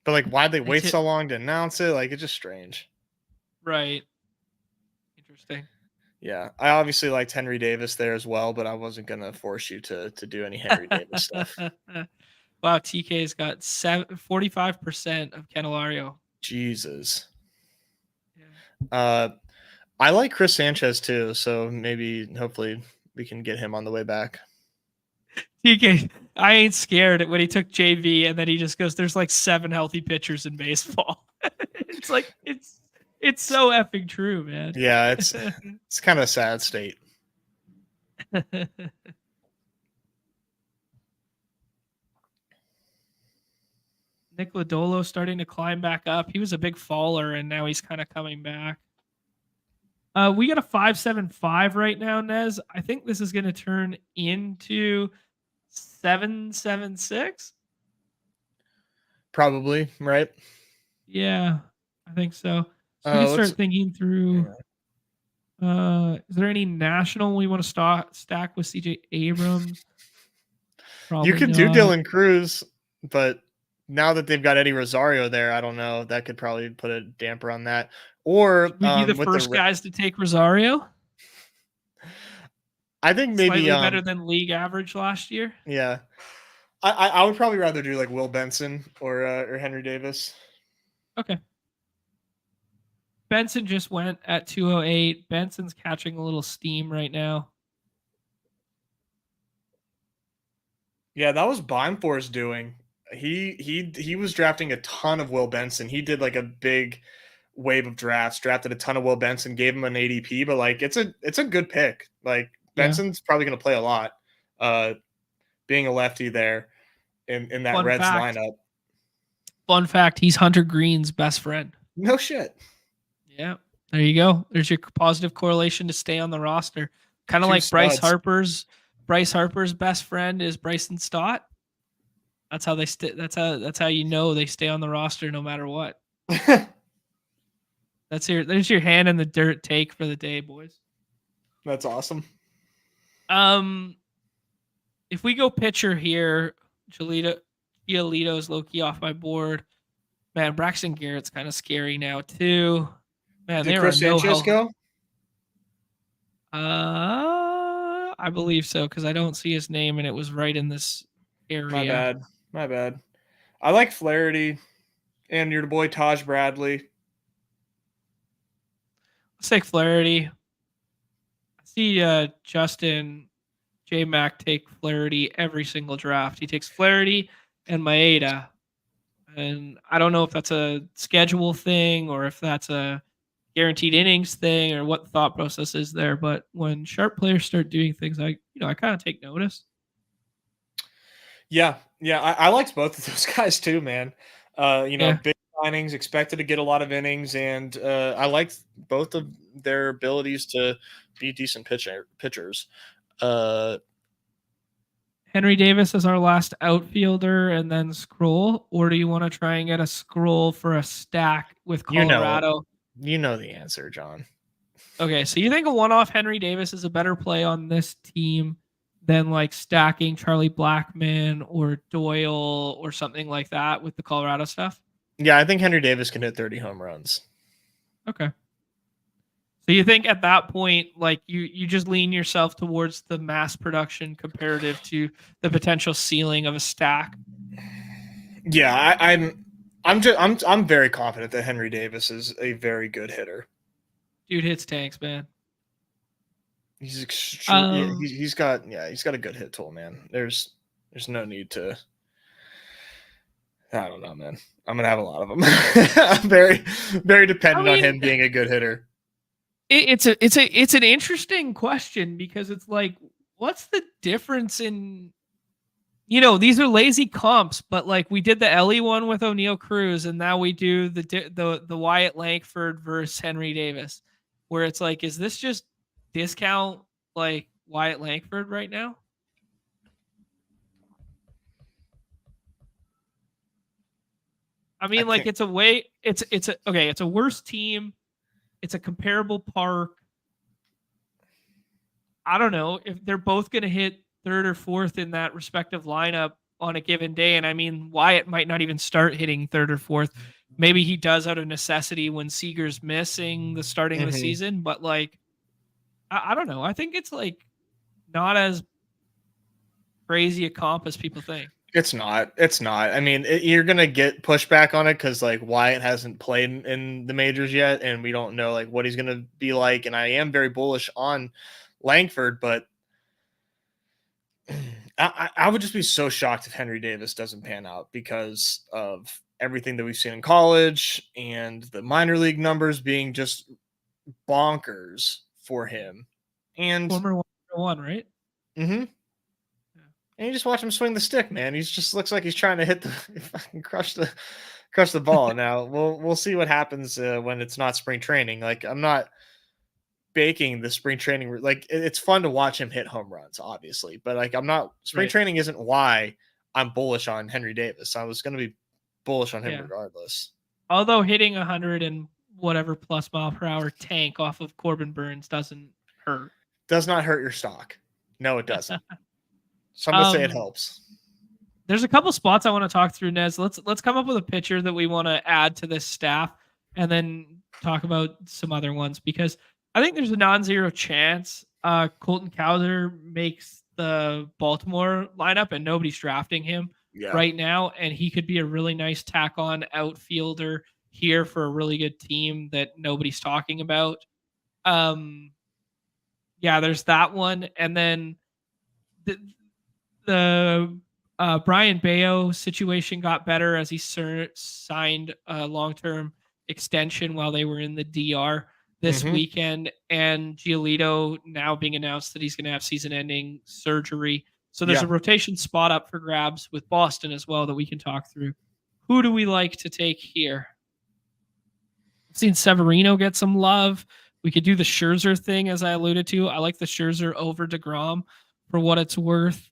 But like, why'd they wait so long to announce it? Like, it's just strange. Right. Interesting. Yeah, I obviously liked Henry Davis there as well, but I wasn't gonna force you to do any Henry Davis stuff. Wow, TK's got 45% of Candelario. Jesus. Yeah. I like Chris Sanchez too, so hopefully we can get him on the way back. TK, I ain't scared when he took JV and then he just goes, there's like 7 healthy pitchers in baseball. It's like, it's so effing true, man. Yeah, it's kind of a sad state. Nick Lodolo starting to climb back up. He was a big faller, and now he's kind of coming back. We got a 5.75 right now, Nez. I think this is going to turn into 7.76. Probably, right? Yeah, I think so. So we can start thinking through. Is there any national we want to stack with CJ Abrams? Probably you could do Dylan Cruz, but now that they've got Eddie Rosario there, I don't know. That could probably put a damper on that. Or should we be the first guys to take Rosario? I think maybe slightly better than league average last year. Yeah, I would probably rather do like Will Benson or Henry Davis. Okay. Benson just went at 208. Benson's catching a little steam right now. Yeah, that was Beimfor's doing. He was drafting a ton of Will Benson. He did like a big wave of drafts, drafted a ton of Will Benson, gave him an ADP, but like it's a good pick. Like Benson's probably going to play a lot, being a lefty there in that Reds lineup. Fun fact: he's Hunter Green's best friend. No shit. Yeah, there you go. There's your positive correlation to stay on the roster. Kind of like Bryce Harper's Bryce Harper's best friend is Bryson Stott. That's how they that's how you know they stay on the roster no matter what. There's your hand in the dirt take for the day, boys. That's awesome. If we go pitcher here, Giolito's low key off my board. Man, Braxton Garrett's kind of scary now too. Man, Did they are Chris on no Sanchez health. go? I believe so because I don't see his name and it was right in this area. My bad. I like Flaherty and your boy Taj Bradley. Let's take Flaherty. I see Justin J Mac take Flaherty every single draft. He takes Flaherty and Maeda. And I don't know if that's a schedule thing or if that's a guaranteed innings thing or what the thought process is there. But when sharp players start doing things, I kind of take notice. Yeah, I liked both of those guys too, man. Big signings, expected to get a lot of innings, and I liked both of their abilities to be decent pitchers. Henry Davis is our last outfielder, and then Scroll, or do you want to try and get a Scroll for a stack with Colorado? You know the answer, John. Okay, so you think a one-off Henry Davis is a better play on this team than like stacking Charlie Blackmon or Doyle or something like that with the Colorado stuff? Yeah, I think Henry Davis can hit 30 home runs. Okay. So you think at that point, like you just lean yourself towards the mass production comparative to the potential ceiling of a stack? Yeah, I'm very confident that Henry Davis is a very good hitter. Dude hits tanks, man. He's he's got a good hit tool, man. There's no need to. I don't know, man. I'm gonna have a lot of them. I'm very dependent on him being a good hitter. It's an interesting question because it's like, what's the difference in, these are lazy comps, but like we did the Ellie one with O'Neal Cruz, and now we do the Wyatt Langford versus Henry Davis, where it's like, is this just discount like Wyatt Langford right now? I mean, it's a worse team. It's a comparable park. I don't know if they're both going to hit third or fourth in that respective lineup on a given day. And I mean, Wyatt might not even start hitting third or fourth. Maybe he does out of necessity when Seager's missing the starting of the season. But like, I don't know. I think it's like not as crazy a comp as people think. It's not. I mean, you're going to get pushback on it because like Wyatt hasn't played in the majors yet, and we don't know like what he's going to be like. And I am very bullish on Langford, but I would just be so shocked if Henry Davis doesn't pan out because of everything that we've seen in college and the minor league numbers being just bonkers for him. And former 101, right? Mm-hmm. And you just watch him swing the stick, man. He just looks like he's trying to hit the fucking crush the ball. Now we'll see what happens when it's not spring training. Like I'm not baking the spring training. Like it's fun to watch him hit home runs, obviously, but like I'm not. Spring training isn't why I'm bullish on Henry Davis. I was going to be bullish on him regardless. Although hitting 100 and whatever plus mile per hour tank off of Corbin Burns doesn't hurt. Does not hurt your stock. No, it doesn't. Some would say it helps. There's a couple spots I want to talk through, Nez. Let's come up with a pitcher that we want to add to this staff and then talk about some other ones because I think there's a non-zero chance Colton Cowser makes the Baltimore lineup and nobody's drafting him right now. And he could be a really nice tack-on outfielder here for a really good team that nobody's talking about. There's that one. And then the Brian Bayo situation got better as he signed a long-term extension while they were in the DR this weekend, and Giolito now being announced that he's going to have season-ending surgery. So there's a rotation spot up for grabs with Boston as well that we can talk through. Who do we like to take here? I've seen Severino get some love. We could do the Scherzer thing, as I alluded to. I like the Scherzer over DeGrom for what it's worth.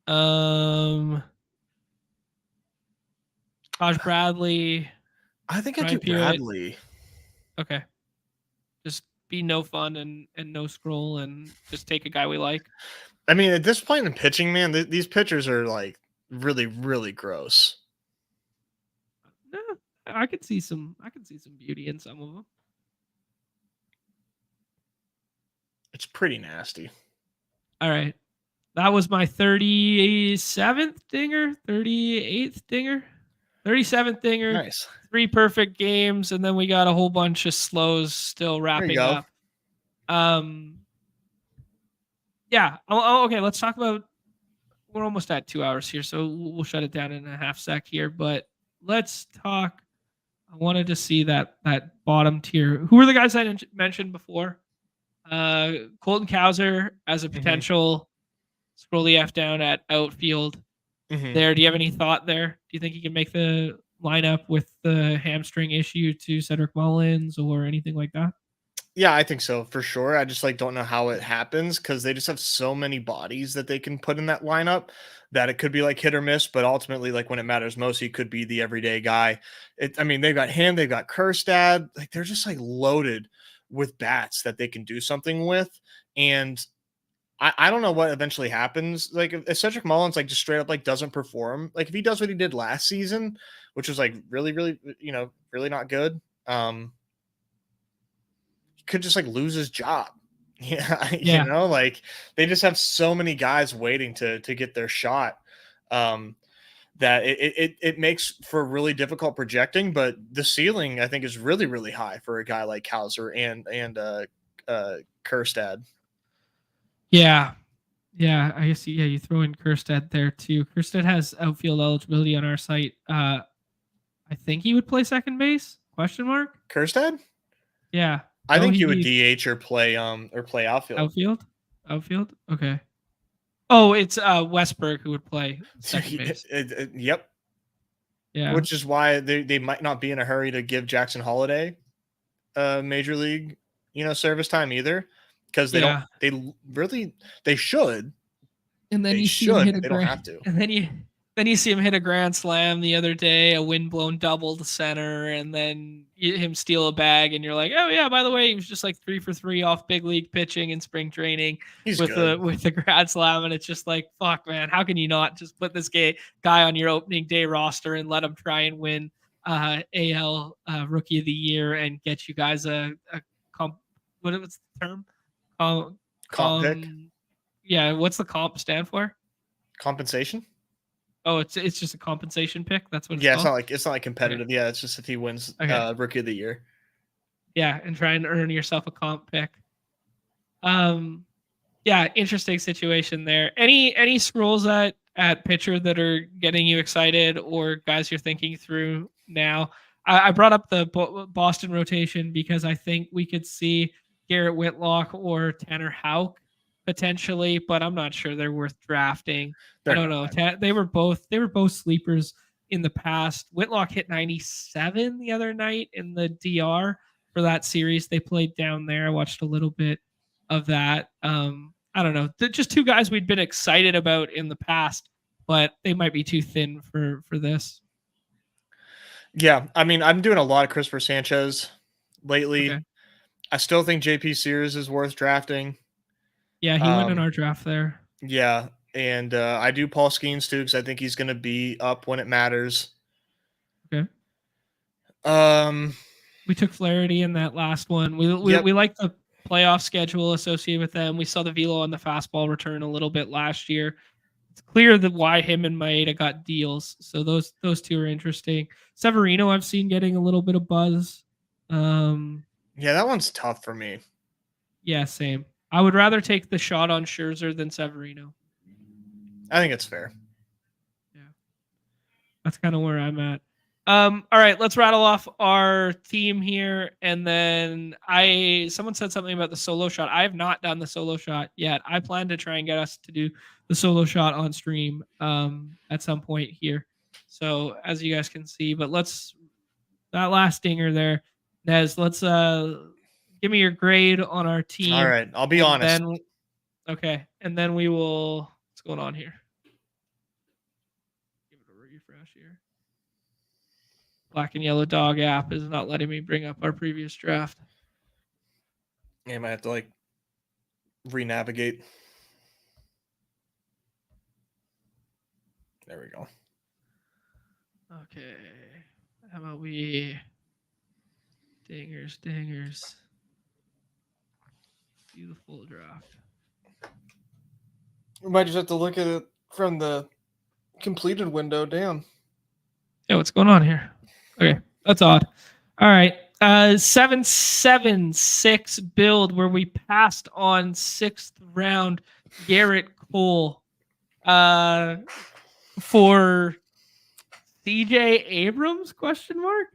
Taj Bradley, I think I do Ryan Pewitt. Bradley. Okay. Just be no fun and no scroll and just take a guy we like. I mean, at this point in pitching, man, these pitchers are like really, really gross. No, I could see some beauty in some of them. It's pretty nasty. All right. That was my 37th dinger, 38th dinger, 37th dinger. Nice. 3 perfect games, and then we got a whole bunch of slows still wrapping up. Yeah. Okay, let's talk about. We're almost at 2 hours here, so we'll shut it down in a half sec here. But let's talk. I wanted to see that bottom tier. Who were the guys I mentioned before? Colton Cowser as a potential. Scroll the F down at outfield. There, do you have any thought there? Do you think he can make the lineup with the hamstring issue to Cedric Mullins or anything like that? Yeah, I think so for sure. I just don't know how it happens because they just have so many bodies that they can put in that lineup that it could be like hit or miss. But ultimately, like when it matters most, he could be the everyday guy. I mean, they've got him, they've got Kerstad. Like they're just like loaded with bats that they can do something with. And I don't know what eventually happens. Like if Cedric Mullins just straight up doesn't perform, like if he does what he did last season, which was really, really, really not good. Could just lose his job. Yeah. They just have so many guys waiting to get their shot that it makes for really difficult projecting, but the ceiling I think is really, really high for a guy like Cowser and Kerstad. Yeah. I guess you throw in Kerstad there too. Kerstad has outfield eligibility on our site. I think he would play second base? Question mark. Kerstad? Yeah. I think he would DH or play outfield. Outfield? Okay. Oh, it's Westberg who would play second base. Yep. Yeah. Which is why they might not be in a hurry to give Jackson Holiday major league, service time either. Because they should. And then you see him hit they don't have to. And then you see him hit a grand slam the other day, a windblown double to center, and then him steal a bag, and you're like, oh yeah, by the way, he was just 3 for 3 off big league pitching in spring training with the grand slam, and it's just like, fuck, man, how can you not just put this guy on your opening day roster and let him try and win AL Rookie of the Year and get you guys a comp? What was the term? Comp pick. Yeah, what's the comp stand for? Compensation. Oh, it's just a compensation pick. That's what it's called? It's not competitive. Okay. Yeah, it's just if he wins Rookie of the Year. Yeah, and try and earn yourself a comp pick. Yeah, interesting situation there. Any scrolls at pitcher that are getting you excited or guys you're thinking through now? I brought up the Boston rotation because I think we could see Garrett Whitlock or Tanner Houck potentially, but I'm not sure they're worth drafting. I don't know. They were both sleepers in the past. Whitlock hit 97 the other night in the DR for that series they played down there. I watched a little bit of that. I don't know. They're just two guys we'd been excited about in the past, but they might be too thin for this. Yeah, I mean, I'm doing a lot of Christopher Sanchez lately. Okay. I still think JP Sears is worth drafting. Yeah, he went in our draft there. Yeah, and I do Paul Skeens too because I think he's going to be up when it matters. Okay. We took Flaherty in that last one. We like the playoff schedule associated with them. We saw the velo on the fastball return a little bit last year. It's clear that why him and Maeda got deals. So those two are interesting. Severino, I've seen getting a little bit of buzz. Yeah, that one's tough for me. Yeah, same. I would rather take the shot on Scherzer than Severino. I think it's fair. Yeah. That's kind of where I'm at. All right, let's rattle off our team here. And then someone said something about the solo shot. I have not done the solo shot yet. I plan to try and get us to do the solo shot on stream at some point here. So as you guys can see, but that last dinger there, Nez, let's give me your grade on our team. All right, I'll be honest. Okay, and then we will. What's going on here? Give it a refresh here. Black and Yellow Dog app is not letting me bring up our previous draft. Yeah, I might have to like re-navigate. There we go. Okay. MLB. Dingers. Beautiful draft. We might just have to look at it from the completed window. Damn. Yeah, what's going on here? Okay, that's odd. All right. 776 build where we passed on 6th round Garrett Cole for CJ Abrams question mark?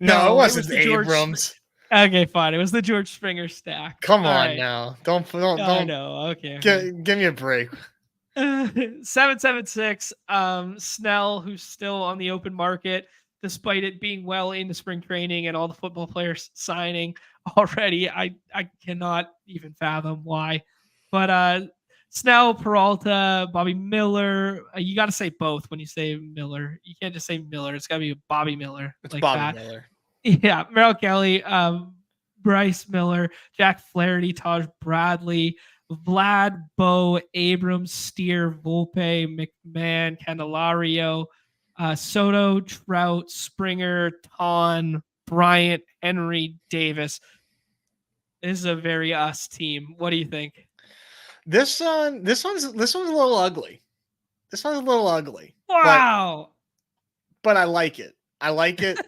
No, it wasn't was the Abrams. Okay, fine. It was the George Springer stack. Come on now. Don't I know. Okay. Give me a break. 776 Snell, who's still on the open market despite it being well into spring training and all the football players signing already. I cannot even fathom why. But Snell, Peralta, Bobby Miller, you got to say both when you say Miller. You can't just say Miller. It's got to be Bobby Miller. It's like Bobby that. Miller. Yeah, Merrill Kelly, Bryce Miller, Jack Flaherty, Taj Bradley, Vlad, Bo, Abrams, Steer, Volpe, McMahon, Candelario, Soto, Trout, Springer, Ton, Bryant, Henry, Davis. This is a very us team. What do you think? This one's a little ugly. This one's a little ugly. Wow. But I like it. I like it.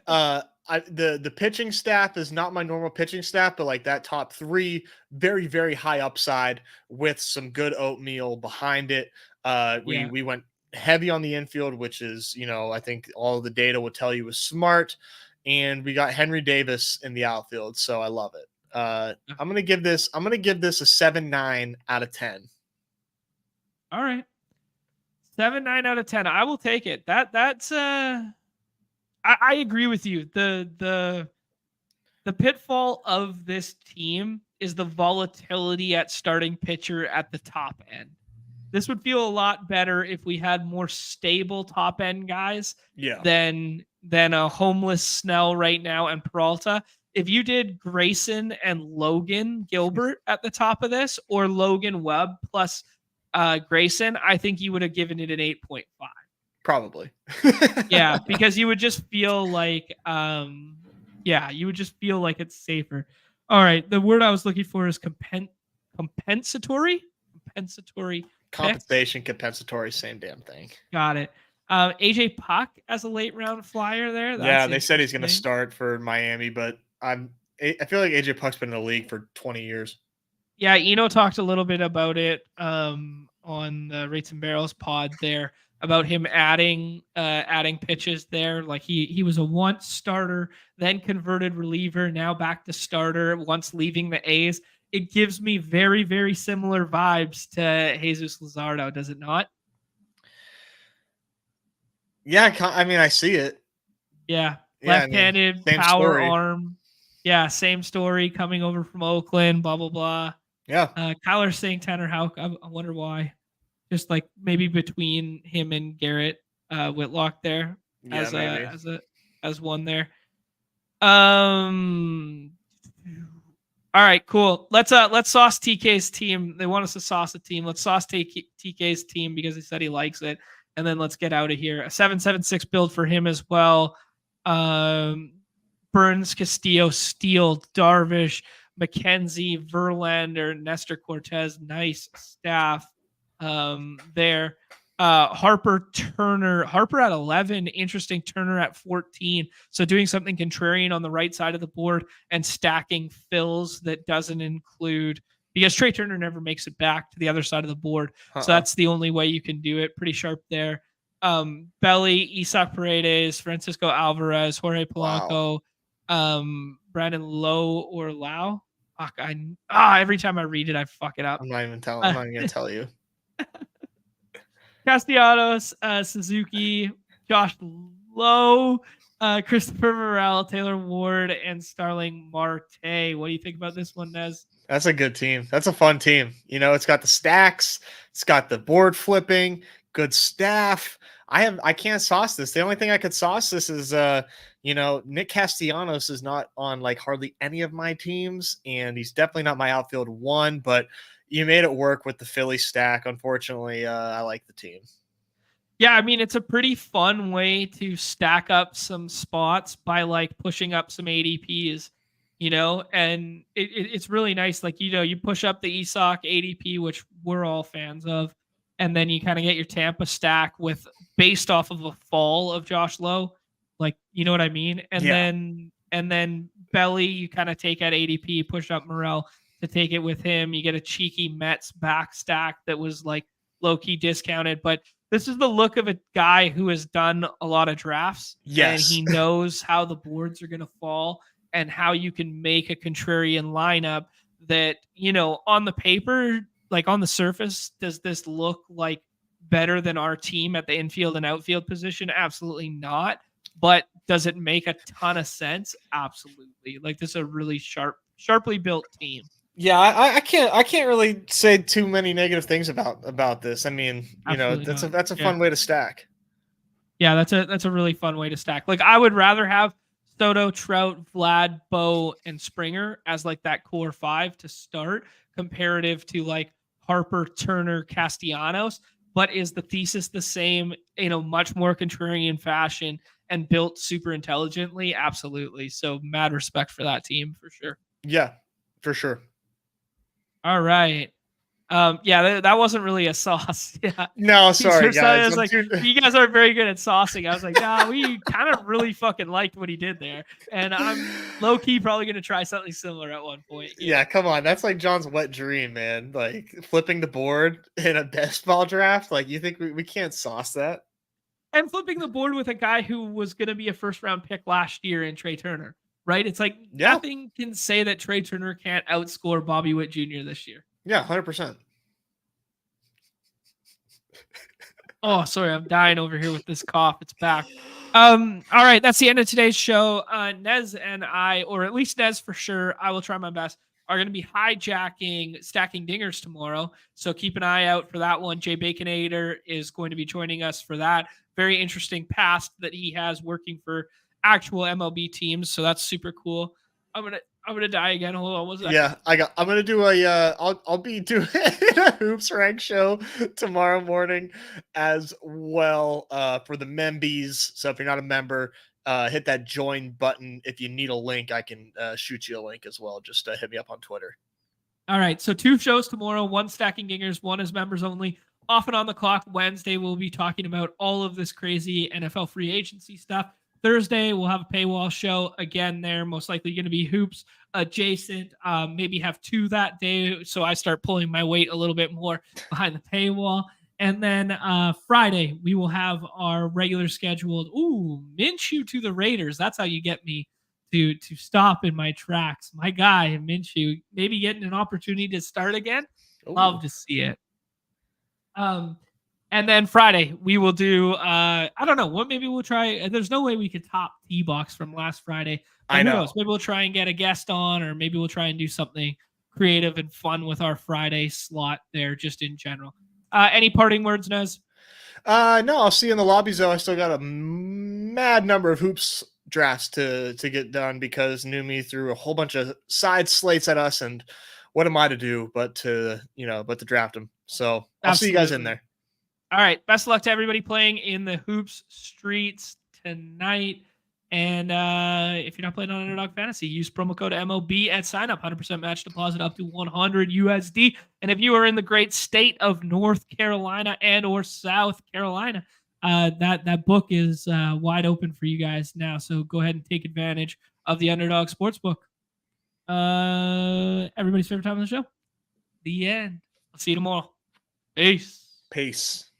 The pitching staff is not my normal pitching staff, but like that top 3, very, very high upside with some good oatmeal behind it. We went heavy on the infield, which is, I think all of the data would tell you was smart. And we got Henry Davis in the outfield. So I love it. I'm going to give this a 7.9 out of 10. All right. 7.9 out of 10. I will take it. That's I agree with you. The pitfall of this team is the volatility at starting pitcher at the top end. This would feel a lot better if we had more stable top end guys than a homeless Snell right now and Peralta. If you did Grayson and Logan Gilbert at the top of this, or Logan Webb plus Grayson, I think you would have given it an 8.5. Probably. Yeah, because you would just feel like you would just feel like it's safer. All right, the word I was looking for is compensatory. Compensation, compensatory, same damn thing. Got it. AJ Puck as a late round flyer there. That's they said he's going to start for Miami, but I feel like AJ Puck's been in the league for 20 years. Yeah, Eno talked a little bit about it on the Rates and Barrels pod there, about him adding pitches there. Like he was a once starter, then converted reliever, now back to starter once leaving the A's. It gives me very, very similar vibes to Jesus Luzardo, does it not? Yeah, I mean, I see it. Yeah, left-handed, power arm. Yeah, same story, coming over from Oakland, blah, blah, blah. Yeah. Kyler's saying Tanner Houck. I wonder why. Just like maybe between him and Garrett Whitlock there as one there. All right, cool. Let's sauce TK's team. They want us to sauce a team. Let's sauce TK's team because he said he likes it. And then let's get out of here. A 7.76 build for him as well. Burns, Castillo, Steele, Darvish, McKenzie, Verlander, Nestor Cortez. Nice staff there. Harper at 11, interesting. Turner at 14. So doing something contrarian on the right side of the board and stacking fills that doesn't include, because Trey Turner never makes it back to the other side of the board. So that's the only way you can do it. Pretty sharp there. Belly, Isaac Paredes, Francisco Alvarez, Jorge Polanco, Brandon Lowe or Lau. Fuck, every time I read it, I fuck it up. I'm not even going to tell you. Castellanos, Suzuki, Josh Lowe, Christopher Morel, Taylor Ward, and Starling Marte. What do you think about this one, Nez? That's a good team. That's a fun team. It's got the stacks, it's got the board flipping, good staff. I can't sauce this. The only thing I could sauce this is Nick Castellanos is not on like hardly any of my teams, and he's definitely not my outfield one, but you made it work with the Philly stack. Unfortunately, I like the team. Yeah, I mean, it's a pretty fun way to stack up some spots by like pushing up some ADPs, and it's really nice. Like, you push up the ESOC ADP, which we're all fans of, and then you kind of get your Tampa stack with based off of a fall of Josh Lowe. Like, you know what I mean? And then Belly, you kind of take at ADP, push up Morel to take it with him. You get a cheeky Mets back stack that was like low key discounted, but this is the look of a guy who has done a lot of drafts. Yes. And he knows how the boards are going to fall and how you can make a contrarian lineup that, on the paper, like on the surface, does this look like better than our team at the infield and outfield position? Absolutely not. But does it make a ton of sense? Absolutely. Like, this is a really sharply built team. Yeah, I can't really say too many negative things about this. I mean, that's a fun way to stack. Yeah, that's a really fun way to stack. Like, I would rather have Soto, Trout, Vlad, Bo, and Springer as like that core five to start, comparative to like Harper, Turner, Castellanos. But is the thesis the same in a much more contrarian fashion and built super intelligently? Absolutely. So mad respect for that team for sure. Yeah, for sure. All right. Yeah, that wasn't really a sauce. Yeah. No, sorry, guys. I was like, you guys aren't very good at saucing. I was like, nah, we kind of really fucking liked what he did there. And I'm low key probably going to try something similar at one point. Yeah, come on. That's like John's wet dream, man. Like flipping the board in a best ball draft. Like, you think we can't sauce that? And flipping the board with a guy who was going to be a first round pick last year in Trey Turner, right? It's like nothing can say that Trey Turner can't outscore Bobby Witt Jr. this year. Yeah, 100%. Oh, sorry, I'm dying over here with this cough. It's back. All right, that's the end of today's show. Nez and I, or at least Nez for sure, I will try my best, are going to be hijacking Stacking Dingers tomorrow. So keep an eye out for that one. Jay Baconator is going to be joining us for that. Very interesting past that he has working for actual MLB teams. So that's super cool. I'm gonna die again. Hold on, what's that? Yeah, I'm gonna do I'll be doing a hoops rank show tomorrow morning as well for the membies. So if you're not a member, hit that join button. If you need a link, I can shoot you a link as well. Just hit me up on Twitter. All right, so 2 shows tomorrow. One Stacking Dingers, one is members only. Off and on the clock Wednesday, we'll be talking about all of this crazy NFL free agency stuff. Thursday, we'll have a paywall show again there. Most likely going to be hoops adjacent. Maybe have 2 that day. So I start pulling my weight a little bit more behind the paywall. And then Friday, we will have our regular scheduled, Minshew to the Raiders. That's how you get me to stop in my tracks. My guy, Minshew, maybe getting an opportunity to start again. Love to see it. And then Friday, we will do, I don't know, what maybe we'll try. There's no way we could top T-Box from last Friday. I know. Who knows? Maybe we'll try and get a guest on, or maybe we'll try and do something creative and fun with our Friday slot there, just in general. Any parting words, Nez? No, I'll see you in the lobbies, though. I still got a mad number of hoops drafts to get done because Neumy threw a whole bunch of side slates at us, and what am I to do but to draft them? So I'll see you guys in there. All right. Best of luck to everybody playing in the hoops streets tonight. And if you're not playing on Underdog Fantasy, use promo code MLB at sign up. 100% match deposit up to 100 USD. And if you are in the great state of North Carolina and or South Carolina, that book is wide open for you guys now. So go ahead and take advantage of the Underdog Sportsbook. Everybody's favorite time on the show? The end. I'll see you tomorrow. Peace.